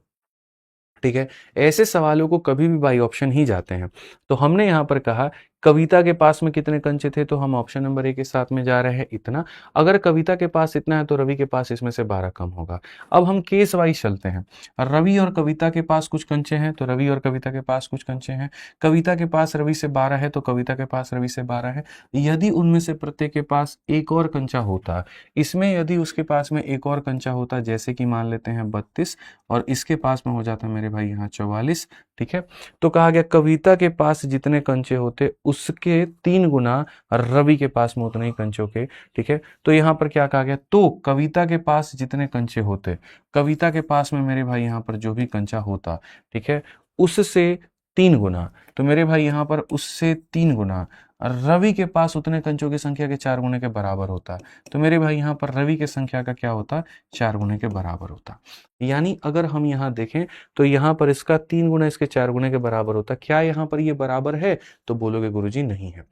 ठीक है, ऐसे सवालों को कभी भी बाई ऑप्शन ही जाते हैं। तो हमने यहां पर कहा कविता के पास में कितने कंचे थे, तो हम ऑप्शन नंबर ए के साथ में जा रहे हैं इतना। अगर कविता के पास इतना है तो रवि के पास इसमें से 12 कम होगा। अब हम केस वाइज चलते हैं। रवि और कविता के पास कुछ कंचे हैं तो रवि और कविता के पास कुछ कंचे हैं। कविता के पास रवि से 12 है तो कविता के पास रवि से 12 है। यदि उनमें से प्रत्येक के पास एक और कंचा होता, इसमें यदि उसके पास में एक और कंचा होता, जैसे कि मान लेते हैं 32, और इसके पास में हो जाता मेरे भाई यहाँ 44। ठीक है, तो कहा गया कविता के पास जितने कंचे होते उसके 3 गुना रवि के पास में उतने ही कंचों के। ठीक है, तो यहां पर क्या कहा गया, तो कविता के पास जितने कंचे होते, कविता के पास में मेरे भाई यहां पर जो भी कंचा होता, ठीक है, उससे 3 गुना, तो मेरे भाई यहां पर उससे 3 गुना रवि के पास उतने कंचों की संख्या के 4 गुने के बराबर होता। तो मेरे भाई यहां पर रवि की संख्या का क्या होता, 4 गुने के बराबर होता। यानी अगर हम यहां देखें तो यहां पर इसका 3 गुना इसके 4 गुने के बराबर होता। क्या यहां पर ये बराबर है, तो बोलोगे गुरुजी नहीं है।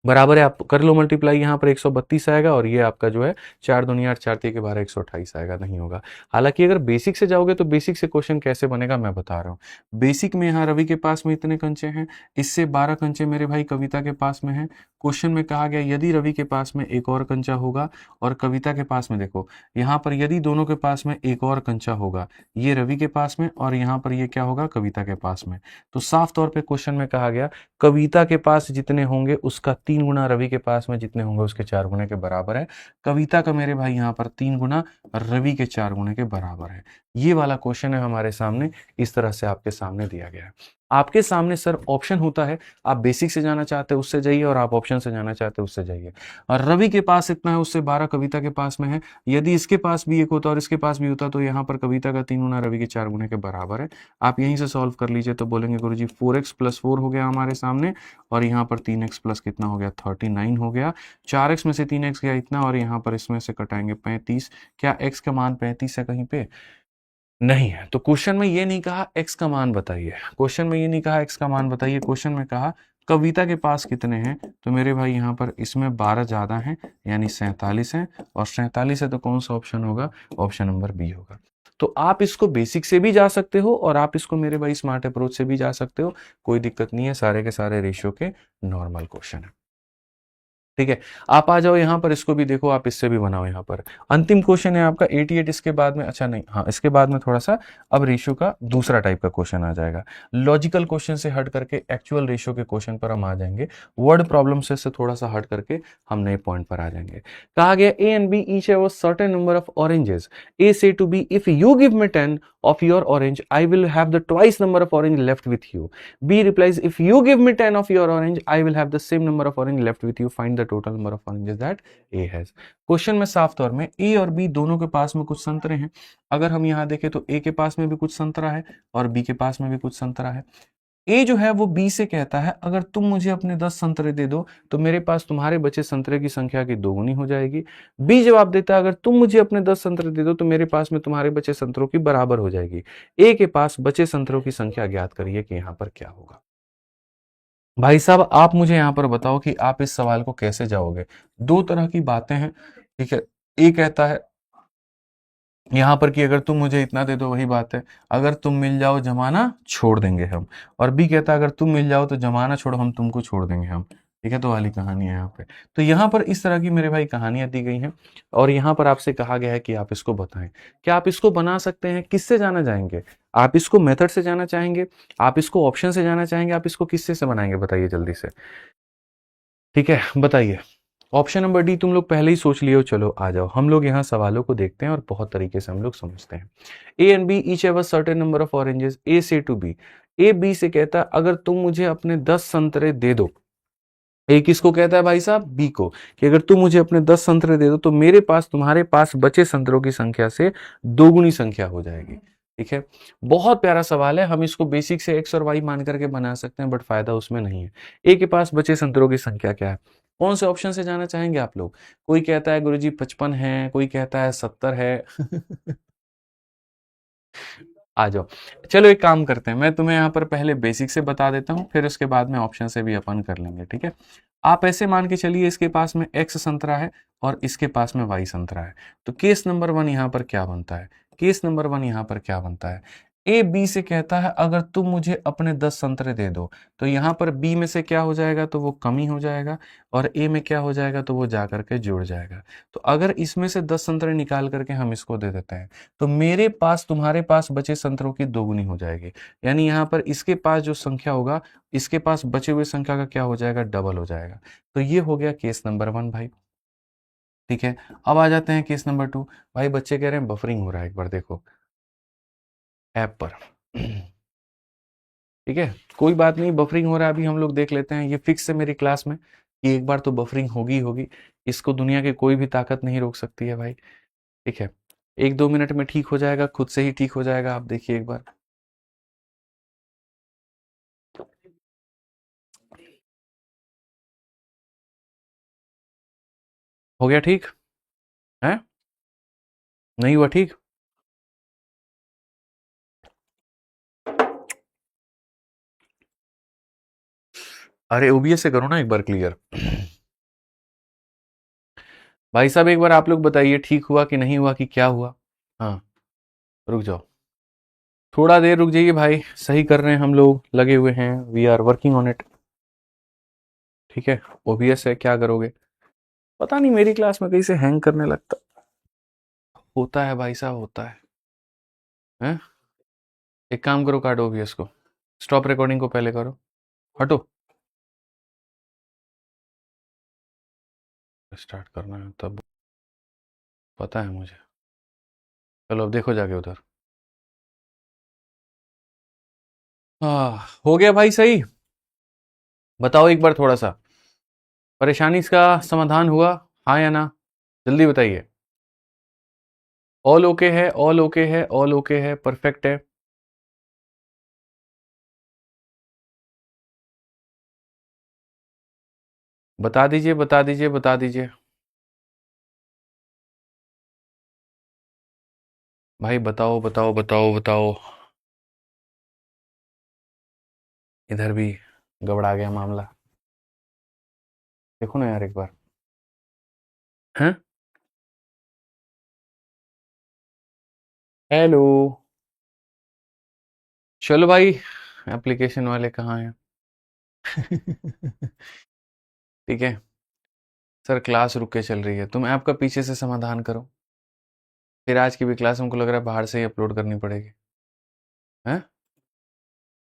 बराबर है, आप कर लो मल्टीप्लाई, यहाँ पर 132 आएगा और ये आपका जो है 4 दूनी 8 4 3 के 12 128 आएगा, नहीं होगा। हालांकि अगर बेसिक से जाओगे तो बेसिक से क्वेश्चन कैसे बनेगा मैं बता रहा हूँ। बेसिक में यहाँ रवि के पास में इतने कंचे हैं, इससे 12 कंचे मेरे भाई कविता के पास में है। क्वेश्चन में कहा गया यदि रवि के पास में एक और कंचा होगा और कविता के पास में, देखो यहाँ पर यदि दोनों के पास में एक और कंचा होगा, ये रवि के पास में और यहाँ पर ये क्या होगा कविता के पास में, तो साफ तौर पर क्वेश्चन में कहा गया कविता के पास जितने होंगे उसका 3 गुना रवि के पास में जितने होंगे उसके 4 गुने के बराबर है। कविता का मेरे भाई यहाँ पर 3 गुना रवि के 4 गुने के बराबर है। ये वाला क्वेश्चन है हमारे सामने, इस तरह से आपके सामने दिया गया है। आपके सामने सर ऑप्शन होता है, आप बेसिक से जाना चाहते हैं उससे जाइए और आप ऑप्शन से जाना चाहते हैं उससे जाइए। और रवि के पास इतना है, उससे 12 कविता के पास में है। यदि इसके पास भी एक होता और इसके पास भी होता तो यहाँ पर कविता का 3 गुना रवि के 4 गुने के बराबर है। आप यहीं से सॉल्व कर लीजिए तो बोलेंगे गुरुजी 4x + 4 हो गया हमारे सामने, और यहाँ पर 3x प्लस कितना हो गया 39 हो गया। 4x में से 3x गया इतना, और यहाँ पर इसमें से कटाएंगे 35। क्या x का मान 35 है कहीं पे, नहीं है। तो क्वेश्चन में ये नहीं कहा x का मान बताइए, क्वेश्चन में ये नहीं कहा x का मान बताइए, क्वेश्चन में कहा कविता के पास कितने हैं, तो मेरे भाई यहाँ पर इसमें 12 ज़्यादा हैं, यानी 47 हैं, और 47 है तो कौन सा ऑप्शन होगा, ऑप्शन नंबर बी होगा। तो आप इसको बेसिक से भी जा सकते हो और आप इसको मेरे भाई स्मार्ट अप्रोच से भी जा सकते हो, कोई दिक्कत नहीं है, सारे के सारे रेशियो के नॉर्मल क्वेश्चन है। ठीक है, आप आ जाओ यहाँ पर, इसको भी देखो, आप इससे भी बनाओ। यहाँ पर अंतिम क्वेश्चन है आपका 88, इसके बाद में, अच्छा नहीं, हाँ इसके बाद में थोड़ा सा अब रेशियो का दूसरा टाइप का क्वेश्चन आ जाएगा। लॉजिकल क्वेश्चन से हट करके एक्चुअल रेशियो के क्वेश्चन पर हम आ जाएंगे, वर्ड प्रॉब्लम से थोड़ा सा हट करके हम नए पॉइंट पर आ जाएंगे। कहा गया A and B each have a certain number of oranges, A says to B if you give me 10 of your orange, I will have the twice number of orange left with you. B replies, if you give me 10 of your orange, I will have the same number of orange left with you. Find the total number of oranges that A has. Question में साफ तौर में A और B दोनों के पास में कुछ संतरे हैं। अगर हम यहाँ देखें तो A के पास में भी कुछ संतरा है और B के पास में भी कुछ संतरा है। ए जो है वो बी से कहता है, अगर तुम मुझे अपने 10 संतरे दे दो तो मेरे पास तुम्हारे बचे संतरे की संख्या की दोगुनी हो जाएगी। बी जवाब देता है, अगर तुम मुझे अपने 10 संतरे दे दो तो मेरे पास में तुम्हारे बचे संतरों की बराबर हो जाएगी। ए के पास बचे संतरों की संख्या ज्ञात करिए कि यहां पर क्या होगा। भाई साहब आप मुझे यहां पर बताओ कि आप इस सवाल को कैसे जाओगे। दो तरह की बातें हैं, ठीक है। ए कहता है यहाँ पर कि अगर तुम मुझे इतना दे दो, वही बात है, अगर तुम मिल जाओ जमाना छोड़ देंगे हम। और बी कहता है अगर तुम मिल जाओ तो जमाना छोड़ो, हम तुमको छोड़ देंगे हम। ठीक है, तो वाली कहानी है यहाँ पे। तो यहाँ पर इस तरह की मेरे भाई कहानियां दी गई हैं और यहाँ पर आपसे कहा गया है कि आप इसको बताएं। क्या आप इसको बना सकते हैं? किससे जाना चाहेंगे? आप इसको मेथड से जाना चाहेंगे, आप इसको ऑप्शन से जाना चाहेंगे, आप इसको किससे से बनाएंगे, बताइए जल्दी से। ठीक है, बताइए। ऑप्शन नंबर डी तुम लोग पहले ही सोच लिए हो। चलो आ जाओ, हम लोग यहाँ सवालों को देखते हैं और बहुत तरीके से हम लोग समझते हैं। A and B each have a certain number of oranges, A says to B. A B से कहता है अगर तुम मुझे अपने 10 संतरे दे दो। ए किसको कहता है भाई साहब? बी को, कि अगर तुम मुझे अपने 10 संतरे दे दो तो मेरे पास तुम्हारे पास बचे संतरों की संख्या से दोगुनी संख्या हो जाएगी। ठीक है, बहुत प्यारा सवाल है। हम इसको बेसिक से एक्स और वाई मान करके बना सकते हैं, बट फायदा उसमें नहीं है। ए के पास बचे संतरों की संख्या क्या है? कौन से ऑप्शन से जाना चाहेंगे आप लोग? कोई कहता है गुरुजी 55 है, कोई कहता है 70 है। आ जाओ, चलो एक काम करते हैं, मैं तुम्हें यहाँ पर पहले बेसिक से बता देता हूँ, फिर उसके बाद में ऑप्शन से भी अपन कर लेंगे। ठीक है, आप ऐसे मान के चलिए इसके पास में एक्स संतरा है और इसके पास में वाई संतरा है। तो केस नंबर 1 यहाँ पर क्या बनता है? केस नंबर 1 यहाँ पर क्या बनता है? ए बी से कहता है अगर तुम मुझे अपने 10 संतरे दे दो, तो यहाँ पर बी में से क्या हो जाएगा, तो वो कमी हो जाएगा, और ए में क्या हो जाएगा, तो वो जा करके जुड़ जाएगा। तो अगर इसमें से 10 संतरे निकाल करके हम इसको दे देते हैं तो मेरे पास तुम्हारे पास बचे संतरों की दोगुनी हो जाएगी। यानी यहाँ पर इसके पास जो संख्या होगा, इसके पास बचे हुए संख्या का क्या हो जाएगा, डबल हो जाएगा। तो ये हो गया केस नंबर 1 भाई। ठीक है, अब आ जाते हैं केस नंबर 2। भाई बच्चे कह रहे हैं बफरिंग हो रहा है, एक बार देखो ऐप पर। ठीक है, कोई बात नहीं, बफरिंग हो रहा है, अभी हम लोग देख लेते हैं। ये फिक्स है मेरी क्लास में कि एक बार तो बफरिंग होगी होगी, इसको दुनिया की कोई भी ताकत नहीं रोक सकती है भाई। ठीक है, 1-2 मिनट में ठीक हो जाएगा, खुद से ही ठीक हो जाएगा, आप देखिए एक बार। हो गया ठीक है? नहीं हुआ ठीक? अरे ओबीएस से करो ना एक बार क्लियर। भाई साहब एक बार आप लोग बताइए ठीक हुआ कि नहीं हुआ कि क्या हुआ? हाँ, रुक जाओ, थोड़ा देर रुक जाइए भाई, सही कर रहे हैं हम लोग, लगे हुए हैं, we are working on it. ठीक है, ओबीएस है, क्या करोगे? पता नहीं मेरी क्लास में कहीं से हैंग करने लगता, होता है भाई साहब, होता है। हैं? एक काम करो, काटो ओबीएस को, स्टॉप रिकॉर्डिंग को पहले करो, हटो, स्टार्ट करना है तब, पता है मुझे। चलो अब देखो जाके उधर। हाँ, हो गया भाई सही? बताओ एक बार थोड़ा सा, परेशानी इसका समाधान हुआ, हाँ या ना? जल्दी बताइए। ऑल ओके है, ऑल ओके है, ऑल ओके है, परफेक्ट है। बता दीजिए, बता दीजिए, बता दीजिए। भाई बताओ बताओ बताओ बताओ। इधर भी गड़बड़ा गया मामला। देखो ना यार एक बार। हैं? हेलो। चलो भाई, एप्लीकेशन वाले कहाँ हैं? ठीक है। सर क्लास रुक के चल रही है, तुम ऐप का पीछे से समाधान करो। फिर आज की भी क्लास हमको लग रहा है बाहर से ही अपलोड करनी पड़ेगी। हैं?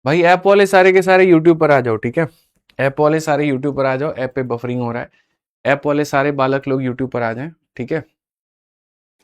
भाई ऐप वाले सारे के सारे यूट्यूब पर आ जाओ, ठीक है। ऐप वाले सारे यूट्यूब पर आ जाओ, ऐप पे बफरिंग हो रहा है। ऐप वाले सारे बालक लोग यूट्यूब पर आ जाएं, ठीक है।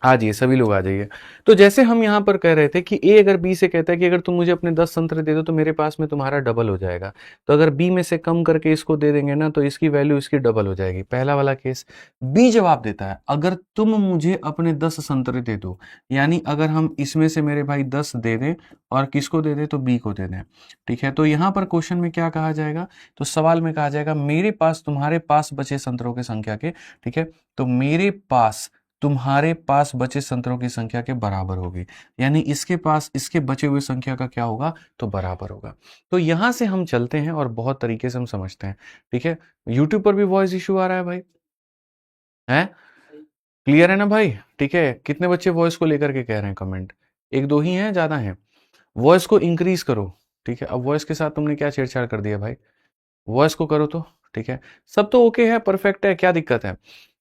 आ जाइए, सभी लोग आ जाइए। तो जैसे हम यहाँ पर कह रहे थे कि ए अगर बी से कहता है कि अगर तुम मुझे अपने 10 संतरे दे दो तो मेरे पास में तुम्हारा डबल हो जाएगा। तो अगर बी में से कम करके इसको दे देंगे ना, तो इसकी वैल्यू इसकी डबल हो जाएगी। पहला वाला केस। बी जवाब देता है अगर तुम मुझे अपने 10 संतरे दे दो, यानी अगर हम इसमें से मेरे भाई 10 दे दें और किसको दे दें, तो बी को दे दें। ठीक है, तो यहाँ पर क्वेश्चन में क्या कहा जाएगा, तो सवाल में कहा जाएगा मेरे पास तुम्हारे पास बचे संतरों की संख्या के, ठीक है, तो मेरे पास तुम्हारे पास बचे संतरों की संख्या के बराबर होगी। यानी इसके पास इसके बचे हुए संख्या का क्या होगा, तो बराबर होगा। तो यहां से हम चलते हैं और बहुत तरीके से हम समझते हैं। ठीक है। यूट्यूब पर भी वॉइस इशू आ रहा है भाई? है? क्लियर है ना भाई? ठीक है, कितने बच्चे वॉइस को लेकर के कह रहे हैं कमेंट? एक दो ही हैं, ज्यादा हैं? वॉइस को इंक्रीज करो। ठीक है, अब वॉइस के साथ तुमने क्या छेड़छाड़ कर दिया भाई? वॉइस को करो तो। ठीक है, सब तो ओके है, परफेक्ट है, क्या दिक्कत है?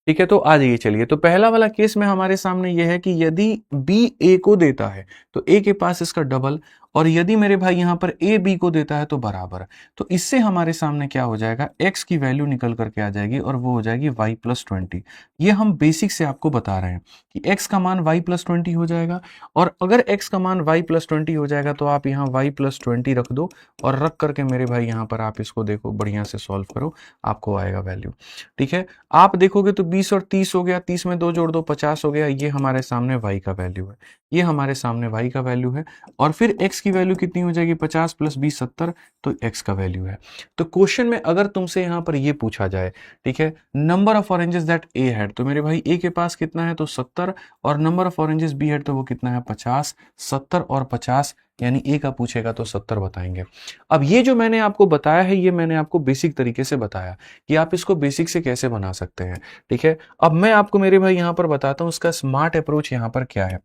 ठीक है, तो आ जाइए चलिए। तो पहला वाला केस में हमारे सामने यह है कि यदि बी ए को देता है तो ए के पास इसका डबल, और यदि मेरे भाई यहां पर ए बी को देता है तो बराबर। तो इससे हमारे सामने क्या हो जाएगा, एक्स की वैल्यू निकल करके आ जाएगी और वो हो जाएगी y+20। ये हम बेसिक से आपको बता रहे हैं कि एक्स का मान y+20 हो जाएगा। और अगर एक्स का मान y+20 हो जाएगा तो आप यहाँ y+20 रख दो, और रख करके मेरे भाई यहाँ पर आप इसको देखो, बढ़िया से सॉल्व करो, आपको आएगा वैल्यू। ठीक है, आप देखोगे तो 20 और 30 हो गया, 30 में 2 जोड़ दो 50 हो गया। ये हमारे सामने y का वैल्यू है, ये हमारे सामने y का वैल्यू है। और फिर x की वैल्यू कितनी हो जाएगी, 50 + 20 70, तो x का वैल्यू है। तो क्वेश्चन में अगर तुमसे यहाँ पर ये पूछा जाए, ठीक है, number of oranges that A had, तो मेरे भाई ए के पास कितना है, तो 70, और number of oranges be had, तो वो कितना है, 50। 70 और 50, यानी ए का पूछेगा तो 70 बताएंगे। अब ये जो मैंने आपको बताया है, ये मैंने आपको बेसिक तरीके से बताया कि आप इसको बेसिक से कैसे बना सकते हैं। ठीक है, अब मैं आपको मेरे भाई यहां पर बताता हूं इसका स्मार्ट अप्रोच यहां पर क्या है।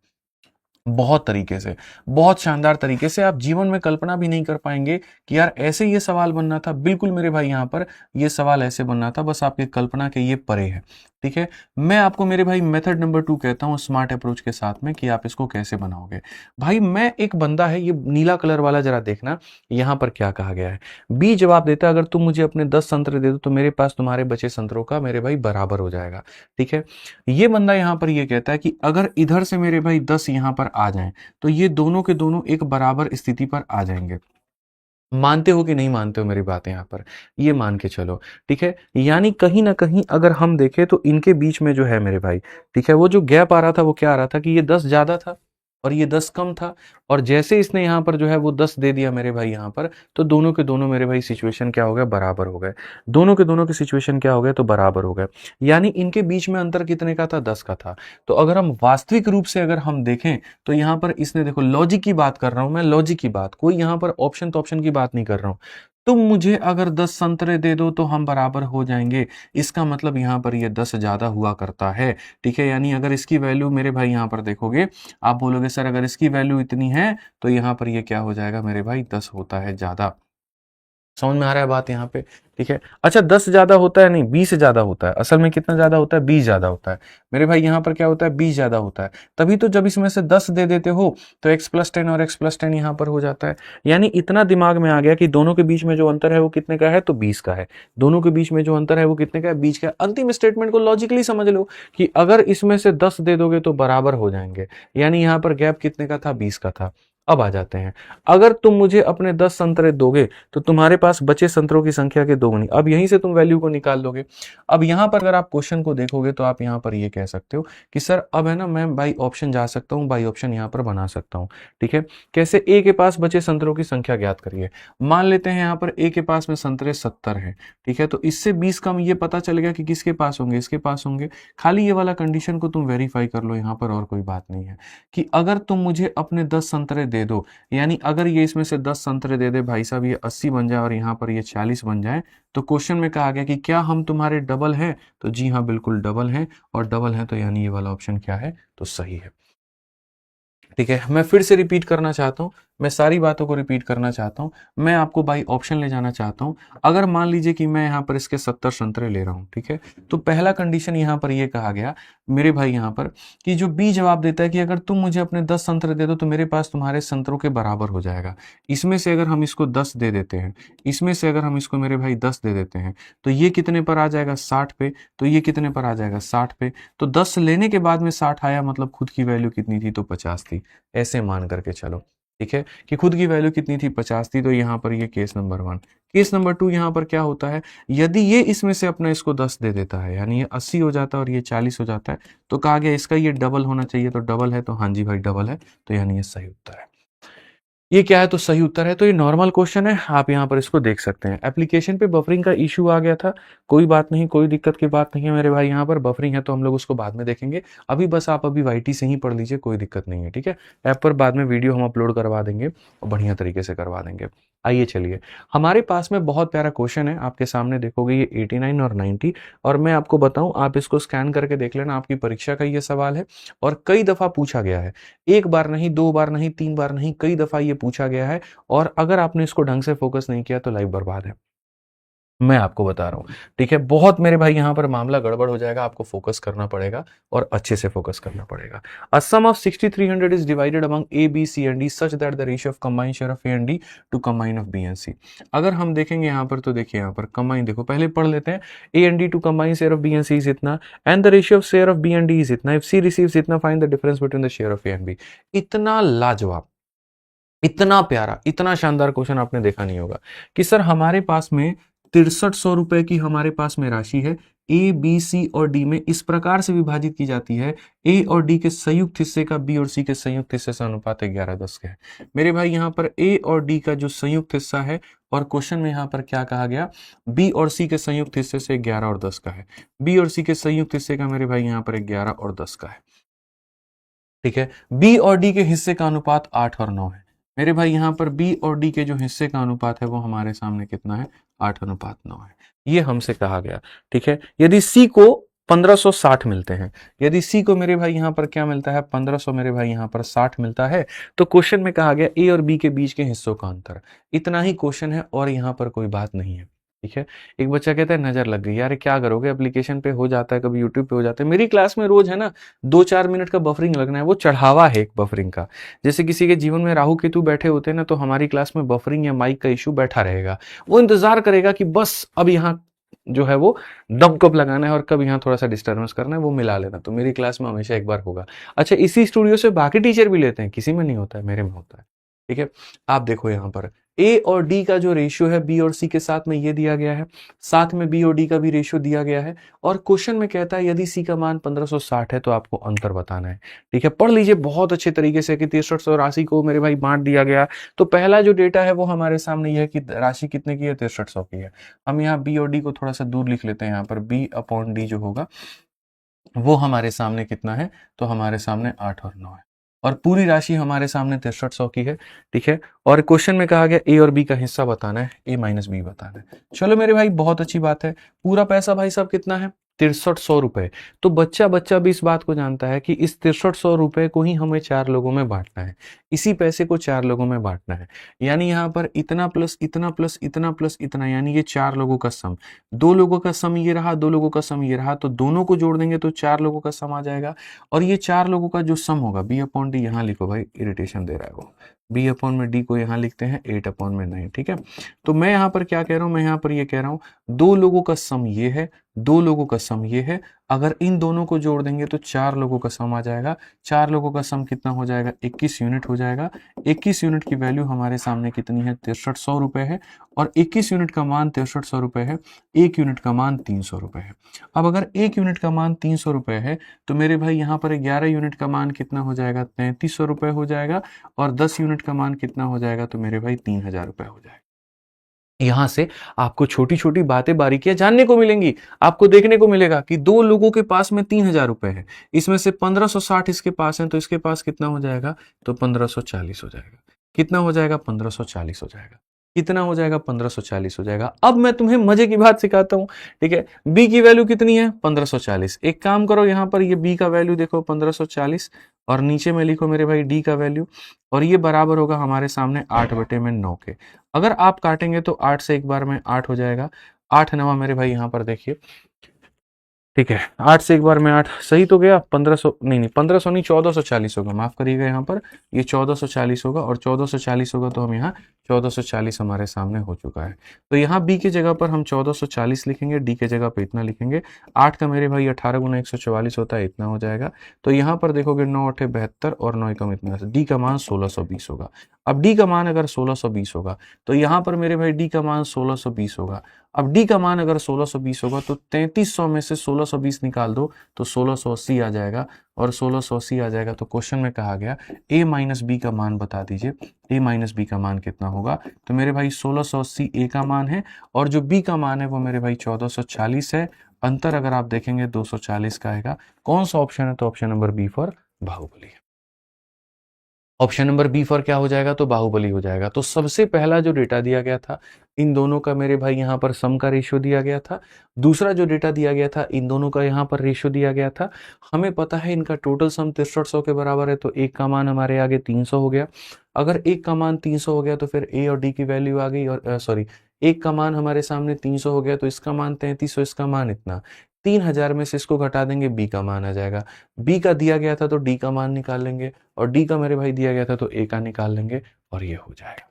बहुत तरीके से, बहुत शानदार तरीके से, आप जीवन में कल्पना भी नहीं कर पाएंगे कि यार ऐसे ये सवाल बनना था। बिल्कुल मेरे भाई यहां पर ये सवाल ऐसे बनना था, बस आपके कल्पना के ये परे है। ठीक है, मैं आपको मेरे भाई मेथड नंबर 2 कहता हूं स्मार्ट अप्रोच के साथ में, कि आप इसको कैसे बनाओगे। भाई मैं एक बंदा है, ये नीला कलर वाला जरा देखना, यहां पर क्या कहा गया है। बी जवाब देता है अगर तुम मुझे अपने 10 संतरे दे दो तो मेरे पास तुम्हारे बचे संतरों का मेरे भाई बराबर हो जाएगा। ठीक है, ये बंदा यहां पर ये कहता है कि अगर इधर से मेरे भाई 10 यहां पर आ जाएं तो ये दोनों के दोनों एक बराबर स्थिति पर आ जाएंगे। मानते हो कि नहीं मानते हो मेरी बात यहां पर? ये मान के चलो। ठीक है, यानी कहीं ना कहीं अगर हम देखें तो इनके बीच में जो है मेरे भाई, ठीक है, वो जो गैप आ रहा था वो क्या आ रहा था कि ये 10 ज्यादा था और ये 10 कम था। और जैसे इसने यहां पर जो है वो 10 दे दिया मेरे भाई यहां पर, तो दोनों के दोनों मेरे भाई सिचुएशन क्या हो गया, बराबर हो गए। दोनों के दोनों की सिचुएशन क्या हो गए, तो बराबर हो गए। यानी इनके बीच में अंतर कितने का था, 10 का था। तो अगर हम वास्तविक रूप से अगर हम देखें तो यहां पर इसने, देखो लॉजिक की बात कर रहा हूं मैं, लॉजिक की बात, कोई यहां पर ऑप्शन तो ऑप्शन की बात नहीं कर रहा हूं। तुम मुझे अगर 10 संतरे दे दो तो हम बराबर हो जाएंगे, इसका मतलब यहां पर ये 10 ज्यादा हुआ करता है। ठीक है, यानी अगर इसकी वैल्यू मेरे भाई यहां पर देखोगे, आप बोलोगे सर अगर इसकी वैल्यू इतनी है तो यहां पर ये क्या हो जाएगा मेरे भाई, 10 होता है ज्यादा। समझ में आ रहा है बात यहाँ पे? ठीक है, अच्छा 10 ज्यादा होता है नहीं, 20 ज्यादा होता है। असल में कितना ज्यादा होता है, 20 ज्यादा होता है मेरे भाई। यहाँ पर क्या होता है, 20 ज्यादा होता है। तभी तो जब इसमें से 10 दे देते हो तो x+10 और x+10 यहाँ पर हो जाता है। यानी इतना दिमाग में आ गया कि दोनों के बीच में जो अंतर है वो कितने का है, तो 20 का है। दोनों के बीच में जो अंतर है वो कितने का है, 20 का है। अंतिम स्टेटमेंट को लॉजिकली समझ लो कि अगर इसमें से 10 दे दोगे तो बराबर हो जाएंगे। यानी यहाँ पर गैप कितने का था, 20 का था। अब आ जाते हैं, अगर तुम मुझे अपने 10 संतरे दोगे तो तुम्हारे पास बचे संतरों की संख्या के दोगुनी। अब यहीं से तुम वैल्यू को निकाल लोगे। अब यहां पर अगर आप क्वेश्चन को देखोगे तो आप यहां पर ये कह सकते हो कि सर अब है ना, मैं बाई ऑप्शन जा सकता हूं, बाई ऑप्शन यहां पर बना सकता हूं। ठीक है, कैसे? ए के पास बचे संतरों की संख्या ज्ञात करिए। मान लेते हैं यहां पर ए के पास में संतरे 70 है। ठीक है, तो इससे 20 कम ये पता चलेगा कि किसके पास होंगे, इसके पास होंगे। खाली ये वाला कंडीशन को तुम वेरीफाई कर लो यहां पर, और कोई बात नहीं है। कि अगर तुम मुझे अपने 10 संतरे दे दो, यानी अगर ये इसमें से 10 संतरे दे दे भाई साहब, ये 80 बन जाए और यहाँ पर ये 40 बन जाए, तो क्वेश्चन में कहा गया कि क्या हम तुम्हारे डबल हैं, तो जी हाँ बिल्कुल डबल हैं, और डबल हैं तो यानी ये वाला ऑप्शन क्या है, तो सही है। ठीक है, मैं फिर से रिपीट करना चाहता हूं, मैं सारी बातों को रिपीट करना चाहता हूं, मैं आपको बाई ऑप्शन ले जाना चाहता हूं। अगर मान लीजिए कि मैं यहां पर इसके 70 संतरे ले रहा हूं, ठीक है, तो पहला कंडीशन यहां पर यह कहा गया मेरे भाई यहां पर कि जो बी जवाब देता है कि अगर तुम मुझे अपने 10 संतरे दे दो तो मेरे पास तुम्हारे संतरों के बराबर हो जाएगा। इसमें से अगर हम इसको 10 दे देते हैं, इसमें से अगर हम इसको मेरे भाई 10 दे देते हैं, तो ये कितने पर आ जाएगा, 60 पे, तो ये कितने पर आ जाएगा, 60 पे, तो 10 लेने के बाद में 60 आया, मतलब खुद की वैल्यू कितनी थी, तो 50 थी। ऐसे मान करके चलो, ठीक है, कि खुद की वैल्यू कितनी थी, 50 थी, तो यहां पर ये केस नंबर 1। केस नंबर 2 यहां पर क्या होता है, यदि ये इसमें से अपना इसको 10 दे देता है, यानी ये 80 हो जाता है और ये 40 हो जाता है, तो कहा गया इसका ये डबल होना चाहिए, तो डबल है, तो हाँ जी भाई डबल है, तो यानी ये सही उत्तर है। ये क्या है, तो सही उत्तर है। तो ये नॉर्मल क्वेश्चन है, आप यहाँ पर इसको देख सकते हैं। एप्लीकेशन पे बफरिंग का इशू आ गया था, कोई बात नहीं, कोई दिक्कत की बात नहीं है मेरे भाई, यहाँ पर बफरिंग है तो हम लोग उसको बाद में देखेंगे। अभी बस आप अभी वाईटी से ही पढ़ लीजिए, कोई दिक्कत नहीं है, ठीक है। ऐप पर बाद में वीडियो हम अपलोड करवा देंगे और बढ़िया तरीके से करवा देंगे। आइए चलिए, हमारे पास में बहुत प्यारा क्वेश्चन है, आपके सामने देखोगे ये 89 और 90, और मैं आपको बताऊं, आप इसको स्कैन करके देख लेना, आपकी परीक्षा का ये सवाल है और कई दफा पूछा गया है, एक बार नहीं, 2 बार नहीं, 3 बार नहीं, कई दफा ये पूछा गया है, और अगर आपने इसको ढंग से फोकस नहीं किया तो लाइफ बर्बाद है, मैं आपको बता रहा हूं, ठीक है। बहुत मेरे भाई यहां पर मामला गड़बड़ हो जाएगा, आपको फोकस करना पड़ेगा और अच्छे से फोकस करना पड़ेगा। A sum of 6300 is divided among A, B, C and D such that the ratio of combined share of A and D to combine of B and C। अगर हम देखेंगे यहां पर, तो देखिए यहां पर कंबाइन, देखो पहले पढ़ लेते हैं, A and D to combine share of B and C is इतना, and the ratio of share of B and D is इतना, if C receives इतना, find the difference between the share of A and B। इतना लाजवाब, इतना प्यारा, इतना शानदार question आपने देखा नहीं होगा कि सर हमारे पास में 6300 रुपए की हमारे पास में राशि है, ए बी सी और डी में इस प्रकार से विभाजित की जाती है, ए और डी के संयुक्त हिस्से का बी और सी के संयुक्त हिस्से से अनुपात 11:10 का है। मेरे भाई यहाँ पर ए और डी का जो संयुक्त हिस्सा है, और क्वेश्चन में यहाँ पर क्या कहा गया, बी और सी के संयुक्त हिस्से से 11 और 10 का है, बी और सी के संयुक्त हिस्से का मेरे भाई यहाँ पर 11 और 10 का है, ठीक है। बी और डी के हिस्से का अनुपात 8 और 9 है मेरे भाई, यहां पर बी और डी के जो हिस्से का अनुपात है वो हमारे सामने कितना है, 8:9 है, ये हमसे कहा गया, ठीक है। यदि सी को 1560 मिलते हैं, यदि सी को मेरे भाई यहां पर क्या मिलता है, 1500, मेरे भाई यहां पर 60 मिलता है, तो क्वेश्चन में कहा गया ए और बी के बीच के हिस्सों का अंतर, इतना ही क्वेश्चन है और यहां पर कोई बात नहीं है, ठीक है। एक बच्चा कहता है नजर लग गई, यार क्या करोगे, एप्लीकेशन पे हो जाता है, कभी यूट्यूब पे हो जाता है, मेरी क्लास में रोज है ना 2-4 मिनट का बफरिंग लगना है, वो चढ़ावा है एक बफरिंग का। जैसे किसी के जीवन में राहु केतु बैठे होते हैं ना, तो हमारी क्लास में बफरिंग या माइक का इशू बैठा रहेगा, वो इंतजार करेगा कि बस अब यहाँ जो है वो दम कब लगाना है और कब यहाँ थोड़ा सा डिस्टर्बेंस करना है, वो मिला लेना। तो मेरी क्लास में हमेशा एक बार होगा। अच्छा, इसी स्टूडियो से बाकी टीचर भी लेते हैं, किसी में नहीं होता है, मेरे में होता है, ठीक है। आप देखो यहाँ पर ए और डी का जो रेशियो है बी और सी के साथ में ये दिया गया है, साथ में बी और डी का भी रेशियो दिया गया है, और क्वेश्चन में कहता है यदि सी का मान 1560 है तो आपको अंतर बताना है, ठीक है। पढ़ लीजिए बहुत अच्छे तरीके से कि 6300 राशि को मेरे भाई बांट दिया गया, तो पहला जो डेटा है वो हमारे सामने यह है कि राशि कितने की है, 6300 की है। हम यहाँ बी और डी को थोड़ा सा दूर लिख लेते हैं, यहाँ पर बी अपॉन डी जो होगा वो हमारे सामने कितना है, तो हमारे सामने 8 और 9 है, और पूरी राशि हमारे सामने 6300 की है, ठीक है। और क्वेश्चन में कहा गया ए और बी का हिस्सा बताना है, ए माइनस बी बताना है। चलो मेरे भाई बहुत अच्छी बात है, पूरा पैसा भाई साहब कितना है, 6300 रुपए। तो बच्चा बच्चा भी इस बात को जानता है कि इस 6300 रुपए को ही हमें 4 लोगों में बांटना है, इसी पैसे को 4 लोगों में बांटना है, यानी यहाँ पर इतना प्लस इतना प्लस इतना प्लस इतना, यानी ये 4 लोगों का सम, 2 लोगों का सम ये रहा, 2 लोगों का सम ये रहा, तो दोनों को जोड़ देंगे तो 4 लोगों का सम आ जाएगा, और ये 4 लोगों का जो सम होगा, बी अपॉन डी यहाँ लिखो भाई, इरिटेशन दे रहा है वो, बी अपॉन में डी को यहाँ लिखते हैं 8 अपॉन में 9, ठीक है। तो मैं यहाँ पर क्या कह रहा हूँ, मैं यहाँ पर ये कह रहा हूँ 2 लोगों का सम ये है, 2 लोगों का सम ये है, अगर इन दोनों को जोड़ देंगे तो 4 लोगों का सम आ जाएगा, 4 लोगों का सम कितना हो जाएगा, 21 यूनिट हो जाएगा। 21 यूनिट की वैल्यू हमारे सामने कितनी है, 6300 रुपए है, और 21 यूनिट का मान 6300 रुपए है, 1 यूनिट का मान 300 रुपए है। अब अगर 1 यूनिट का मान 300 रुपए है तो मेरे भाई यहाँ पर 11 यूनिट का मान कितना हो जाएगा, 3300 रुपए हो जाएगा, और 10 यूनिट का मान कितना हो जाएगा, तो मेरे भाई 3000 रुपए हो जाएगा। यहां से आपको छोटी छोटी बातें बारीकियां जानने को मिलेंगी, आपको देखने को मिलेगा कि 2 लोगों के पास में 3000 रुपए है, इसमें से 1560 इसके पास है, तो इसके पास कितना हो जाएगा, तो 1540 हो जाएगा। कितना हो जाएगा 1540 हो जाएगा। कितना हो जाएगा 1540 हो जाएगा। अब मैं तुम्हें मजे की बात सिखाता हूं, ठीक है। बी की वैल्यू कितनी है 1540। एक काम करो, यहां पर ये बी का वैल्यू देखो 1540 और नीचे में लिखो मेरे भाई डी का वैल्यू, और ये बराबर होगा हमारे सामने 8/9 के। अगर आप काटेंगे तो 8 से एक बार में 8 हो जाएगा। 8 नवा मेरे भाई यहां पर देखिए, ठीक है। 8 से एक बार में 8 सही तो गया। 1500 नहीं नहीं 1500 नहीं 1440 होगा, माफ करिएगा। यहाँ पर ये 1440 होगा, और 1440 होगा तो हम यहाँ 1440 हमारे सामने हो चुका है। तो यहाँ बी की जगह पर हम 1440 लिखेंगे, डी के जगह पर इतना लिखेंगे। 8 का मेरे भाई 18 गुना 144 होता है, इतना हो जाएगा। तो यहाँ पर देखोगे 9 8 72 और 9 कम इतना, डी का मान 1620 होगा। अब डी का मान अगर 1620 होगा तो यहाँ पर मेरे भाई डी का मान 1620 होगा। अब डी का मान अगर 1620 होगा तो 3300 में से 1620 निकाल दो तो 1680 आ जाएगा, और 1680 आ जाएगा तो क्वेश्चन में कहा गया a माइनस बी का मान बता दीजिए। a माइनस बी का मान कितना होगा, तो मेरे भाई 1680 a का मान है, और जो b का मान है वो मेरे भाई 1440 है। अंतर अगर आप देखेंगे 240 का आएगा। कौन सा ऑप्शन है, तो option number B for Baahubali है। ऑप्शन नंबर बी फॉर क्या हो जाएगा, तो बाहुबली हो जाएगा। तो सबसे पहला जो डेटा दिया गया था इन दोनों का मेरे भाई यहाँ पर सम का रेशियो दिया गया था। दूसरा जो डेटा दिया गया था इन दोनों का यहाँ पर रेशियो दिया गया था। हमें पता है इनका टोटल सम 6300 के बराबर है, तो एक का मान हमारे आगे 300 हो गया। अगर एक का मान 300 हो गया तो फिर ए और डी की वैल्यू आ गई, और सॉरी, एक का मान हमारे सामने 300 हो गया तो इसका मान 3300, इसका मान इतना। 3000 में से इसको घटा देंगे, बी का मान आ जाएगा। बी का दिया गया था तो डी का मान निकाल लेंगे, और डी का मेरे भाई दिया गया था तो ए का निकाल लेंगे, और ये हो जाएगा।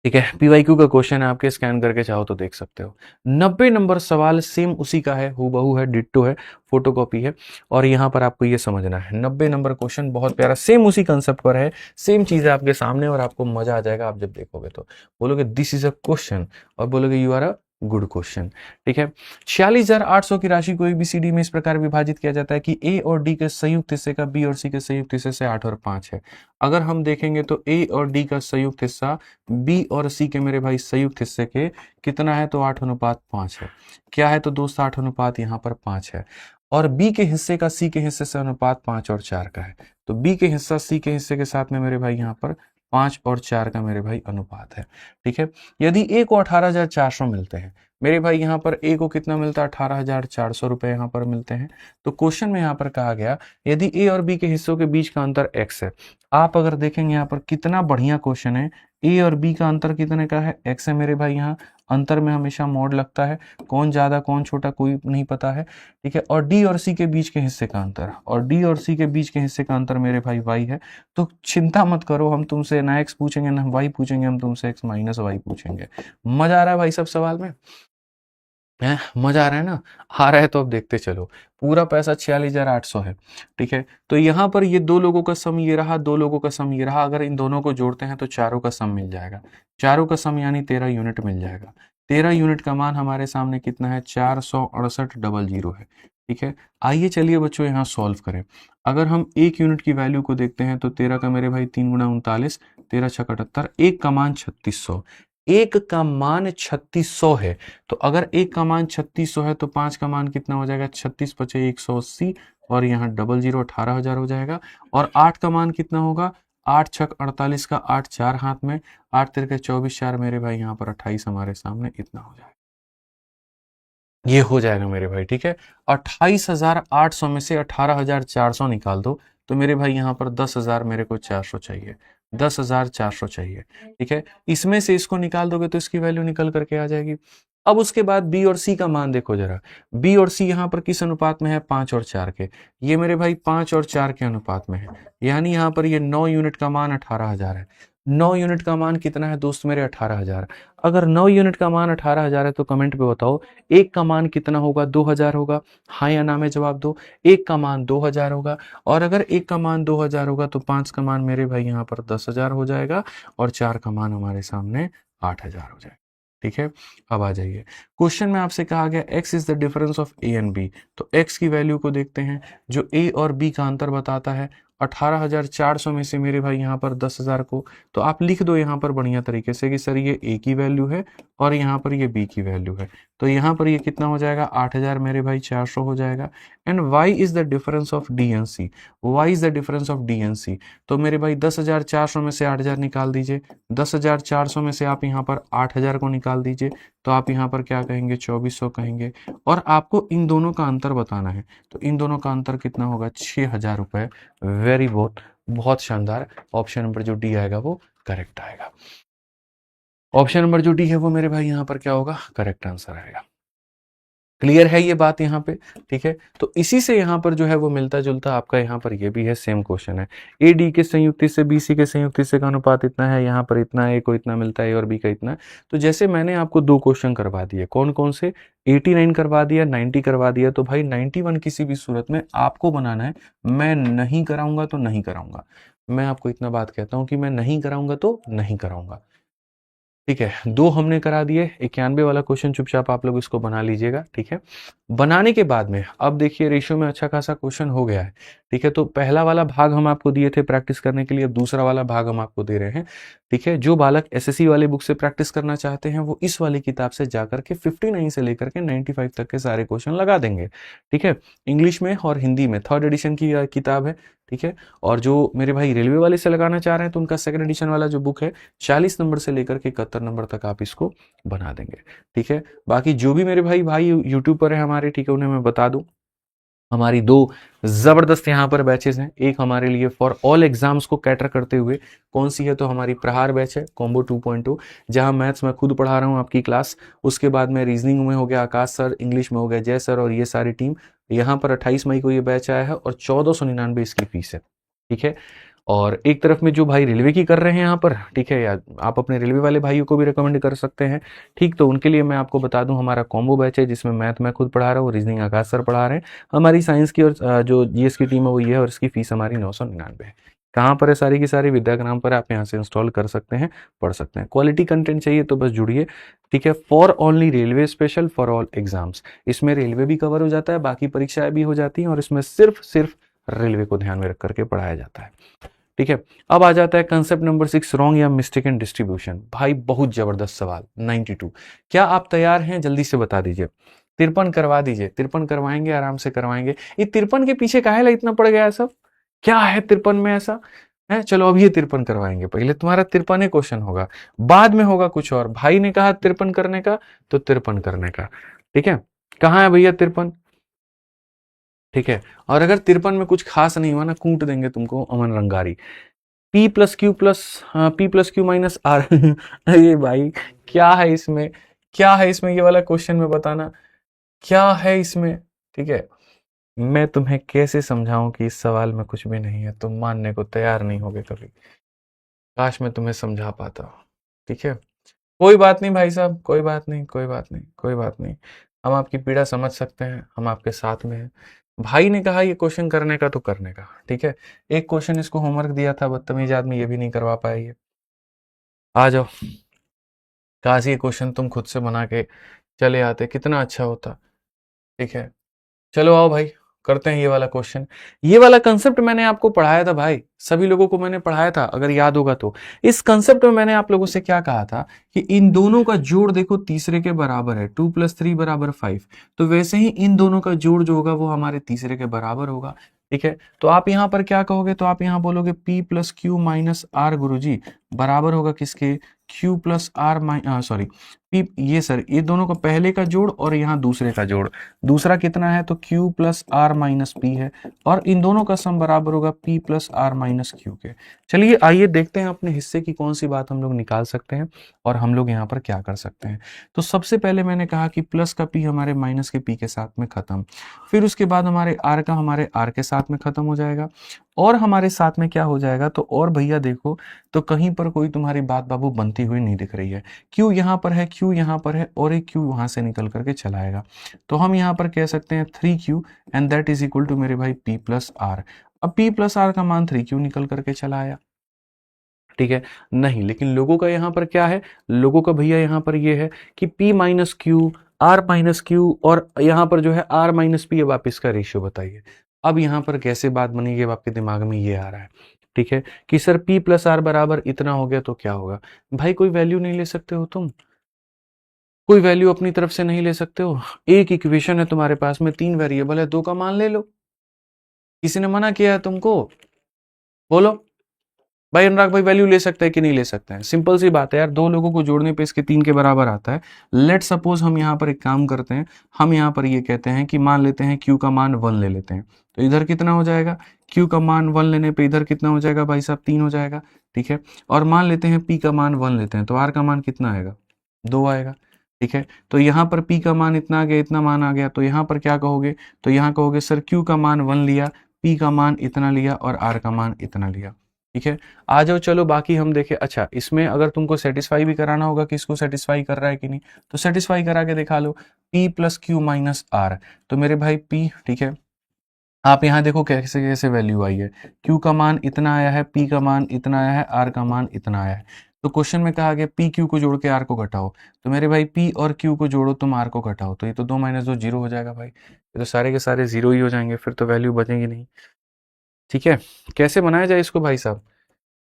ठीक है, पीवाईक्यू का क्वेश्चन है आपके, स्कैन करके चाहो तो देख सकते हो। 90 नंबर सवाल सेम उसी का है, हूबहू है, डिट्टो है, फोटोकॉपी है, और यहाँ पर आपको ये समझना है। 90 नंबर क्वेश्चन बहुत प्यारा, सेम उसी कंसेप्ट पर है, सेम चीज है आपके सामने, और आपको मजा आ जाएगा। आप जब देखोगे तो बोलोगे दिस इज अ क्वेश्चन, और बोलोगे you are a good question. ठीक है, 46,800 की राशि को एबीसीडी में इस प्रकार विभाजित किया जाता है कि ए और डी के संयुक्त हिस्से का बी और सी के संयुक्त हिस्से से 8 और 5 है। अगर हम देखेंगे तो ए और डी का संयुक्त हिस्सा बी और सी के मेरे भाई संयुक्त हिस्से के कितना है, तो 8:5 है। क्या है तो दोस्त 8:5 यहाँ पर 5 है, और बी के हिस्से का सी के हिस्से से अनुपात 5 और 4 का है। तो बी के हिस्सा सी के हिस्से के साथ में मेरे भाई यहाँ पर 5 और 4 का मेरे भाई अनुपात है। ठीक है, यदि ए को 18,400 मिलते हैं, मेरे भाई यहाँ पर ए को कितना मिलता है, 18,400 रुपए यहाँ पर मिलते हैं। तो क्वेश्चन में यहाँ पर कहा गया यदि ए और बी के हिस्सों के बीच का अंतर एक्स है। आप अगर देखेंगे यहाँ पर कितना बढ़िया क्वेश्चन है, ए और बी का अंतर कितने का है, एक्स है मेरे भाई। यहाँ अंतर में हमेशा मोड लगता है, कौन ज्यादा कौन छोटा कोई नहीं पता है। ठीक है, और डी और सी के बीच के हिस्से का अंतर, और डी और सी के बीच के हिस्से का अंतर मेरे भाई वाई है। तो चिंता मत करो, हम तुमसे ना एक्स पूछेंगे ना वाई पूछेंगे, हम तुमसे एक्स माइनस वाई पूछेंगे। मजा आ रहा है भाई सब सवाल में है, मजा आ रहा है ना, आ रहा है तो अब देखते चलो। पूरा पैसा 46,800 है। ठीक है, तो यहाँ पर ये दो लोगों का सम ये रहा, दो लोगों का सम ये रहा। अगर इन दोनों को जोड़ते हैं तो चारों का सम मिल जाएगा। चारों का सम यानी 13 यूनिट मिल जाएगा। 13 यूनिट का मान हमारे सामने कितना है, 468,000 है। ठीक है, आइए चलिए बच्चों यहाँ सॉल्व करें। अगर हम एक यूनिट की वैल्यू को देखते हैं तो 13 का मेरे भाई 3 गुना 39, 13 छक 78, एक का मान 3600। एक का मान 3600 है, तो अगर एक का मान 3600 है तो पांच का मान कितना हो जाएगा, 36 पचे 180, और यहाँ 00 18,000 हो जाएगा। और आठ का मान कितना होगा, 8 छक 48 का 8 4 हाथ में, 8 तिरके 24 4 मेरे भाई यहाँ पर 28 हमारे सामने इतना हो जाएगा। ये हो जाएगा मेरे भाई। ठीक है, 28,800 में से 18,400 निकाल दो तो मेरे भाई यहाँ पर 10,000 मेरे को 400 चाहिए, 10,400 चाहिए। ठीक है, इसमें से इसको निकाल दोगे तो इसकी वैल्यू निकल करके आ जाएगी। अब उसके बाद बी और सी का मान देखो जरा, बी और सी यहाँ पर किस अनुपात में है, 5 और 4 के। ये मेरे भाई 5 और 4 के अनुपात में है, यानी यहाँ पर ये 9 यूनिट का मान 18,000 है। 9 यूनिट का मान कितना है दोस्त मेरे, 18,000। अगर 9 यूनिट का मान 18,000 है तो कमेंट पे बताओ एक का मान कितना होगा, 2,000 होगा। हाँ या ना में जवाब दो। एक का मान 2,000 होगा, और अगर एक का मान 2,000 होगा तो पांच का मान मेरे भाई यहाँ पर 10,000 हो जाएगा, और चार का मान हमारे सामने 8,000 हो जाएगा। ठीक है, अब आ जाइए क्वेश्चन में आपसे कहा गया x is the difference of a and b। तो x की वैल्यू को देखते हैं, जो a और b का अंतर बताता है 18,400 में से मेरे भाई यहाँ पर 10,000 को, तो आप लिख दो यहाँ पर बढ़िया तरीके से कि सर ये ए की वैल्यू है और यहाँ पर ये बी की वैल्यू है। तो यहाँ पर ये कितना हो जाएगा, 8,000 मेरे भाई 400 हो जाएगा। And Y is the difference of D N C, Y is the difference of D N C. तो मेरे भाई 10,400 में से 8,000 निकाल दीजिए, 10,400 में से आप यहाँ पर 8,000 को निकाल दीजिए, तो आप यहाँ पर क्या कहेंगे, 2400 कहेंगे। और आपको इन दोनों का अंतर बताना है, तो इन दोनों का अंतर कितना होगा, 6,000 रुपये। वेरी गुड, बहुत शानदार। ऑप्शन नंबर जो डी आएगा वो करेक्ट आएगा। ऑप्शन नंबर जो डी है वो मेरे भाई यहाँ पर क्या होगा, करेक्ट आंसर आएगा। क्लियर है ये बात यहाँ पे, ठीक है। तो इसी से यहाँ पर जो है वो मिलता जुलता आपका यहाँ पर ये भी है, सेम क्वेश्चन है। ए डी के संयुक्ति से बी सी के संयुक्ति से का अनुपात इतना है, यहाँ पर इतना है, ए को इतना मिलता है और बी का इतना है। तो जैसे मैंने आपको 2 क्वेश्चन करवा दिए, कौन कौन से, 89 करवा दिया, 90 करवा दिया, तो भाई 91 किसी भी सूरत में आपको बनाना है। मैं नहीं कराऊंगा तो नहीं कराऊंगा, मैं आपको इतना बात कहता हूँ कि मैं नहीं कराऊंगा तो नहीं कराऊंगा, ठीक है। 2 हमने करा दिए, 91 वाला क्वेश्चन चुपचाप आप लोग इसको बना लीजिएगा, ठीक है। बनाने के बाद में अब देखिए रेशियो में अच्छा खासा क्वेश्चन हो गया है, ठीक है। तो पहला वाला भाग हम आपको दिए थे प्रैक्टिस करने के लिए, अब दूसरा वाला भाग हम आपको दे रहे हैं, ठीक है। जो बालक एसएससी वाले बुक से प्रैक्टिस करना चाहते हैं वो इस वाली किताब से जाकर के 59 से लेकर के 95 तक के सारे क्वेश्चन लगा देंगे, ठीक है। इंग्लिश में और हिंदी में 3rd एडिशन की किताब है, ठीक है। और जो मेरे भाई रेलवे वाले से लगाना चाह रहे हैं तो उनका 2nd एडिशन वाला जो बुक है 40 नंबर से लेकर के 71 नंबर तक आप इसको बना देंगे, ठीक है। बाकी जो भी मेरे भाई यूट्यूब पर है हमारे, ठीक है, उन्हें मैं बता दूं, हमारी 2 जबरदस्त यहाँ पर बैचेस हैं। एक हमारे लिए फॉर ऑल एग्जाम्स को कैटर करते हुए कौन सी है, तो हमारी प्रहार बैच है, कॉम्बो 2.0, जहां मैथ्स मैं खुद पढ़ा रहा हूँ आपकी क्लास। उसके बाद में रीजनिंग में हो गया आकाश सर, इंग्लिश में हो गया जय सर और ये सारी टीम। यहाँ पर 28 मई को ये बैच आया है और 1499 इसकी फीस है, ठीक है। और एक तरफ में जो भाई रेलवे की कर रहे हैं यहाँ पर, ठीक है, या आप अपने रेलवे वाले भाइयों को भी रिकमेंड कर सकते हैं, ठीक। तो उनके लिए मैं आपको बता दूं हमारा कॉम्बो बैच है जिसमें मैथ मैं खुद पढ़ा रहा हूँ, रीजनिंग आकाश सर पढ़ा रहे हैं। हमारी साइंस की और जो जीएस की टीम है वो ये है, और इसकी फीस हमारी 999 है। कहाँ पर है, सारी की सारी विद्याग्राम पर, आप यहाँ से इंस्टॉल कर सकते हैं, पढ़ सकते हैं। क्वालिटी कंटेंट चाहिए तो बस जुड़िए, ठीक है। For only railway special for all exams, इसमें रेलवे भी कवर हो जाता है, बाकी परीक्षाएं भी हो जाती हैं, और इसमें सिर्फ रेलवे को ध्यान में रख करके पढ़ाया जाता है, ठीक है। अब आ जाता है कंसेप्ट नंबर 6, रॉन्ग या मिस्टेक इन डिस्ट्रीब्यूशन। भाई बहुत जबरदस्त सवाल, 92। क्या आप तैयार हैं, जल्दी से बता दीजिए। 53 करवा दीजिए, 53 करवाएंगे, आराम से करवाएंगे। ये 53 के पीछे काहे ला इतना पड़ गया है सब, क्या है 53 में ऐसा है। चलो अब ये 53 करवाएंगे, पहले तुम्हारा 53 क्वेश्चन होगा, बाद में होगा कुछ और। भाई ने कहा 53 करने का तो 53 करने का, ठीक है। कहाँ है भैया 53, ठीक है। और अगर 53 में कुछ खास नहीं हुआ ना, कूट देंगे तुमको Aman Rangari. P plus Q plus P plus Q minus R ये भाई क्या है इसमें, क्या है इसमें, ये वाला क्वेश्चन में बताना क्या है इसमें, ठीक है। मैं तुम्हें कैसे समझाऊं कि इस सवाल में कुछ भी नहीं है, तुम मानने को तैयार नहीं होगे कभी। काश मैं तुम्हें समझा पाता, ठीक है। कोई बात नहीं भाई साहब, कोई बात नहीं, कोई बात नहीं, कोई बात नहीं। हम आपकी पीड़ा समझ सकते हैं, हम आपके साथ में हैं। भाई ने कहा ये क्वेश्चन करने का तो करने का, ठीक है। एक क्वेश्चन इसको होमवर्क दिया था, बदतमीज आदमी ये भी नहीं करवा पाएगी। आ जाओ, काश ये क्वेश्चन तुम खुद से बना के चले आते, कितना अच्छा होता, ठीक है। चलो आओ भाई, करते हैं ये वाला क्वेश्चन। ये वाला कंसेप्ट मैंने आपको पढ़ाया था भाई, सभी लोगों को मैंने पढ़ाया था, अगर याद होगा तो। इस कंसेप्ट में मैंने आप लोगों से क्या कहा था कि इन दोनों का जोड़ देखो तीसरे के बराबर है, 2 + 3 = 5। तो वैसे ही इन दोनों का जोड़ जो होगा वो हमारे तीसरे के बराबर होगा, ठीक है। तो आप यहां पर क्या कहोगे, तो आप यहां बोलोगे P + Q - R गुरुजी बराबर होगा किसके, Q + R सॉरी P, ये सर ये दोनों का पहले का जोड़ और यहाँ दूसरे का जोड़, दूसरा कितना है तो Q + R - P है, और इन दोनों का सम बराबर होगा P + R - Q के। चलिए आइए देखते हैं अपने हिस्से की कौन सी बात हम लोग निकाल सकते हैं और हम लोग यहाँ पर क्या कर सकते हैं। तो सबसे पहले मैंने कहा कि प्लस का P हमारे माइनस के P के साथ में खत्म, फिर उसके बाद हमारे R का हमारे R के साथ में खत्म हो जाएगा, और हमारे साथ में क्या हो जाएगा, तो और भैया देखो तो कहीं पर कोई तुम्हारी बात बाबू बनती हुई नहीं दिख रही है। Q यहाँ पर है, Q यहाँ पर है, और एक Q वहां से निकल करके चला आएगा। तो हम यहाँ पर कह सकते हैं 3Q and that is equal to मेरे भाई P + R। अब P + R का मान 3Q निकल करके चला आया, ठीक है। नहीं, लेकिन लोगों का यहाँ पर क्या है, लोगों का भैया यहाँ पर ये है कि P - Q R - Q, और यहाँ पर जो है R - P। अब आप इसका रेशियो बताइए, अब यहाँ पर कैसे बात बनेगी, अब आपके दिमाग में ये आ रहा है, ठीक है, कि सर P प्लस आर बराबर इतना हो गया तो क्या होगा। भाई कोई वैल्यू नहीं ले सकते हो तुम, कोई वैल्यू अपनी तरफ से नहीं ले सकते हो। एक इक्वेशन है तुम्हारे पास में, 3 वेरिएबल है, 2 का मान ले लो। किसी ने मना किया है तुमको? बोलो भाई अनुराग भाई वैल्यू ले सकते हैं कि नहीं ले सकते हैं? सिंपल सी बात है यार, दो लोगों को जोड़ने पे इसके 3 के बराबर आता है। लेट सपोज हम यहाँ पर एक काम करते हैं, हम यहाँ पर ये कहते हैं कि मान लेते हैं Q का मान 1 ले लेते हैं, तो इधर कितना हो जाएगा, Q का मान 1 लेने पे इधर कितना हो जाएगा भाई साहब, 3 हो जाएगा, ठीक है। और मान लेते हैं P का मान 1 लेते हैं, तो R का मान कितना आएगा, 2 आएगा, ठीक है। तो यहाँ पर P का मान इतना आ गया, इतना मान आ गया, तो यहाँ पर क्या कहोगे, तो यहाँ कहोगे सर Q का मान 1 लिया, P का मान इतना लिया और R का मान इतना लिया, ठीक है। आ जाओ चलो बाकी हम देखें। अच्छा इसमें अगर तुमको सेटिस्फाई भी कराना होगा कि इसको सेटिस्फाई कर रहा है कि नहीं, तो सेटिस्फाई करा के दिखा लो, P plus Q minus R. तो मेरे भाई P, ठीक है, आप यहाँ देखो कैसे कैसे वैल्यू आई है, Q का मान इतना आया है, P का मान इतना आया है, R का मान इतना आया है। तो क्वेश्चन में कहा गया P Q को जोड़ के R को घटाओ, तो मेरे भाई P और Q को जोड़ो तुम R को घटाओ, तो ये तो 2 माइनस 2 जीरो हो जाएगा भाई, ये तो सारे के सारे जीरो ही हो जाएंगे, फिर तो वैल्यू बचेगी नहीं, ठीक है। कैसे बनाया जाए इसको भाई साहब,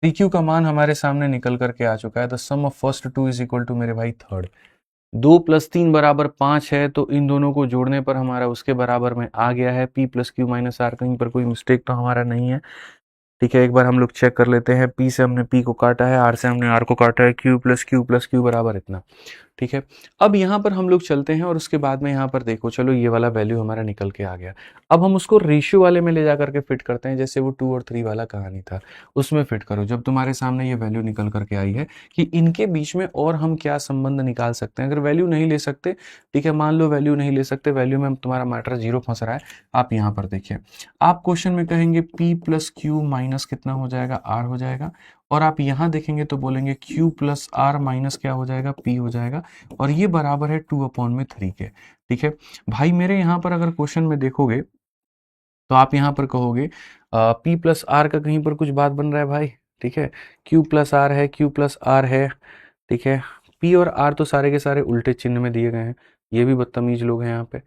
पी क्यू का मान हमारे सामने निकल करके आ चुका है, the sum of first two is equal to मेरे भाई थर्ड। 2 + 3 बराबर 5 है, तो इन दोनों को जोड़ने पर हमारा उसके बराबर में आ गया है P plus Q minus R. कहीं पर कोई मिस्टेक तो हमारा नहीं है, ठीक है। एक बार हम लोग चेक कर लेते हैं, P से हमने P को काटा है, R से हमने R को काटा है, Q प्लस क्यू बराबर इतना, ठीक है। अब यहाँ पर हम लोग चलते हैं और उसके बाद में यहाँ पर देखो, चलो ये वाला वैल्यू हमारा निकल के आ गया। अब हम उसको रेशियो वाले में ले जा करके फिट करते हैं, जैसे वो 2 और 3 वाला कहानी था, उसमें फिट करो। जब तुम्हारे सामने ये वैल्यू निकल करके आई है कि इनके बीच में और हम क्या संबंध निकाल सकते हैं। अगर वैल्यू नहीं ले सकते, ठीक है, मान लो वैल्यू नहीं ले सकते, वैल्यू में तुम्हारा मैटर जीरो फंस रहा है, आप यहाँ पर देखिए, आप क्वेश्चन में कहेंगे P प्लस क्यू माइनस कितना हो जाएगा, R हो जाएगा। और आप यहाँ देखेंगे तो बोलेंगे Q प्लस आर माइनस क्या हो जाएगा, P हो जाएगा। और ये बराबर है 2/3 के, ठीक है। भाई मेरे यहाँ पर अगर क्वेश्चन में देखोगे तो आप यहाँ पर कहोगे P प्लस आर का कहीं पर कुछ बात बन रहा है भाई, ठीक है। Q प्लस आर है, Q प्लस आर है, ठीक है। P और R तो सारे के सारे उल्टे चिन्ह में दिए गए हैं, ये भी बदतमीज लोग हैं यहाँ पे।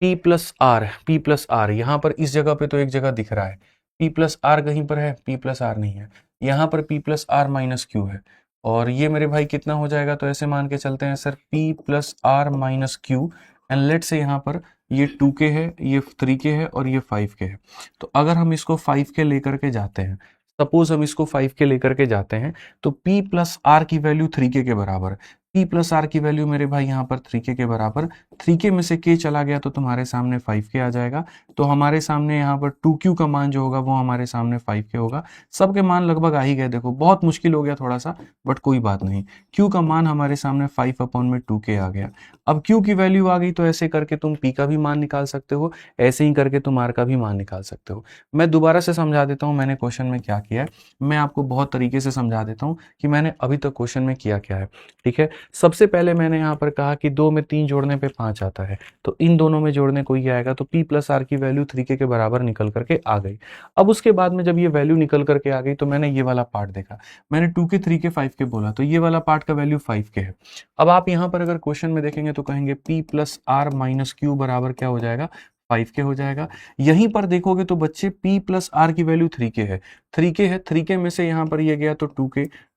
P प्लस आर यहाँ पर इस जगह पे तो एक जगह दिख रहा है, P प्लस आर कहीं पर है, P प्लस आर नहीं है। यहाँ पर P plus R minus Q है, और ये मेरे भाई कितना हो जाएगा, तो ऐसे मान के चलते हैं sir P plus R minus Q, and let से यहाँ पर ये 2 के है, ये 3 के है और ये 5 के है। तो अगर हम इसको 5 के लेकर के जाते हैं, सपोज हम इसको 5 के लेकर के जाते हैं, तो P प्लस आर की वैल्यू 3 के बराबर, P प्लस आर की वैल्यू मेरे भाई यहाँ पर 3 के बराबर, 3 के में से k चला गया तो तुम्हारे सामने 5 के आ जाएगा। तो हमारे सामने यहाँ पर 2q का मान जो होगा वो हमारे सामने 5 के होगा। सबके मान लगभग आ ही गए, देखो बहुत मुश्किल हो गया थोड़ा सा, बट कोई बात नहीं, q का मान हमारे सामने 5/2k आ गया। अब q की वैल्यू आ गई तो ऐसे करके तुम p का भी मान निकाल सकते हो, ऐसे ही करके तुम r का भी मान निकाल सकते हो। मैं दोबारा से समझा देता हूँ मैंने क्वेश्चन में क्या किया है, मैं आपको बहुत तरीके से समझा देता हूँ कि मैंने अभी तक क्वेश्चन में किया क्या है, ठीक है। सबसे पहले मैंने यहाँ पर कहा कि 2 में 3 जोड़ने पे 5 आता है, तो इन दोनों में जोड़ने को ही आएगा, तो P प्लस आर की वैल्यू 3k के बराबर निकल करके आ गई। अब उसके बाद में जब ये वैल्यू निकल करके आ गई तो मैंने ये वाला पार्ट देखा, मैंने 2k 3k 5k बोला, तो ये वाला पार्ट का वैल्यू 5k है। अब आप यहाँ पर अगर क्वेश्चन में देखेंगे तो कहेंगे P plus R minus Q बराबर क्या हो जाएगा, 5k हो जाएगा। यहीं पर देखोगे तो बच्चे P प्लस आर की वैल्यू 3k है, 3k है, 3k में से यहाँ पर ये गया तो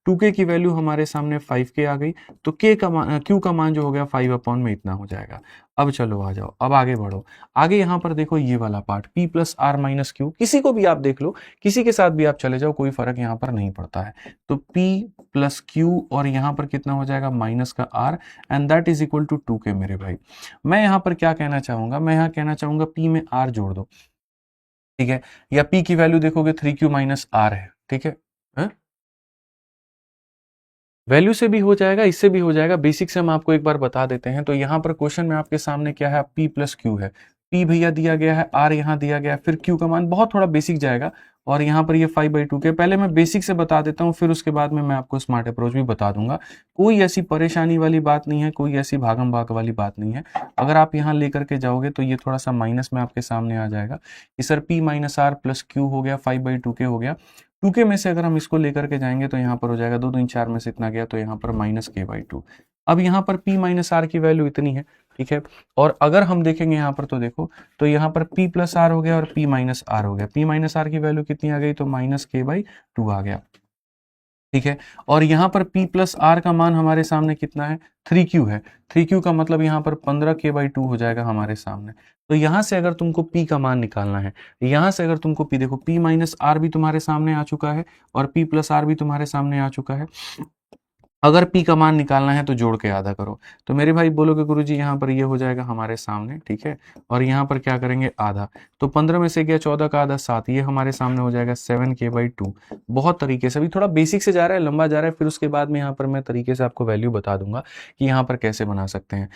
2k की वैल्यू हमारे सामने 5k आ गई, तो q का मान जो हो गया 5 में इतना हो जाएगा। अब चलो आ जाओ, अब आगे बढ़ो, आगे यहाँ पर देखो ये वाला part P plus R minus Q, किसी को भी आप देख लो, किसी के साथ भी आप चले जाओ, कोई फर्क यहाँ पर नहीं पड़ता है। तो P प्लस क्यू और यहाँ पर कितना हो जाएगा माइनस का R, and that is equal to 2k मेरे भाई। मैं यहाँ पर क्या कहना चाहूंगा, मैं यहाँ कहना चाहूंगा P में R जोड़ दो, ठीक है, या P की वैल्यू देखोगे 3q माइनस आर है, ठीक है, वैल्यू से भी हो जाएगा, इससे भी हो जाएगा, बेसिक से हम आपको एक बार बता देते हैं। तो यहाँ पर क्वेश्चन में आपके सामने क्या है, P प्लस क्यू है, P भैया दिया गया है, R यहाँ दिया गया है, फिर Q का मान बहुत थोड़ा बेसिक जाएगा, और यहाँ पर ये 5/2 के, पहले मैं बेसिक से बता देता हूँ, फिर उसके बाद में मैं आपको स्मार्ट अप्रोच भी बता दूंगा। कोई ऐसी परेशानी वाली बात नहीं है, कोई ऐसी भागम भाग वाली बात नहीं है। अगर आप यहाँ लेकर के जाओगे तो ये थोड़ा सा माइनस में आपके सामने आ जाएगा कि sir P minus R plus Q हो गया, 5/2 हो गया। 2k में से अगर हम इसको लेकर के जाएंगे तो यहाँ पर हो जाएगा 2 3 4 में से इतना गया, तो यहाँ पर -k/2, अब यहाँ पर p माइनस आर की वैल्यू इतनी है, ठीक है। और अगर हम देखेंगे यहाँ पर तो देखो, तो यहाँ पर p प्लस आर हो गया और p माइनस आर हो गया। p माइनस आर की वैल्यू कितनी आ गई, तो माइनस k बाई 2 आ गया, ठीक है। और यहाँ पर p प्लस आर का मान हमारे सामने कितना है, 3q है। 3q का मतलब यहाँ पर 15k बाई 2 हो जाएगा हमारे सामने। तो यहाँ से अगर तुमको p का मान निकालना है, यहाँ से अगर तुमको p, देखो p माइनस आर भी तुम्हारे सामने आ चुका है और p प्लस आर भी तुम्हारे सामने आ चुका है। अगर p का मान निकालना है तो जोड़ के आधा करो। तो मेरे भाई बोलोगे गुरुजी यहाँ पर ये हो जाएगा हमारे सामने, ठीक है। और यहाँ पर क्या करेंगे, आधा। तो 15 में से गया 14 का आधा 7, ये हमारे सामने हो जाएगा 7k बाई 2। बहुत तरीके से, अभी थोड़ा बेसिक से जा रहा है, लंबा जा रहा है, फिर उसके बाद में यहाँ पर मैं तरीके से आपको वैल्यू बता दूंगा कि यहाँ पर कैसे बना सकते हैं।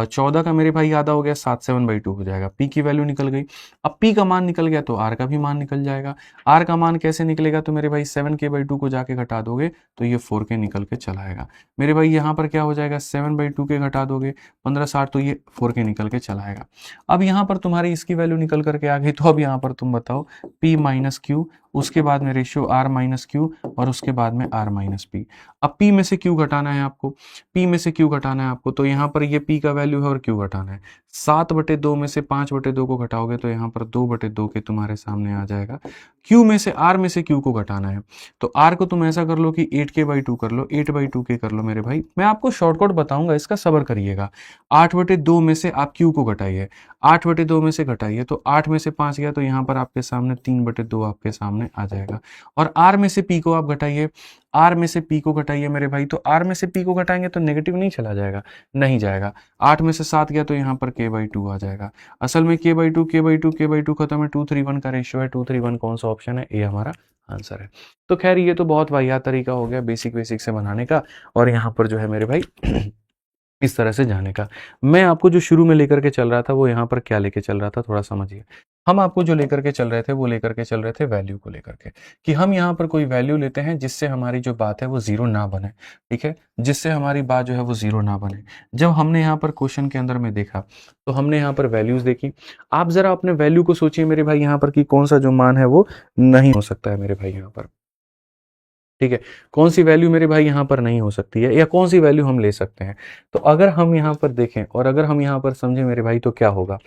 14 का मेरे भाई आधा हो गया 7, 7 बाई 2 हो जाएगा। p की वैल्यू निकल गई। अब p का मान निकल गया तो r का भी मान निकल जाएगा। r का मान कैसे निकलेगा, तो मेरे भाई 7k बाई 2 को जाके घटा दोगे तो ये 4k निकल के चला आएगा। मेरे भाई यहाँ पर क्या हो जाएगा, 7 बाई 2 के घटा दोगे 1560, तो ये 4k निकल के चला आएगा। अब यहाँ पर तुम्हारी इसकी वैल्यू निकल करके आ गई, तो अब यहाँ पर तुम बताओ p माइनस क्यू, उसके बाद में रेशियो r माइनस क्यू और उसके बाद में r माइनस पी। अब p में से q घटाना है आपको, p में से q घटाना है आपको, तो यहाँ पर ये p का वैल्यू है और q घटाना है। 7/2 में से 5/2 को घटाओगे तो यहाँ पर 2/2 के तुम्हारे सामने आ जाएगा। q में से r में से q को घटाना है, तो r को तुम ऐसा कर लो कि 8k बाई 2 कर लो, 8/2k कर लो मेरे भाई। मैं आपको शॉर्टकट बताऊंगा, इसका सब्र करिएगा। 8/2 में से आप q को घटाइए, 8/2 में से घटाइए तो 8 में से 5 गया, तो यहाँ पर आपके सामने 3/2 आपके सामने आ जाएगा। और r में से p को आप घटाइए, r में से p को घटाइए मेरे भाई, तो r में से p को घटाएंगे तो नेगेटिव नहीं चला जाएगा, नहीं जाएगा। 8 में से 7 गया तो यहाँ पर k बाई 2 आ जाएगा। असल में k by 2 k by 2 k by 2 खत्म है, 231 का रेशियो है। 231 कौन सा ऑप्शन है, ये हमारा आंसर है। तो खैर ये तो बहुत वाहियात तरीका हो गया बेसिक बेसिक से बनाने का, और यहाँ पर जो है मेरे भाई इस तरह से जाने का। मैं आपको जो शुरू में लेकर के चल रहा था वो यहाँ पर क्या लेके चल रहा था, थोड़ा समझिए। हम आपको जो लेकर के चल रहे थे वो लेकर के चल रहे थे वैल्यू को लेकर के, कि हम यहाँ पर कोई वैल्यू लेते हैं जिससे हमारी जो बात है वो जीरो ना बने, ठीक है, जिससे हमारी बात जो है वो जीरो ना बने। जब हमने यहाँ पर क्वेश्चन के अंदर में देखा तो हमने यहाँ पर वैल्यूज देखी। आप जरा अपने वैल्यू को सोचिए मेरे भाई यहाँ पर कि कौन सा जो मान है वो नहीं हो सकता है मेरे भाई यहाँ पर, ठीक है। कौन सी वैल्यू मेरे भाई यहाँ पर नहीं हो सकती है, या कौन सी वैल्यू हम ले सकते हैं। तो अगर हम यहाँ पर देखें और अगर हम यहाँ पर समझें मेरे भाई तो क्या होगा,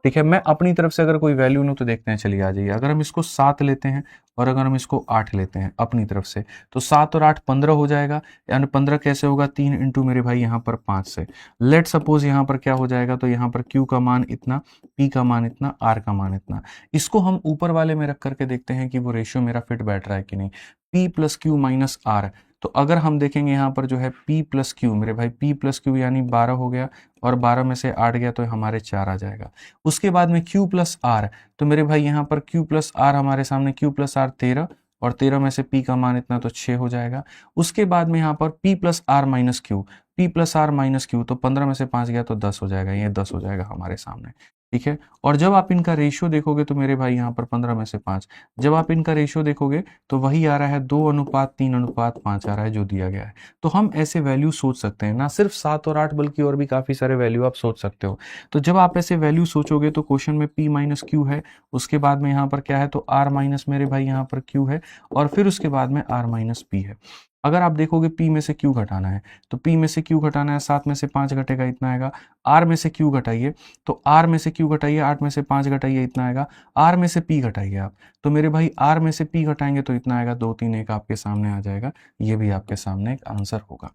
ठीक है। मैं अपनी तरफ से अगर कोई वैल्यू लूँ तो देखते हैं, चलिए आ जाइए। अगर हम इसको 7 लेते हैं और अगर हम इसको 8 लेते हैं अपनी तरफ से, तो 7 और 8 15 हो जाएगा। यानी 15 कैसे होगा, 3 इंटू मेरे भाई यहाँ पर 5 से। लेट सपोज यहाँ पर क्या हो जाएगा, तो यहाँ पर Q का मान इतना, P का मान इतना, R का मान इतना। इसको हम ऊपर वाले में रख करके देखते हैं कि वो रेशियो मेरा फिट बैठ रहा है कि नहीं। P plus Q minus R, तो अगर हम देखेंगे यहाँ पर जो है P प्लस क्यू मेरे भाई, P प्लस क्यू यानी 12 हो गया और 12 में से 8 गया तो हमारे 4 आ जाएगा। उसके बाद में Q प्लस आर, तो मेरे भाई यहाँ पर Q प्लस आर हमारे सामने, Q प्लस आर 13 और 13 में से P का मान इतना तो 6 हो जाएगा। उसके बाद में यहाँ पर P plus R minus Q, P plus R minus Q, तो 15 में से 5 गया तो 10 हो जाएगा, ये 10 हो जाएगा हमारे सामने, ठीक है। और जब आप इनका रेशियो देखोगे तो मेरे भाई यहाँ पर 15 में से 5, जब आप इनका रेशियो देखोगे तो वही आ रहा है 2:3:5 आ रहा है जो दिया गया है। तो हम ऐसे वैल्यू सोच सकते हैं, ना सिर्फ 7 और 8 बल्कि और भी काफ़ी सारे वैल्यू आप सोच सकते हो। तो जब आप ऐसे वैल्यू सोचोगे तो क्वेश्चन में P माइनस क्यू है, उसके बाद में यहाँ पर क्या है, तो R माइनस मेरे भाई यहाँ पर Q है, और फिर उसके बाद में R माइनस P है। अगर आप देखोगे P में से Q घटाना है, तो P में से Q घटाना है, 7 में से 5 घटेगा इतना आएगा। R में से Q घटाइए, तो R में से Q घटाइए, 8 में से 5 घटाइए इतना आएगा। R में से P घटाइए आप, तो मेरे भाई R में से P घटाएंगे तो इतना आएगा, 2 3 1 आपके सामने आ जाएगा। ये भी आपके सामने एक आंसर होगा।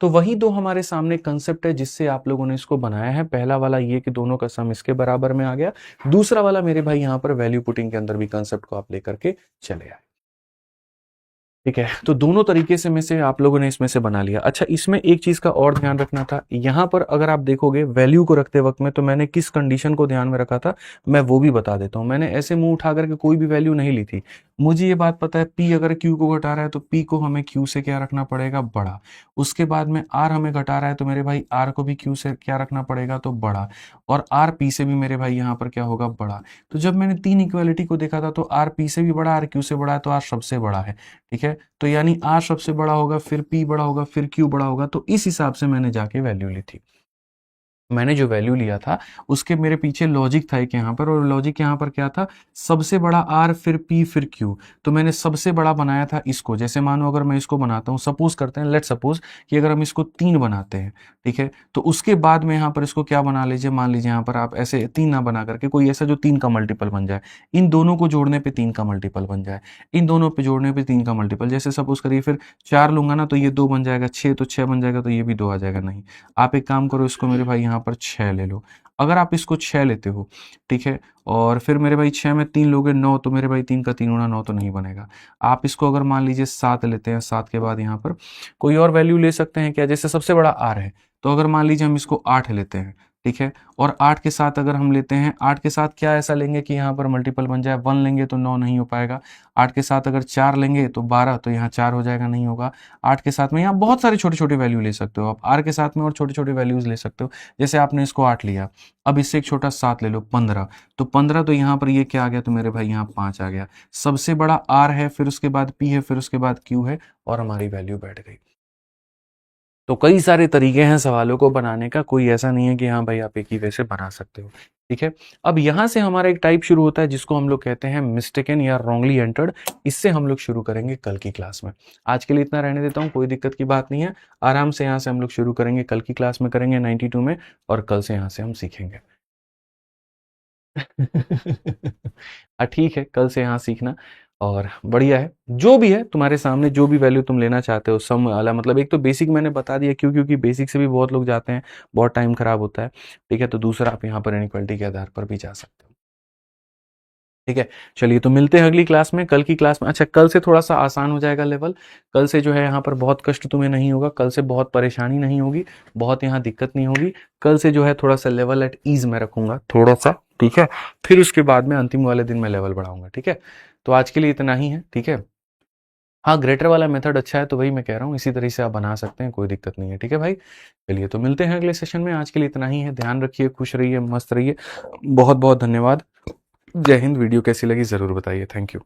तो वही दो हमारे सामने कंसेप्ट है जिससे आप लोगों ने इसको बनाया है। पहला वाला ये कि दोनों का सम इसके बराबर में आ गया, दूसरा वाला मेरे भाई यहाँ पर वैल्यू पुटिंग के अंदर भी कंसेप्ट को आप लेकर के चले आए, ठीक है। तो दोनों तरीके से में से आप लोगों ने इसमें से बना लिया। अच्छा, इसमें एक चीज का और ध्यान रखना था, यहां पर अगर आप देखोगे वैल्यू को रखते वक्त में, तो मैंने किस कंडीशन को ध्यान में रखा था मैं वो भी बता देता हूं। मैंने ऐसे मुंह उठा करके कोई भी वैल्यू नहीं ली थी। मुझे ये बात पता है P अगर Q को घटा रहा है तो P को हमें Q से क्या रखना पड़ेगा, बड़ा। उसके बाद में R हमें घटा रहा है तो मेरे भाई R को भी Q से क्या रखना पड़ेगा, तो बड़ा। और R P से भी मेरे भाई यहाँ पर क्या होगा, बड़ा। तो जब मैंने तीन इक्वालिटी को देखा था तो R P से भी बड़ा, R Q से बड़ा है, तो R सबसे बड़ा है, ठीक है। तो यानी R सबसे बड़ा होगा, फिर P बड़ा होगा, फिर Q बड़ा होगा। तो इस हिसाब से मैंने जाके वैल्यू ली थी। मैंने जो वैल्यू लिया था उसके मेरे पीछे लॉजिक था एक यहाँ पर, और लॉजिक यहाँ पर क्या था, सबसे बड़ा आर फिर पी फिर क्यू। तो मैंने सबसे बड़ा बनाया था इसको। जैसे मानो अगर मैं इसको बनाता हूँ, सपोज करते हैं, लेट सपोज कि अगर हम इसको 3 बनाते हैं, ठीक है, तो उसके बाद में यहाँ पर इसको क्या बना लीजिए, मान लीजिए यहाँ पर आप ऐसे 3 ना बना करके कोई ऐसा जो 3 का मल्टीपल बन जाए, इन दोनों को जोड़ने पे 3 का मल्टीपल बन जाए, इन दोनों पे जोड़ने पे 3 का मल्टीपल, जैसे सपोज करिए फिर 4 लूंगा ना तो ये 2 बन जाएगा, 6 तो 6 बन जाएगा, तो ये भी 2 आ जाएगा। नहीं, आप एक काम करो, इसको मेरे भाई यहाँ पर 6 ले लो। अगर आप इसको 6 लेते हो, ठीक है, और फिर मेरे भाई 6 में 3 लोगे 9, तो मेरे भाई 3 का 3 गुना 9 तो नहीं बनेगा। आप इसको अगर मान लीजिए 7 लेते हैं, 7 के बाद यहाँ पर कोई और वैल्यू ले सकते हैं क्या, जैसे सबसे बड़ा आर है, तो अगर मान लीजिए हम इसको 8 लेते हैं, ठीक है, और 8 के साथ अगर हम लेते हैं, 8 के साथ क्या ऐसा लेंगे कि यहाँ पर मल्टीपल बन जाए, 1 लेंगे तो 9 नहीं हो पाएगा। 8 के साथ अगर 4 लेंगे तो 12, तो यहाँ 4 हो जाएगा, नहीं होगा। 8 के साथ में यहाँ बहुत सारे छोटे छोटे वैल्यू ले सकते हो आप, आर के साथ में और छोटे छोटे वैल्यूज ले सकते हो। जैसे आपने इसको 8 लिया, अब इससे एक छोटा 7 ले लो, 15, तो 15 तो यहाँ पर ये क्या आ गया, तो मेरे भाई यहाँ 5 आ गया। सबसे बड़ा आर है, फिर उसके बाद पी है, फिर उसके बाद क्यू है, और हमारी वैल्यू बैठ गई। तो कई सारे तरीके हैं सवालों को बनाने का, कोई ऐसा नहीं है कि हाँ भाई आप एक ही वे से बना सकते हो, ठीक है। अब यहां से हमारा एक टाइप शुरू होता है जिसको हम लोग कहते हैं मिस्टेकन या रॉन्गली एंटर्ड। इससे हम लोग शुरू करेंगे कल की क्लास में। आज के लिए इतना रहने देता हूँ, कोई दिक्कत की बात नहीं है, आराम से यहाँ से हम लोग शुरू करेंगे, कल की क्लास में करेंगे 92 में, और कल से यहाँ से हम सीखेंगे। ठीक है, कल से यहाँ सीखना, और बढ़िया है। जो भी है तुम्हारे सामने, जो भी वैल्यू तुम लेना चाहते हो, सम वाला मतलब, एक तो बेसिक मैंने बता दिया, क्यों, क्योंकि बेसिक से भी बहुत लोग जाते हैं, बहुत टाइम खराब होता है, ठीक है। तो दूसरा, आप यहाँ पर इनइक्वालिटी के आधार पर भी जा सकते हो, ठीक है। चलिए, तो मिलते हैं अगली क्लास में, कल की क्लास में। अच्छा, कल से थोड़ा सा आसान हो जाएगा लेवल, कल से जो है यहाँ पर बहुत कष्ट तुम्हें नहीं होगा, कल से बहुत परेशानी नहीं होगी, बहुत यहाँ दिक्कत नहीं होगी। कल से जो है थोड़ा सा लेवल एट ईज में रखूंगा थोड़ा सा, ठीक है। फिर उसके बाद में अंतिम वाले दिन मैं लेवल बढ़ाऊंगा, ठीक है। तो आज के लिए इतना ही है, ठीक है। हाँ, ग्रेटर वाला मेथड अच्छा है, तो वही मैं कह रहा हूँ, इसी तरह से आप बना सकते हैं, कोई दिक्कत नहीं है, ठीक है भाई। चलिए, तो मिलते हैं अगले सेशन में, आज के लिए इतना ही है। ध्यान रखिए, खुश रहिए, मस्त रहिए, बहुत बहुत धन्यवाद। जय हिंद। वीडियो कैसी लगी ज़रूर बताइए। Thank you.